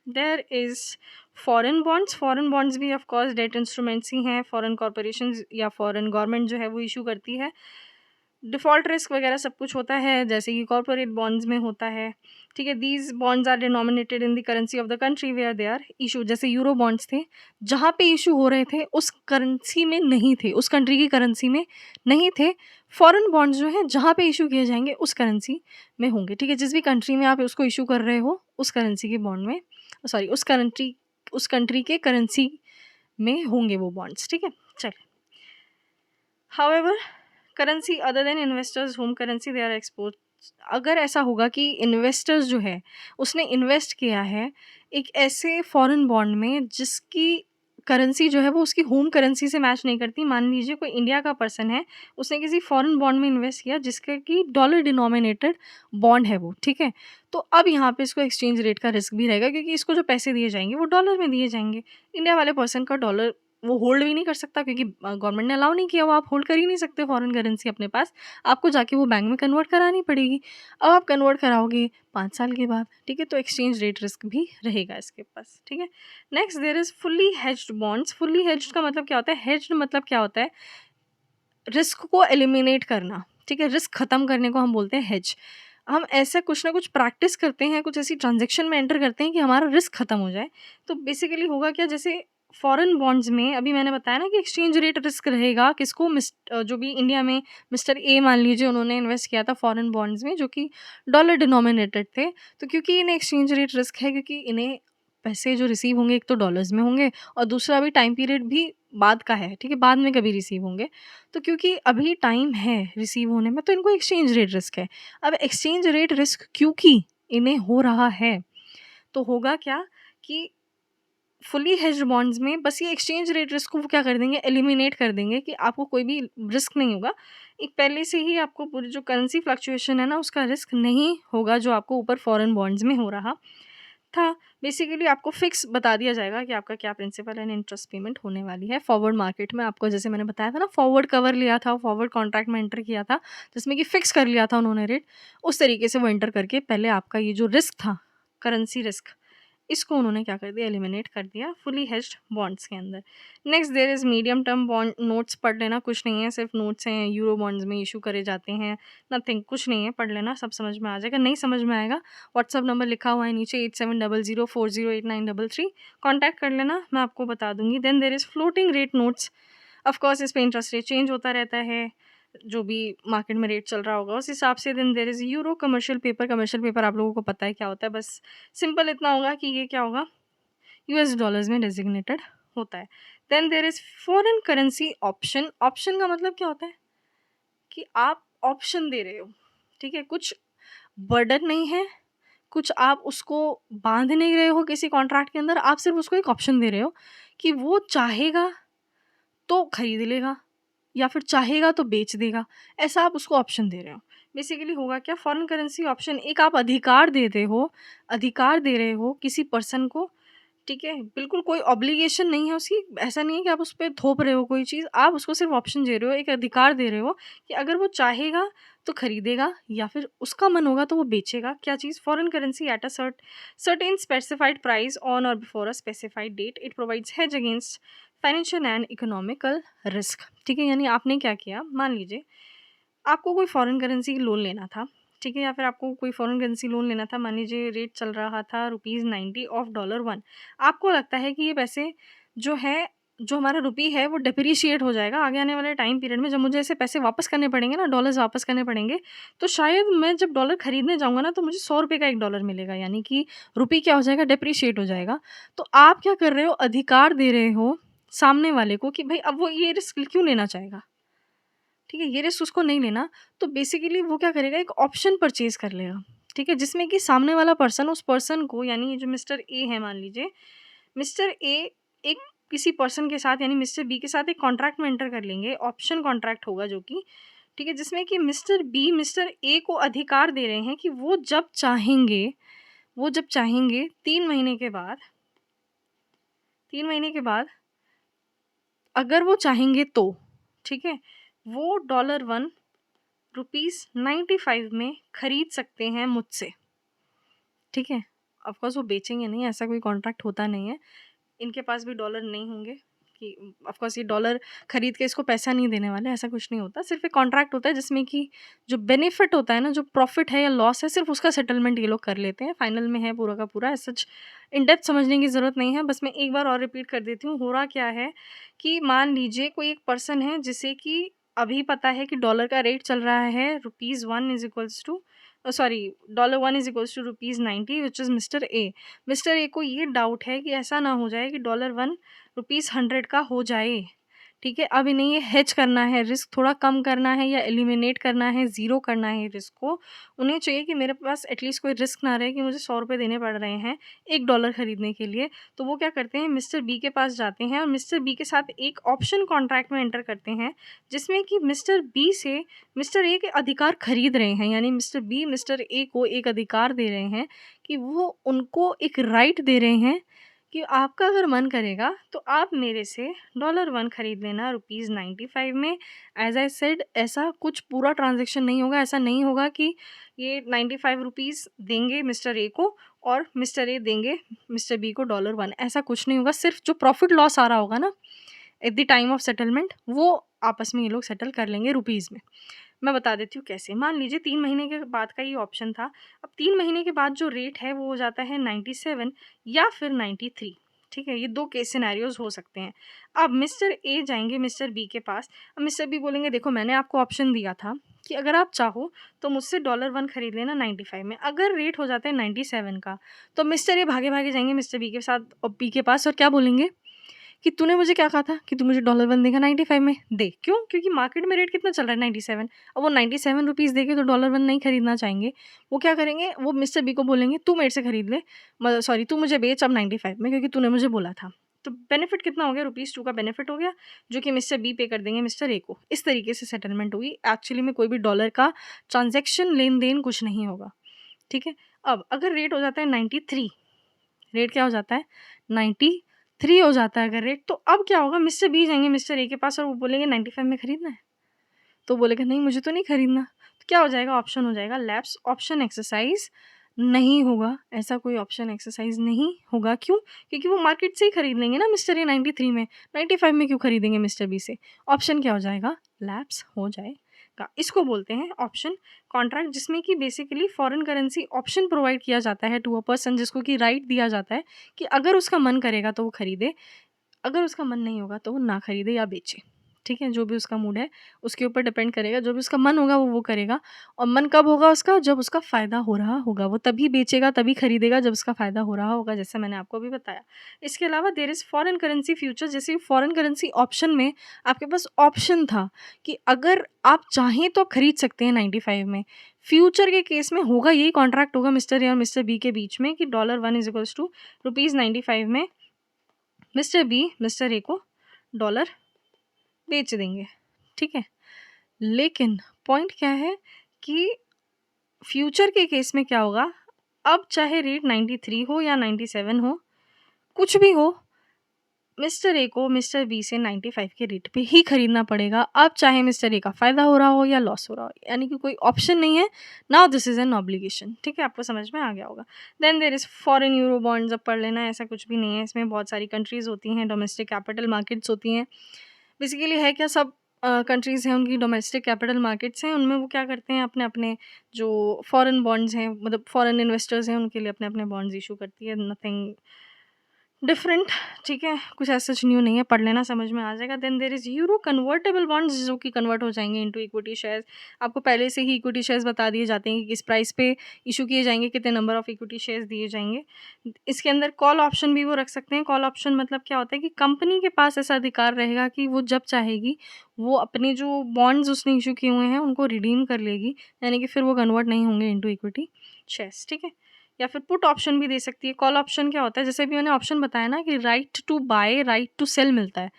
there is foreign bonds भी ऑफ कोर्स डेट इंस्ट्रूमेंट्स ही हैं, फॉरेन कॉर्पोरेशंस या फॉरेन गवर्नमेंट जो है वो इश्यू करती है। डिफ़ॉल्ट रिस्क वगैरह सब कुछ होता है, जैसे कि कॉर्पोरेट बॉन्ड्स में होता है, ठीक है? These bonds are denominated in the currency of the country where they are issued. जैसे यूरो बॉन्ड्स थे, जहाँ पे इश्यू हो रहे थे उस करेंसी में नहीं थे, उस कंट्री की करेंसी में नहीं थे। फॉरेन बॉन्ड्स जो हैं जहाँ पे इश्यू किए जाएँगे उस करेंसी में होंगे, ठीक है? जिस भी कंट्री में आप उसको इश्यू कर रहे हो, उस करेंसी के बॉन्ड में, सॉरी, उस कंट्री के करेंसी में होंगे वो बॉन्ड्स, ठीक है? चलिए। However, currency other than investors home currency they are export. अगर ऐसा होगा कि इन्वेस्टर्स जो है उसने इन्वेस्ट किया है एक ऐसे फॉरेन बॉन्ड में जिसकी करेंसी जो है वो उसकी होम करेंसी से मैच नहीं करती, मान लीजिए कोई इंडिया का पर्सन है, उसने किसी फॉरेन बॉन्ड में इन्वेस्ट किया जिसका कि डॉलर डिनोमिनेटेड बॉन्ड है वो, ठीक है? तो अब यहाँ पे इसको एक्सचेंज रेट का रिस्क भी रहेगा, क्योंकि इसको जो पैसे दिए जाएंगे वो डॉलर में दिए जाएंगे। इंडिया वाले पर्सन का डॉलर वो होल्ड भी नहीं कर सकता, क्योंकि गवर्नमेंट ने अलाउ नहीं किया, वो आप होल्ड कर ही नहीं सकते फॉरेन करेंसी अपने पास, आपको जाके वो बैंक में कन्वर्ट करानी पड़ेगी। अब आप कन्वर्ट कराओगे 5 साल के बाद, ठीक है? तो एक्सचेंज रेट रिस्क भी रहेगा इसके पास, ठीक है? Next there is fully hedged bonds. Fully hedged का मतलब क्या होता है? हेज्ड मतलब क्या होता है? रिस्क को एलिमिनेट करना, ठीक है? रिस्क ख़त्म करने को हम बोलते हैं हेज। हम ऐसा कुछ ना कुछ प्रैक्टिस करते हैं, कुछ ऐसी ट्रांज़ैक्शन में एंटर करते हैं कि हमारा रिस्क ख़त्म हो जाए। तो बेसिकली होगा क्या, जैसे फॉरेन बॉन्ड्स में अभी मैंने बताया ना कि एक्सचेंज रेट रिस्क रहेगा किसको, जो भी इंडिया में मिस्टर ए मान लीजिए उन्होंने इन्वेस्ट किया था फॉरेन बॉन्ड्स में जो कि डॉलर डिनोमिनेटेड थे। तो क्योंकि इन्हें एक्सचेंज रेट रिस्क है, क्योंकि इन्हें पैसे जो रिसीव होंगे एक तो डॉलर्स में होंगे और दूसरा अभी टाइम पीरियड भी बाद का है, ठीक है? बाद में कभी रिसीव होंगे। तो क्योंकि अभी टाइम है रिसीव होने में, तो इनको एक्सचेंज रेट रिस्क है। अब एक्सचेंज रेट रिस्क क्योंकि इन्हें हो रहा है, तो होगा क्या कि फुली हेज्ड बॉन्ड्स में बस ये एक्सचेंज रेट रिस्क को वो क्या कर देंगे, एलिमिनेट कर देंगे कि आपको कोई भी रिस्क नहीं होगा। एक पहले से ही आपको पूरी जो करेंसी फ्लक्चुएशन है ना उसका रिस्क नहीं होगा जो आपको ऊपर फॉरेन बॉन्ड्स में हो रहा था। बेसिकली आपको फिक्स बता दिया जाएगा कि आपका क्या प्रिंसिपल एंड इंटरेस्ट पेमेंट होने वाली है। फॉरवर्ड मार्केट में आपको जैसे मैंने बताया था ना, फॉरवर्ड कवर लिया था, फॉरवर्ड कॉन्ट्रैक्ट में एंटर किया था, जिसमें कि फिक्स कर लिया था उन्होंने रेट। उस तरीके से वो एंटर करके पहले आपका ये जो रिस्क था, करेंसी रिस्क, इसको उन्होंने क्या कर दिया, एलिमिनेट कर दिया फुली हेज्ड बॉन्ड्स के अंदर। Next there is medium term bond. Notes पढ़ लेना, कुछ नहीं है, सिर्फ नोट्स हैं, यूरो बॉन्ड्स में इशू करे जाते हैं, नथिंग, कुछ नहीं है, पढ़ लेना, सब समझ में आ जाएगा। नहीं समझ में आएगा, व्हाट्सअप नंबर लिखा हुआ है नीचे 8700408933, कॉन्टैक्ट कर लेना, मैं आपको बता दूंगी। Then there is floating rate notes. Of course इस पर इंटरेस्ट रेट चेंज होता रहता है, जो भी मार्केट में रेट चल रहा होगा उस हिसाब से। Then there is euro commercial paper. Commercial paper आप लोगों को पता है क्या होता है, बस सिंपल इतना होगा कि ये क्या होगा, यूएस डॉलर्स में डेजिग्नेटेड होता है। Then there is foreign currency option. Option का मतलब क्या होता है कि आप ऑप्शन दे रहे हो, ठीक है? कुछ बर्डन नहीं है, कुछ आप उसको बांध नहीं रहे हो किसी कॉन्ट्रैक्ट के अंदर, आप सिर्फ उसको एक ऑप्शन दे रहे हो कि वो चाहेगा तो खरीद लेगा या फिर चाहेगा तो बेच देगा, ऐसा आप उसको ऑप्शन दे रहे हो। बेसिकली होगा क्या, फॉरेन करेंसी ऑप्शन एक आप अधिकार देते हो, अधिकार दे रहे हो किसी पर्सन को, ठीक है? बिल्कुल कोई ऑब्लिगेशन नहीं है उसकी, ऐसा नहीं है कि आप उस पे थोप रहे हो कोई चीज़, आप उसको सिर्फ ऑप्शन दे रहे हो, एक अधिकार दे रहे हो कि अगर वो चाहेगा तो खरीदेगा या फिर उसका मन होगा तो वो बेचेगा। क्या चीज़? Foreign currency at a certain specified price on और before a specified date. It provides hedge against financial and economical risk, ठीक है? यानी आपने क्या किया, मान लीजिए आपको कोई फॉरेन करेंसी लोन लेना था, ठीक है? या फिर आपको कोई फॉरेन करेंसी लोन लेना था, मान लीजिए रेट चल रहा था ₹90 ऑफ $1। आपको लगता है कि ये पैसे जो है, जो हमारा रुपी है वो डेप्रिशिएट हो जाएगा आगे आने वाले टाइम पीरियड में, जब मुझे ऐसे पैसे वापस करने पड़ेंगे ना, डॉलर्स वापस करने पड़ेंगे, तो शायद मैं जब डॉलर खरीदने जाऊँगा ना तो मुझे ₹100 का 1 डॉलर मिलेगा, यानी कि रुपी क्या हो जाएगा, डेप्रिशिएट हो जाएगा। तो आप क्या कर रहे हो, अधिकार दे रहे हो सामने वाले को कि भाई अब वो ये रिस्क क्यों लेना चाहेगा, ठीक है? ये रिस्क उसको नहीं लेना, तो बेसिकली वो क्या करेगा, एक ऑप्शन परचेज़ कर लेगा, ठीक है? जिसमें कि सामने वाला पर्सन उस पर्सन को, यानी ये जो मिस्टर ए है मान लीजिए, मिस्टर ए एक किसी पर्सन के साथ यानी मिस्टर बी के साथ एक कॉन्ट्रैक्ट में एंटर कर लेंगे, ऑप्शन कॉन्ट्रैक्ट होगा जो कि, ठीक है? जिसमें कि मिस्टर बी मिस्टर ए को अधिकार दे रहे हैं कि वो जब चाहेंगे 3 महीने के बाद 3 महीने के बाद अगर वो चाहेंगे तो, ठीक है? वो $1 रुपीज़ 95 में खरीद सकते हैं मुझसे, ठीक है? ऑफ़ कोर्स वो बेचेंगे नहीं, ऐसा कोई कॉन्ट्रैक्ट होता नहीं है। इनके पास भी डॉलर नहीं होंगे कि ऑफ़ कोर्स ये डॉलर खरीद के इसको पैसा नहीं देने वाले, ऐसा कुछ नहीं होता। सिर्फ़ एक कॉन्ट्रैक्ट होता है जिसमें कि जो बेनिफिट होता है ना, जो प्रॉफ़िट है या लॉस है, सिर्फ़ उसका सेटलमेंट ये लोग कर लेते हैं। फाइनल में है पूरा का पूरा, एज़ सच इन डेप्थ समझने की ज़रूरत नहीं है। बस मैं एक बार और रिपीट कर देती हूँ। हो रहा क्या है कि मान लीजिए कोई एक पर्सन है जिसे कि अभी पता है कि डॉलर का रेट चल रहा है rupees 1 is equals to sorry $1 is equals to rupees 90 which is mister A. Mister A को ये डाउट है कि ऐसा ना हो जाए कि $1 रुपीज़ 100 का हो जाए, ठीक है? अब इन्हें ये हेज करना है, रिस्क थोड़ा कम करना है या एलिमिनेट करना है, ज़ीरो करना है रिस्क को। उन्हें चाहिए कि मेरे पास एटलीस्ट कोई रिस्क ना रहे कि मुझे ₹100 देने पड़ रहे हैं $1 खरीदने के लिए। तो वो क्या करते हैं, मिस्टर बी के पास जाते हैं और मिस्टर बी के साथ एक ऑप्शन कॉन्ट्रैक्ट में एंटर करते हैं, जिसमें कि मिस्टर बी से मिस्टर ए के अधिकार खरीद रहे हैं। यानी मिस्टर बी मिस्टर ए को एक अधिकार दे रहे हैं कि वो उनको एक राइट दे रहे हैं कि आपका अगर मन करेगा तो आप मेरे से $1 खरीद लेना रुपीज़ 95 में। एज़ आई सेड ऐसा कुछ पूरा ट्रांज़ैक्शन नहीं होगा, ऐसा नहीं होगा कि ये 95 रुपीज़ देंगे मिस्टर ए को और मिस्टर ए देंगे मिस्टर बी को $1, ऐसा कुछ नहीं होगा। सिर्फ़ जो प्रॉफ़िट लॉस आ रहा होगा ना eight the time of settlement, वो आपस में ये लोग सेटल कर लेंगे रुपीज़ में। मैं बता देती हूँ कैसे। मान लीजिए 3 महीने के बाद का ये ऑप्शन था। अब 3 महीने के बाद जो रेट है वो हो जाता है 97 या फिर 93, ठीक है? ये 2 केस सिनेरियोज़ हो सकते हैं। अब मिस्टर ए जाएँगे मिस्टर बी के पास। अब मिस्टर बी बोलेंगे देखो मैंने आपको ऑप्शन दिया था कि अगर आप चाहो तो मुझसे $1 खरीद लेना 95 में। अगर रेट हो जाता है 97 का, तो मिस्टर ए भागे-भागे जाएँगे मिस्टर बी के साथ बी के पास और क्या बोलेंगे कि तूने मुझे क्या कहा था कि तू मुझे $1 देगा 95 में, दे। क्यों? क्योंकि मार्केट में रेट कितना चल रहा है 97। अब वो 97 रुपीज़ देके तो $1 नहीं खरीदना चाहेंगे। वो क्या करेंगे, वो मिस्टर बी को बोलेंगे तू मेरे से खरीद ले, सॉरी तू मुझे बेच अब 95 में क्योंकि तूने मुझे बोला था। तो बेनिफिट कितना हो गया, ₹2 का बेनिफिट हो गया, जो कि मिस्टर बी पे कर देंगे मिस्टर ए को। इस तरीके से सेटलमेंट हुई। एक्चुअली में कोई भी डॉलर का ट्रांज़ैक्शन लेन-देन कुछ नहीं होगा, ठीक है? अब अगर रेट हो जाता है 93, रेट क्या हो जाता है 93 हो जाता है अगर रेट, तो अब क्या होगा, मिस्टर बी जाएँगे मिस्टर ए के पास और वो बोलेंगे 95 में खरीदना है? तो बोलेगा नहीं मुझे तो नहीं खरीदना। तो क्या हो जाएगा, ऑप्शन हो जाएगा लैप्स, ऑप्शन एक्सरसाइज़ नहीं होगा, ऐसा कोई ऑप्शन एक्सरसाइज़ नहीं होगा। क्यों? क्योंकि वो मार्केट से ही खरीद लेंगे ना मिस्टर ए 93 में, 95 में क्यों खरीदेंगे मिस्टर बी से? ऑप्शन क्या हो जाएगा, लैप्स हो जाएगा। इसको बोलते हैं ऑप्शन कॉन्ट्रैक्ट, जिसमें कि basically foreign currency option provide किया जाता है टू अ पर्सन, जिसको कि राइट दिया जाता है कि अगर उसका मन करेगा तो वो खरीदे, अगर उसका मन नहीं होगा तो वो ना खरीदे या बेचे, ठीक है? जो भी उसका मूड है, उसके ऊपर डिपेंड करेगा, जो भी उसका मन होगा वो करेगा। और मन कब होगा उसका, जब उसका फ़ायदा हो रहा होगा, वो तभी बेचेगा, तभी खरीदेगा जब उसका फ़ायदा हो रहा होगा, जैसे मैंने आपको अभी बताया। इसके अलावा there is foreign currency future, जैसे फॉरेन करेंसी ऑप्शन में आपके पास ऑप्शन था कि अगर आप चाहें तो खरीद सकते हैं 95 में। फ्यूचर के केस में होगा यही कॉन्ट्रैक्ट होगा मिस्टर ए और मिस्टर बी के बीच में कि $1 इज़ इक्वल्स टू रुपीज़ 95 में मिस्टर बी मिस्टर ए को डॉलर बेच देंगे, ठीक है? लेकिन पॉइंट क्या है कि फ्यूचर के केस में क्या होगा, अब चाहे रेट 93 हो या 97 हो, कुछ भी हो, मिस्टर ए को मिस्टर बी से 95 के रेट पे ही खरीदना पड़ेगा। अब चाहे मिस्टर ए का फ़ायदा हो रहा हो या लॉस हो रहा हो, यानी कि कोई ऑप्शन नहीं है। Now this is an obligation, ठीक है? आपको समझ में आ गया होगा। Then there is foreign euro bonds, अब पढ़ लेना, ऐसा कुछ भी नहीं है। इसमें बहुत सारी कंट्रीज़ होती हैं, डोमेस्टिक कैपिटल मार्केट्स होती हैं। बेसिकली है क्या, सब कंट्रीज़ हैं उनकी डोमेस्टिक कैपिटल मार्केट्स हैं, उनमें वो क्या करते हैं अपने-अपने जो फॉरेन बॉन्ड्स हैं, मतलब फॉरेन इन्वेस्टर्स हैं उनके लिए अपने-अपने बॉन्ड्स इश्यू करती है, नथिंग डिफरेंट, ठीक है, कुछ ऐसा सच न्यू नहीं है, पढ़ लेना समझ में आ जाएगा। Then there is euro convertible bonds जो कि कन्वर्ट हो जाएँगे इनटू इक्विटी शेयर्स। आपको पहले से ही इक्विटी शेयर्स बता दिए जाते हैं कि किस प्राइस पे इश्यू किए जाएँगे, कितने नंबर ऑफ इक्विटी शेयर्स दिए जाएँगे। इसके अंदर कॉल ऑप्शन भी वो रख सकते हैं। कॉल ऑप्शन मतलब क्या होता है कि कंपनी के पास ऐसा अधिकार रहेगा कि वो जब चाहेगी, वो अपने जो बॉन्ड्स उसने इश्यू किए हुए हैं उनको रिडीम कर लेगी, यानी कि फिर वो कन्वर्ट नहीं होंगे इनटू इक्विटी शेयर्स, ठीक है? या फिर पुट ऑप्शन भी दे सकती है। कॉल ऑप्शन क्या होता है, जैसे अभी मैंने ऑप्शन बताया ना कि right to buy, right to sell मिलता है,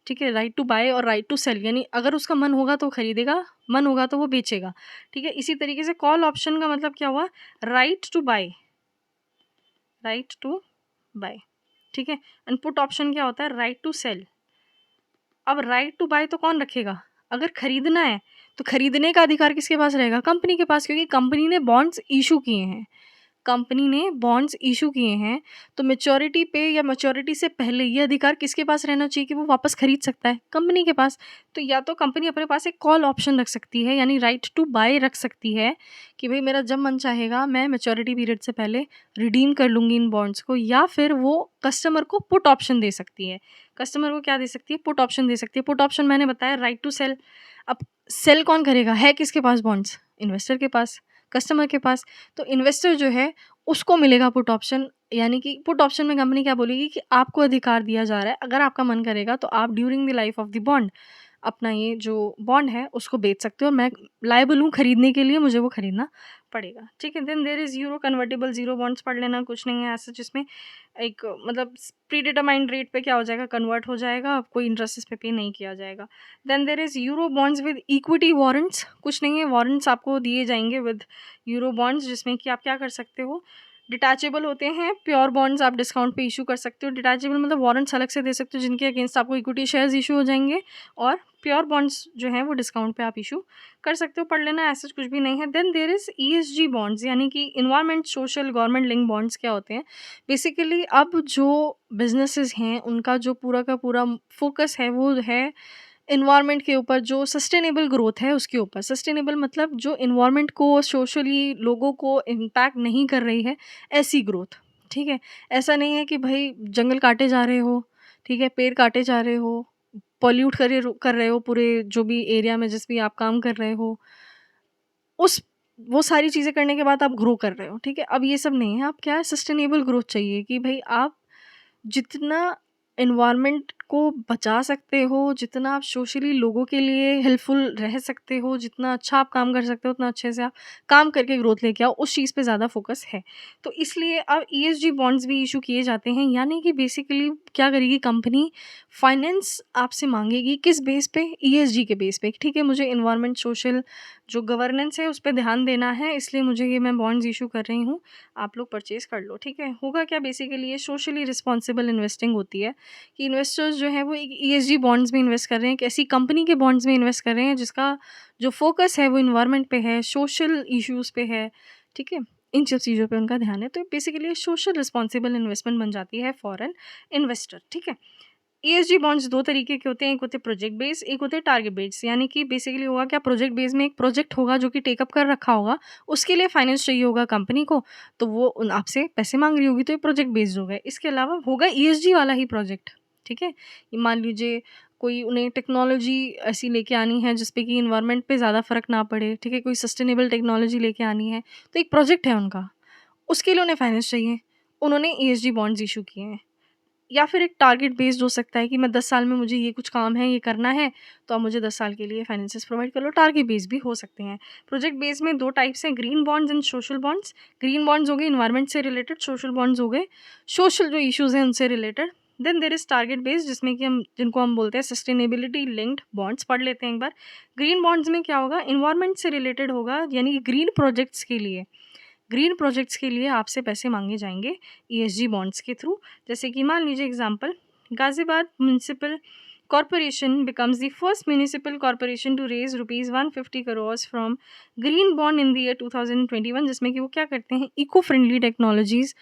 ठीक है? राइट टू बाय और राइट टू सेल, यानी अगर उसका मन होगा तो खरीदेगा, मन होगा तो वो बेचेगा, ठीक है? इसी तरीके से कॉल ऑप्शन का मतलब क्या हुआ, right to buy, right to buy, ठीक है? एंड पुट ऑप्शन क्या होता है, राइट टू सेल। अब राइट टू बाय तो कौन रखेगा? अगर खरीदना है तो खरीदने का अधिकार किसके पास रहेगा? कंपनी के पास, क्योंकि कंपनी ने बॉन्ड्स इशू किए हैं। कंपनी ने बॉन्ड्स इशू किए हैं, तो मैच्योरिटी पे या मैच्योरिटी से पहले ये अधिकार किसके पास रहना चाहिए कि वो वापस खरीद सकता है? कंपनी के पास। तो या तो कंपनी अपने पास एक कॉल ऑप्शन रख सकती है, यानी राइट टू बाय रख सकती है कि भई मेरा जब मन चाहेगा मैं मैच्योरिटी पीरियड से पहले रिडीम कर लूँगी इन बॉन्ड्स को, या फिर वो कस्टमर को पुट ऑप्शन दे सकती है। कस्टमर को क्या दे सकती है? पुट ऑप्शन दे सकती है। पुट ऑप्शन मैंने बताया राइट टू सेल। अब सेल कौन करेगा? है किसके पास बॉन्ड्स? इन्वेस्टर के पास, कस्टमर के पास। तो इन्वेस्टर जो है उसको मिलेगा पुट ऑप्शन, यानी कि पुट ऑप्शन में कंपनी क्या बोलेगी कि आपको अधिकार दिया जा रहा है, अगर आपका मन करेगा तो आप during the life of the bond अपना ये जो बॉन्ड है उसको बेच सकते हो, और मैं लायबल हूँ खरीदने के लिए, मुझे वो खरीदना पड़ेगा, ठीक है? Then there is euro convertible zero bonds, पढ़ लेना, कुछ नहीं है ऐसा जिसमें एक मतलब प्री डिटरमाइंड रेट पे क्या हो जाएगा, कन्वर्ट हो जाएगा, कोई इंटरेस्ट इस पे पे नहीं किया जाएगा। Then there is euro bonds with equity warrants, कुछ नहीं है, वारंट्स आपको दिए जाएंगे विद यूरो बॉन्ड्स, जिसमें कि आप क्या कर सकते हो, डिटैचेबल होते हैं। प्योर बॉन्ड्स आप डिस्काउंट पे इशू कर सकते हो। डिटैचेबल मतलब वारंट्स अलग से दे सकते हो जिनके अगेंस्ट आपको इक्विटी शेयर्स इशू हो जाएंगे, और प्योर बॉन्ड्स जो हैं वो डिस्काउंट पे आप इशू कर सकते हो। पढ़ लेना, ऐसा कुछ भी नहीं है। Then there is ESG bonds, यानी कि environment social government link bonds क्या होते हैं? बेसिकली अब जो बिजनेसेस हैं उनका जो पूरा का पूरा फोकस है वो है एनवायरनमेंट के ऊपर, जो सस्टेनेबल ग्रोथ है उसके ऊपर। सस्टेनेबल मतलब जो एनवायरनमेंट को, सोशली लोगों को इम्पैक्ट नहीं कर रही है, ऐसी ग्रोथ, ठीक है? ऐसा नहीं है कि भई जंगल काटे जा रहे हो, ठीक है? पेड़ काटे जा रहे हो, पॉल्यूट कर रहे हो पूरे जो भी एरिया में जिस भी आप काम कर रहे हो, उस वो सारी चीज़ें करने के बाद आप ग्रो कर रहे हो, ठीक है? अब ये सब नहीं है, आप क्या है, सस्टेनेबल ग्रोथ चाहिए कि भई आप जितना एनवायरनमेंट को बचा सकते हो, जितना आप सोशली लोगों के लिए हेल्पफुल रह सकते हो, जितना अच्छा आप काम कर सकते हो, उतना अच्छे से आप काम करके ग्रोथ लेके आओ, उस चीज़ पे ज़्यादा फोकस है। तो इसलिए अब ईएसजी बॉन्ड्स भी इशू किए जाते हैं, यानी कि बेसिकली क्या करेगी कंपनी, फाइनेंस आपसे माँगेगी किस बेस पे? ईएसजी के बेस पे, ठीक है? मुझे एनवायरनमेंट, सोशल जो गवर्नेंस है उस पे ध्यान देना है, इसलिए मुझे ये मैं बॉन्ड्स इशू कर रही हूँ, आप लोग परचेज़ कर लो, ठीक है? होगा क्या, बेसिकली ये सोशली रिस्पॉन्सिबल इन्वेस्टिंग होती है कि इन्वेस्टर्स जो हैं वो एक ईएसजी बॉन्ड्स में इन्वेस्ट कर रहे हैं, एक ऐसी कंपनी के बॉन्ड्स में इन्वेस्ट कर रहे हैं जिसका जो फोकस है वो एनवायरनमेंट पे है, सोशल इश्यूज़ पे है, ठीक है? इन सब चीज़ों पे उनका ध्यान है, तो बेसिकली सोशल रिस्पॉन्सिबल इन्वेस्टमेंट बन जाती है फॉर एन इन्वेस्टर, ठीक है? ईएसजी बॉन्ड्स 2 तरीके के होते हैं, एक होते हैं प्रोजेक्ट बेस, एक होते हैं टारगेट बेस्ड, यानी कि बेसिकली होगा क्या, प्रोजेक्ट बेस में एक प्रोजेक्ट होगा जो कि टेकअप कर रखा होगा, उसके लिए फाइनेंस चाहिए होगा कंपनी को, तो वो उन आपसे पैसे माँग रही होगी, तो ये प्रोजेक्ट बेस्ड हो गए। इसके अलावा होगा ईएसजी वाला ही प्रोजेक्ट, ठीक है? ये मान लीजिए कोई उन्हें टेक्नोलॉजी ऐसी लेके आनी है जिस पे कि एनवायरनमेंट पे ज़्यादा फ़र्क ना पड़े, ठीक है? कोई सस्टेनेबल टेक्नोलॉजी लेके आनी है, तो एक प्रोजेक्ट है उनका, उसके लिए उन्हें फाइनेंस चाहिए, उन्होंने ईएसजी बॉन्ड्स इश्यू किए हैं। या फिर एक टारगेट बेस्ड हो सकता है कि मैं 10 साल में मुझे ये कुछ काम है, ये करना है, तो आप मुझे 10 साल के लिए फाइनेंसेस प्रोवाइड कर लो, टारगेट बेस्ड भी हो सकते हैं। प्रोजेक्ट बेस्ड में 2 टाइप्स हैं, green bonds and social bonds. Green bonds हो गए एनवायरनमेंट से रिलेटेड, सोशल बॉन्ड्स हो गए सोशल जो इश्यूज़ हैं उनसे related. Then there is target based, जिसमें कि हम जिनको हम बोलते हैं सस्टेनेबिलिटी लिंक्ड बॉन्ड्स, पढ़ लेते हैं एक बार। ग्रीन बॉन्ड्स में क्या होगा, एनवायरनमेंट से रिलेटेड होगा, यानी कि ग्रीन प्रोजेक्ट्स के लिए, ग्रीन प्रोजेक्ट्स के लिए आपसे पैसे माँगे जाएँगे ईएसजी बॉन्ड्स के थ्रू। जैसे कि मान लीजिए example, Ghaziabad municipal corporation becomes the first municipal corporation to raise rupees 150 crores from green bond in the year 2021, जिसमें कि वो क्या करते हैं, इको फ्रेंडली टेक्नोलॉजीज़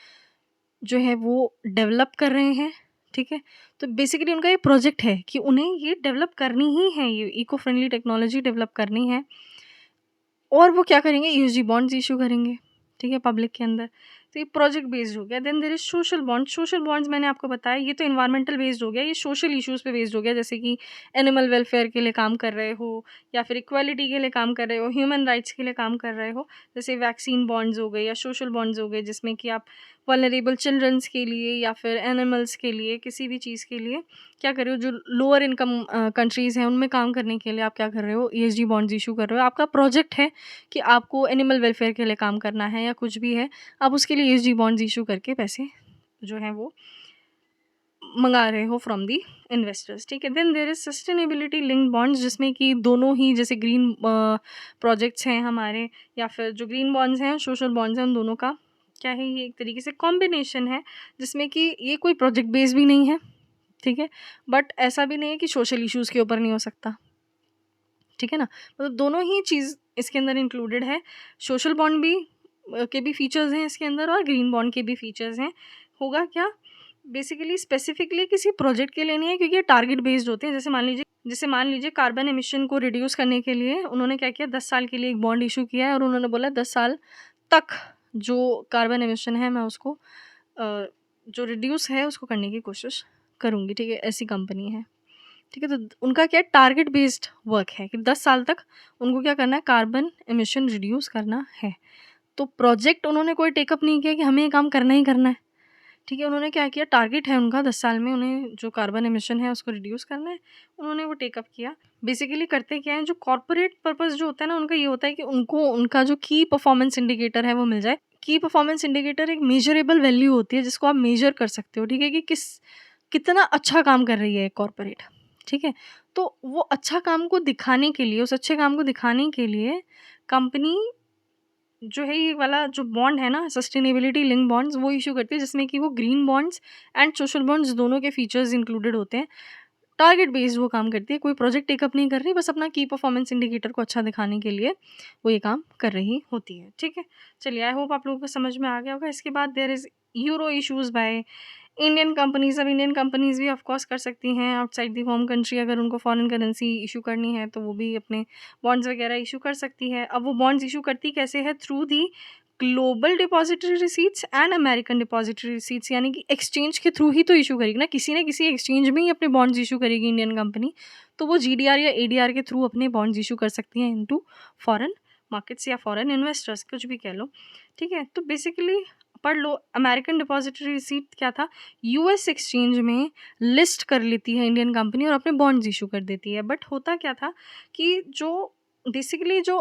जो है वो डेवलप कर रहे हैं, ठीक है? तो बेसिकली उनका ये प्रोजेक्ट है कि उन्हें ये डेवलप करनी ही है, ये इको फ्रेंडली टेक्नोलॉजी डेवलप करनी है, और वो क्या करेंगे, ईएसजी बॉन्ड्स इश्यू करेंगे, ठीक है, पब्लिक के अंदर। तो ये प्रोजेक्ट बेस्ड हो गया। Then there is social bond. Social bonds मैंने आपको बताया, ये तो एनवायरमेंटल बेस्ड हो गया, ये सोशल इश्यूज़ पे बेस्ड हो गया, जैसे कि एनिमल वेलफेयर के लिए काम कर रहे हो, या फिर इक्वालिटी के लिए काम कर रहे हो, ह्यूमन राइट्स के लिए काम कर रहे हो। जैसे वैक्सीन बॉन्ड्स हो गए या सोशल बॉन्ड्स हो गए, जिसमें कि आप वल्नरेबल चिल्ड्रंस के लिए या फिर एनिमल्स के लिए, किसी भी चीज़ के लिए क्या कर रहे हो, जो लोअर इनकम कंट्रीज़ हैं उनमें काम करने के लिए आप क्या कर रहे हो, ईएसजी बॉन्ड्स इशू कर रहे हो। आपका प्रोजेक्ट है कि आपको एनिमल वेलफेयर के लिए काम करना है या कुछ भी है, आप उसके लिए ईएसजी बॉन्ड्स इशू करके पैसे जो हैं वो मंगा रहे हो फ्रॉम दी इन्वेस्टर्स, ठीक है। Then there is sustainability linked bonds, जिसमें कि दोनों ही, जैसे ग्रीन प्रोजेक्ट्स हैं हमारे, या फिर जो ग्रीन बॉन्ड्स हैं, सोशल बॉन्ड्स हैं, उन दोनों का क्या है, ये एक तरीके से कॉम्बिनेशन है, जिसमें कि ये कोई प्रोजेक्ट बेस भी नहीं है, ठीक है, बट ऐसा भी नहीं है कि सोशल इश्यूज़ के ऊपर नहीं हो सकता, ठीक है ना। मतलब दोनों ही चीज़ इसके अंदर इंक्लूडेड है। सोशल बॉन्ड भी के भी फीचर्स हैं इसके अंदर, और ग्रीन बॉन्ड के भी फीचर्स हैं। होगा क्या, बेसिकली स्पेसिफिकली किसी प्रोजेक्ट के लिए नहीं है, क्योंकि ये टारगेट बेस्ड होते हैं। जैसे मान लीजिए कार्बन एमिशन को रिड्यूस करने के लिए उन्होंने क्या किया, 10 साल के लिए एक बॉन्ड इशू किया है, और उन्होंने बोला 10 साल तक जो कार्बन एमिशन है मैं उसको जो रिड्यूस है उसको करने की कोशिश करूँगी, ठीक है। ऐसी कंपनी है, ठीक है। तो उनका क्या है, टारगेट बेस्ड वर्क है कि 10 साल तक उनको क्या करना है, कार्बन एमिशन रिड्यूस करना है। तो प्रोजेक्ट उन्होंने कोई टेकअप नहीं किया कि हमें ये काम करना ही करना है, ठीक है। उन्होंने क्या किया, टारगेट है उनका 10 साल में उन्हें जो कार्बन एमिशन है उसको रिड्यूस करना है, उन्होंने वो टेकअप किया। बेसिकली करते क्या है, जो कॉर्पोरेट पर्पस जो होता है ना, उनका ये होता है कि उनको उनका जो की परफॉर्मेंस इंडिकेटर है वो मिल जाए। की परफॉर्मेंस इंडिकेटर एक मेजरेबल वैल्यू होती है, जिसको आप मेजर कर सकते हो, ठीक है, कि कितना अच्छा काम कर रही है कॉर्पोरेट, ठीक है। तो वो अच्छा काम को दिखाने के लिए, उस अच्छे काम को दिखाने के लिए कंपनी जो है ये वाला जो बॉन्ड है ना, सस्टेनेबिलिटी लिंक बॉन्ड्स, वो इशू करती है, जिसमें कि वो green bonds and social bonds दोनों के फीचर्स इंक्लूडेड होते हैं। टारगेट बेस्ड वो काम करती है, कोई प्रोजेक्ट टेकअप नहीं कर रही, बस अपना की परफॉर्मेंस इंडिकेटर को अच्छा दिखाने के लिए वो ये काम कर रही होती है, ठीक है। चलिए, आई होप आप लोगों को समझ में आ गया होगा। इसके बाद there is euro issues by Indian companies. अब इंडियन कंपनीज़ भी ऑफ कोर्स कर सकती हैं आउटसाइड द होम कंट्री, अगर उनको फॉरेन करेंसी इशू करनी है तो वो भी अपने बॉन्ड्स वगैरह इशू कर सकती है। अब वो बॉन्ड्स इशू करती कैसे है, through the global depository receipts and American depository receipts, यानी कि एक्सचेंज के थ्रू ही तो इशू करेगी ना, किसी एक्सचेंज में ही अपने बॉन्ड्स इशू करेगी इंडियन कंपनी। तो वो जीडीआर या एडीआर के थ्रू अपने बॉन्ड्स इशू कर सकती हैं इनटू फॉरेन मार्केट्स या फॉरेन इन्वेस्टर्स, कुछ भी कह लो, ठीक है। तो बेसिकली पढ़ लो, अमेरिकन डिपॉजिटरी रिसीट क्या था, यूएस एक्सचेंज में लिस्ट कर लेती है इंडियन कंपनी और अपने बॉन्ड्स इशू कर देती है। बट होता क्या था कि जो बेसिकली जो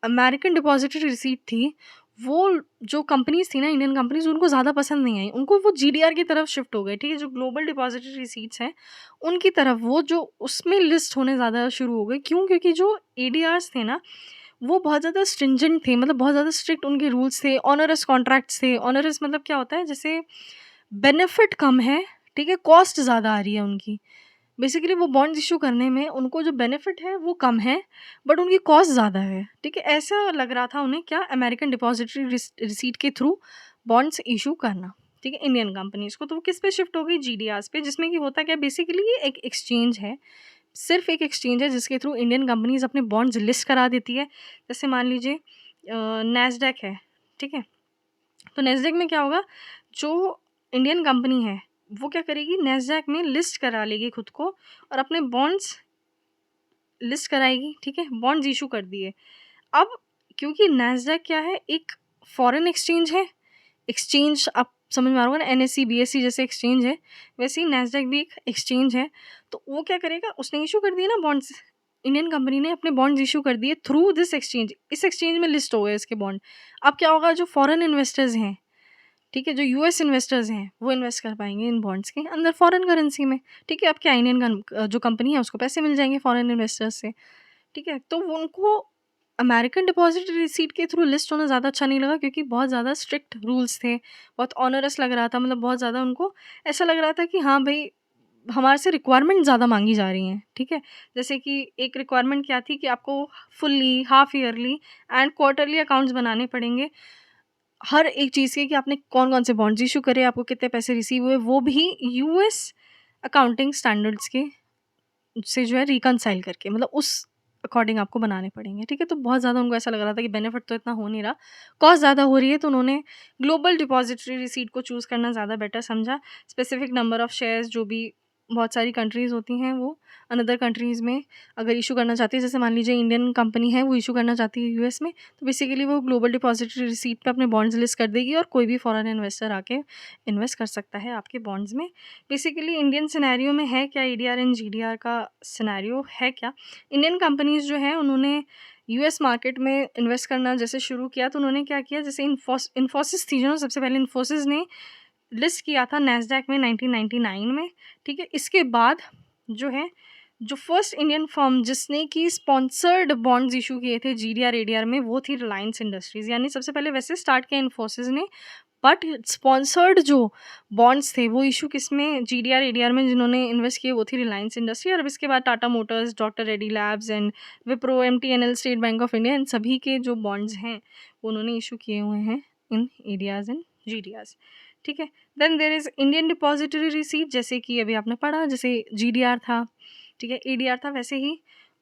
अमेरिकन डिपॉजिटरी रिसीट थी, वो जो कंपनीज थी ना, इंडियन कंपनीज, उनको ज़्यादा पसंद नहीं आई, उनको वो जीडीआर की तरफ शिफ्ट हो गए, ठीक है। जो ग्लोबल डिपॉजिटरी रिसीट्स हैं उनकी तरफ वो जो उसमें लिस्ट होने ज़्यादा शुरू हो गए। क्यों? क्योंकि जो एडीआर्स थे ना, वो बहुत ज़्यादा स्ट्रिंजेंट थे, मतलब बहुत ज़्यादा स्ट्रिक्ट उनके रूल्स थे, ऑनरस कॉन्ट्रैक्ट्स थे। ऑनरस मतलब क्या होता है, जैसे बेनिफिट कम है, ठीक है, कॉस्ट ज़्यादा आ रही है उनकी। बेसिकली वो बॉन्ड्स इश्यू करने में उनको जो बेनिफिट है वो कम है, बट उनकी कॉस्ट ज़्यादा है, ठीक है। ऐसा लग रहा था उन्हें, क्या, अमेरिकन डिपॉजिटरी रिसीट के थ्रू बॉन्ड्स इशू करना, ठीक है, इंडियन कंपनीज़ को। तो वो किस पे शिफ्ट हो गई, जीडीआर्स पे, जिसमें कि होता क्या, बेसिकली ये एक एक्सचेंज है, सिर्फ एक एक्सचेंज है जिसके थ्रू इंडियन कंपनीज अपने बॉन्ड्स लिस्ट करा देती है। जैसे मान लीजिए नैस्डैक है, ठीक है। तो नैस्डैक में क्या होगा, जो इंडियन कंपनी है वो क्या करेगी, नैस्डैक में लिस्ट करा लेगी खुद को और अपने बॉन्ड्स लिस्ट कराएगी, ठीक है, बॉन्ड्स इशू कर दिए। अब क्योंकि नैस्डैक क्या है, एक फॉरेन एक्सचेंज है, एक्सचेंज आप समझ में आ रहा होगा ना, एनएससी बीएससी जैसे एक्सचेंज है, वैसे ही नैस्डैक भी एक एक्सचेंज है। तो वो क्या करेगा, उसने इशू कर दिए ना बॉन्ड्स, इंडियन कंपनी ने अपने बॉन्ड्स इशू कर दिए थ्रू दिस एक्सचेंज, इस एक्सचेंज में लिस्ट हो गए इसके बॉन्ड। अब क्या होगा, जो फॉरेन इन्वेस्टर्स हैं, ठीक है, जो यूएस इन्वेस्टर्स हैं, वो इन्वेस्ट कर पाएंगे इन बॉन्ड्स के अंदर फॉरेन करेंसी में, ठीक है। अब क्या, इंडियन जो कंपनी है उसको पैसे मिल जाएंगे फॉरेन इन्वेस्टर्स से, ठीक है। तो वो उनको अमेरिकन डिपॉजिटरी रिसीट के थ्रू लिस्ट होना ज़्यादा अच्छा नहीं लगा, क्योंकि बहुत ज़्यादा स्ट्रिक्ट रूल्स थे, बहुत ऑनरस लग रहा था, मतलब बहुत ज़्यादा उनको ऐसा लग रहा था कि हाँ भाई, हमारे से रिक्वायरमेंट ज़्यादा मांगी जा रही हैं, ठीक है। जैसे कि एक रिक्वायरमेंट क्या थी कि आपको fully, half yearly and quarterly accounts बनाने पड़ेंगे हर एक चीज़ के, कि आपने कौन कौन से बॉन्ड्स इशू करे, आपको कितने पैसे रिसीव हुए, वो भी यूएस अकाउंटिंग स्टैंडर्ड्स के से जो है रिकनसाइल करके, मतलब उस अकॉर्डिंग आपको बनाने पड़ेंगे, ठीक है? तो बहुत ज़्यादा उनको ऐसा लग रहा था कि बेनिफिट तो इतना हो नहीं रहा, कॉस्ट ज़्यादा हो रही है, तो उन्होंने ग्लोबल डिपॉजिटरी रिसीट को चूज़ करना ज़्यादा बेटर समझा। स्पेसिफिक नंबर ऑफ शेयर्स जो भी बहुत सारी कंट्रीज़ होती हैं वो अनदर कंट्रीज़ में अगर इश्यू करना चाहती है, जैसे मान लीजिए इंडियन कंपनी है वो इश्यू करना चाहती है यूएस में, तो बेसिकली वो ग्लोबल डिपॉजिटरी रिसीट पे अपने बॉन्ड्स लिस्ट कर देगी और कोई भी फॉरेन इन्वेस्टर आके इन्वेस्ट कर सकता है आपके बॉन्ड्स में। बेसिकली इंडियन सिनेरियो में है क्या, ईडीआर एंड जीडीआर का सिनेरियो है क्या? इंडियन कंपनीज़ जो हैं उन्होंने यूएस मार्केट में इन्वेस्ट करना जैसे शुरू किया, तो उन्होंने क्या किया, जैसे इन्फोसिस थी जो सबसे पहले इन्फोसिस ने लिस्ट किया था नैस्डैक में 1999 में, ठीक है? इसके बाद जो है, जो फर्स्ट इंडियन फर्म जिसने कि स्पॉन्सर्ड बॉन्ड्स इश्यू किए थे जीडीआर एडीआर में, वो थी रिलायंस इंडस्ट्रीज़। यानी सबसे पहले वैसे स्टार्ट किया इन्फोसिस ने, बट स्पॉन्सर्ड जो बॉन्ड्स थे वो इश्यू किसमें, जीडीआर एडीआर में जिन्होंने इन्वेस्ट किए वो थी रिलायंस इंडस्ट्री। और अब इसके बाद Tata motors, doctor Reddy labs and Wipro, MTNL, state bank of India, इन सभी के जो बॉन्ड्स हैं वो उन्होंने इशू किए हुए हैं इन एडीआर्स एंड जीडीआर्स, ठीक है? Then there is Indian depository receipt, जैसे कि अभी आपने पढ़ा, जैसे जीडीआर था, ठीक है, एडीआर था, वैसे ही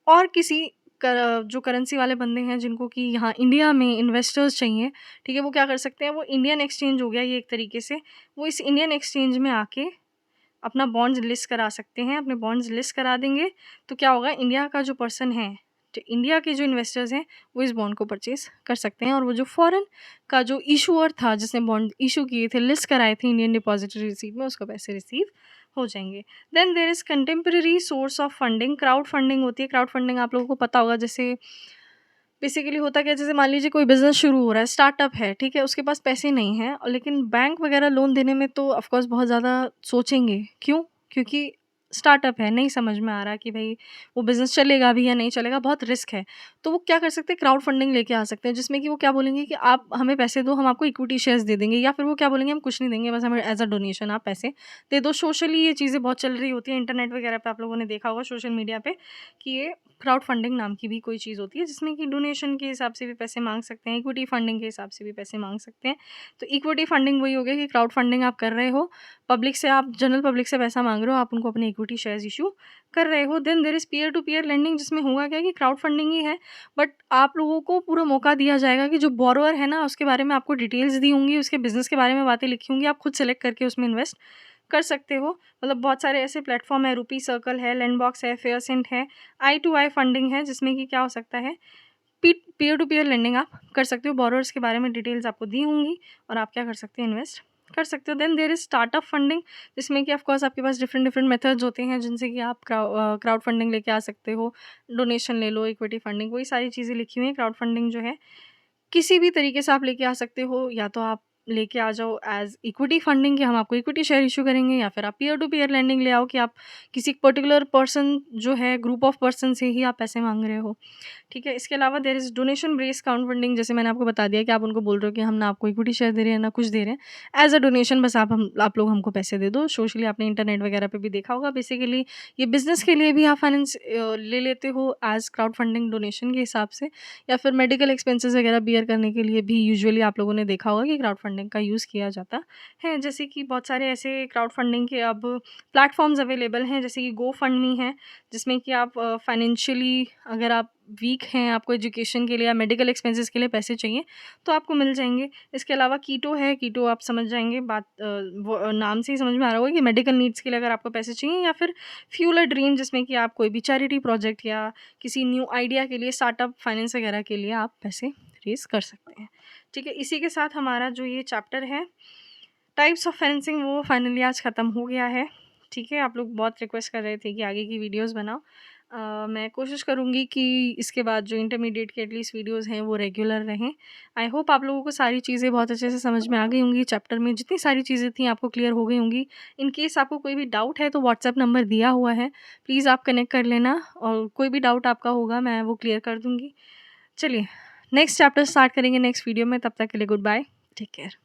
और किसी जो करेंसी वाले बंदे हैं जिनको कि यहाँ इंडिया में इन्वेस्टर्स चाहिए, ठीक है, वो क्या कर सकते हैं, वो इंडियन एक्सचेंज हो गया ये एक तरीके से, वो इस इंडियन एक्सचेंज में आके अपना बॉन्ड्स लिस्ट करा सकते हैं। अपने बॉन्ड्स लिस्ट करा देंगे तो क्या होगा, इंडिया का जो पर्सन है, जो इंडिया के जो इन्वेस्टर्स हैं, वो इस बॉन्ड को परचेज़ कर सकते हैं, और वो जो फॉरेन का जो इशूअर था जिसने बॉन्ड इशू किए थे, लिस्ट कराए थे इंडियन डिपॉजिटरी रिसीट में, उसको पैसे रिसीव हो जाएँगे। Then there is contemporary source of funding, crowd funding होती है। क्राउड फंडिंग आप लोगों को पता होगा, जैसे बेसिकली होता क्या है, जैसे मान लीजिए कोई बिज़नेस शुरू हो रहा है, स्टार्टअप है, ठीक है? उसके पास पैसे नहीं हैं और लेकिन बैंक वगैरह लोन देने में तो ऑफ़ कोर्स बहुत ज़्यादा सोचेंगे। क्यों? क्योंकि स्टार्टअप है, नहीं समझ में आ रहा कि भई वो बिज़नेस चलेगा भी या नहीं चलेगा, बहुत रिस्क है। तो वो क्या कर सकते हैं, क्राउड फंडिंग लेके आ सकते हैं, जिसमें कि वो क्या बोलेंगे कि आप हमें पैसे दो, हम आपको इक्विटी शेयर्स दे देंगे, या फिर वो क्या बोलेंगे, हम कुछ नहीं देंगे, बस हमें एज़ अ डोनेशन आप पैसे दे दो। सोशली ये चीज़ें बहुत चल रही होती हैं, इंटरनेट वगैरह पे आप लोगों ने देखा होगा, सोशल मीडिया पे, कि ये क्राउड फंडिंग नाम की भी कोई चीज़ होती है, जिसमें कि डोनेशन के हिसाब से भी पैसे माँग सकते हैं, इक्विटी फंडिंग के हिसाब से भी पैसे माँग सकते हैं। तो इक्विटी फंडिंग वही हो गया कि क्राउड फंडिंग आप कर रहे हो, पब्लिक से, आप जनरल पब्लिक से पैसा माँग रहे हो, आप उनको अपने इक्विटी शेयर्स इश्यू कर रहे हो। Then there is peer to peer lending, जिसमें होगा क्या कि क्राउड फंडिंग ही है, बट आप लोगों को पूरा मौका दिया जाएगा कि जो बोरोवर है ना, उसके बारे में आपको डिटेल्स दी होंगी, उसके बिज़नेस के बारे में बातें लिखी होंगी, आप खुद सेलेक्ट करके उसमें इन्वेस्ट कर सकते हो। मतलब बहुत सारे ऐसे प्लेटफ़ॉर्म है, रूपी सर्कल है, लैंडबॉक्स है, फेयरसेंट है, आई टू आई फंडिंग है, जिसमें कि क्या हो सकता है, पीयर टू पीयर लेंडिंग आप कर सकते हो, बोरोवर्स के बारे में डिटेल्स आपको दी होंगी और आप क्या कर सकते हैं, इन्वेस्ट कर सकते हो। Then there is startup funding, जिसमें कि ऑफ कोर्स आपके पास डिफरेंट डिफरेंट मेथड्स होते हैं जिनसे कि आप क्राउड फंडिंग लेके आ सकते हो, डोनेशन ले लो, इक्विटी फंडिंग, वही सारी चीज़ें लिखी हुई हैं। क्राउड फंडिंग जो है किसी भी तरीके से आप लेके आ सकते हो, या तो आप लेके आ जाओ एज़ इक्विटी फंडिंग कि हम आपको इक्विटी शेयर इश्यू करेंगे, या फिर आप पीयर टू पीयर लेंडिंग ले आओ कि आप किसी पर्टिकुलर पर्सन जो है, ग्रुप ऑफ पर्सन से ही आप पैसे माँग रहे हो। ठीक है? इसके अलावा there is donation based crowd funding, जैसे मैंने आपको बता दिया कि आप उनको बोल रहे हो कि हम ना आपको इक्विटी शेयर दे रहे हैं, ना कुछ दे रहे हैं। एज़ अ डोनेशन बस आप लोग हमको पैसे दे दो। सोशली आपने इंटरनेट वगैरह पे भी देखा होगा। बेसिकली ये बिज़नेस के लिए भी आप फाइनेंस ले लेते हो एज़ क्राउड फंडिंग डोनेशन के हिसाब से, या फिर मेडिकल एक्सपेंसेस वगैरह बियर करने के लिए भी यूजुअली आप लोगों ने देखा होगा कि क्राउड फंडिंग का यूज़ किया जाता है। जैसे कि बहुत सारे ऐसे क्राउड फंडिंग के अब प्लेटफ़ॉर्म्स अवेलेबल हैं, जैसे कि गोफंडमी है, जिसमें कि आप फाइनेंशियली अगर आप वीक हैं, आपको एजुकेशन के लिए या मेडिकल एक्सपेंसेस के लिए पैसे चाहिए, तो आपको मिल जाएँगे। इसके अलावा कीटो है, कीटो आप समझ जाएँगे, बात वो नाम से ही समझ में आ रहा होगा कि मेडिकल नीड्स के लिए अगर आपको पैसे चाहिए, या फिर फ्यूल अ ड्रीम, जिसमें कि आप कोई भी चैरिटी प्रोजेक्ट या किसी न्यू आइडिया के लिए, स्टार्टअप फाइनेंस वगैरह के लिए आप पैसे रेज़ कर सकते हैं। ठीक है? इसी के साथ हमारा जो ये चैप्टर है टाइप्स ऑफ फाइनेंसिंग, वो फाइनली आज ख़त्म हो गया है। ठीक है? आप लोग बहुत रिक्वेस्ट कर रहे थे कि आगे की वीडियोज़ बनाओ। मैं कोशिश करूँगी कि इसके बाद जो इंटरमीडिएट के एटलीस्ट वीडियोज़ हैं वो रेगुलर रहें। आई होप आप लोगों को सारी चीज़ें बहुत अच्छे से समझ में आ गई होंगी। चैप्टर में जितनी सारी चीज़ें थी आपको क्लियर हो गई होंगी। इन केस आपको कोई भी डाउट है तो व्हाट्सएप नंबर दिया हुआ है, प्लीज़ आप कनेक्ट कर लेना, और कोई भी डाउट आपका होगा मैं वो क्लियर कर दूँगी। चलिए, नेक्स्ट चैप्टर स्टार्ट करेंगे नेक्स्ट वीडियो में, तब तक के लिए गुड बाय, टेक केयर।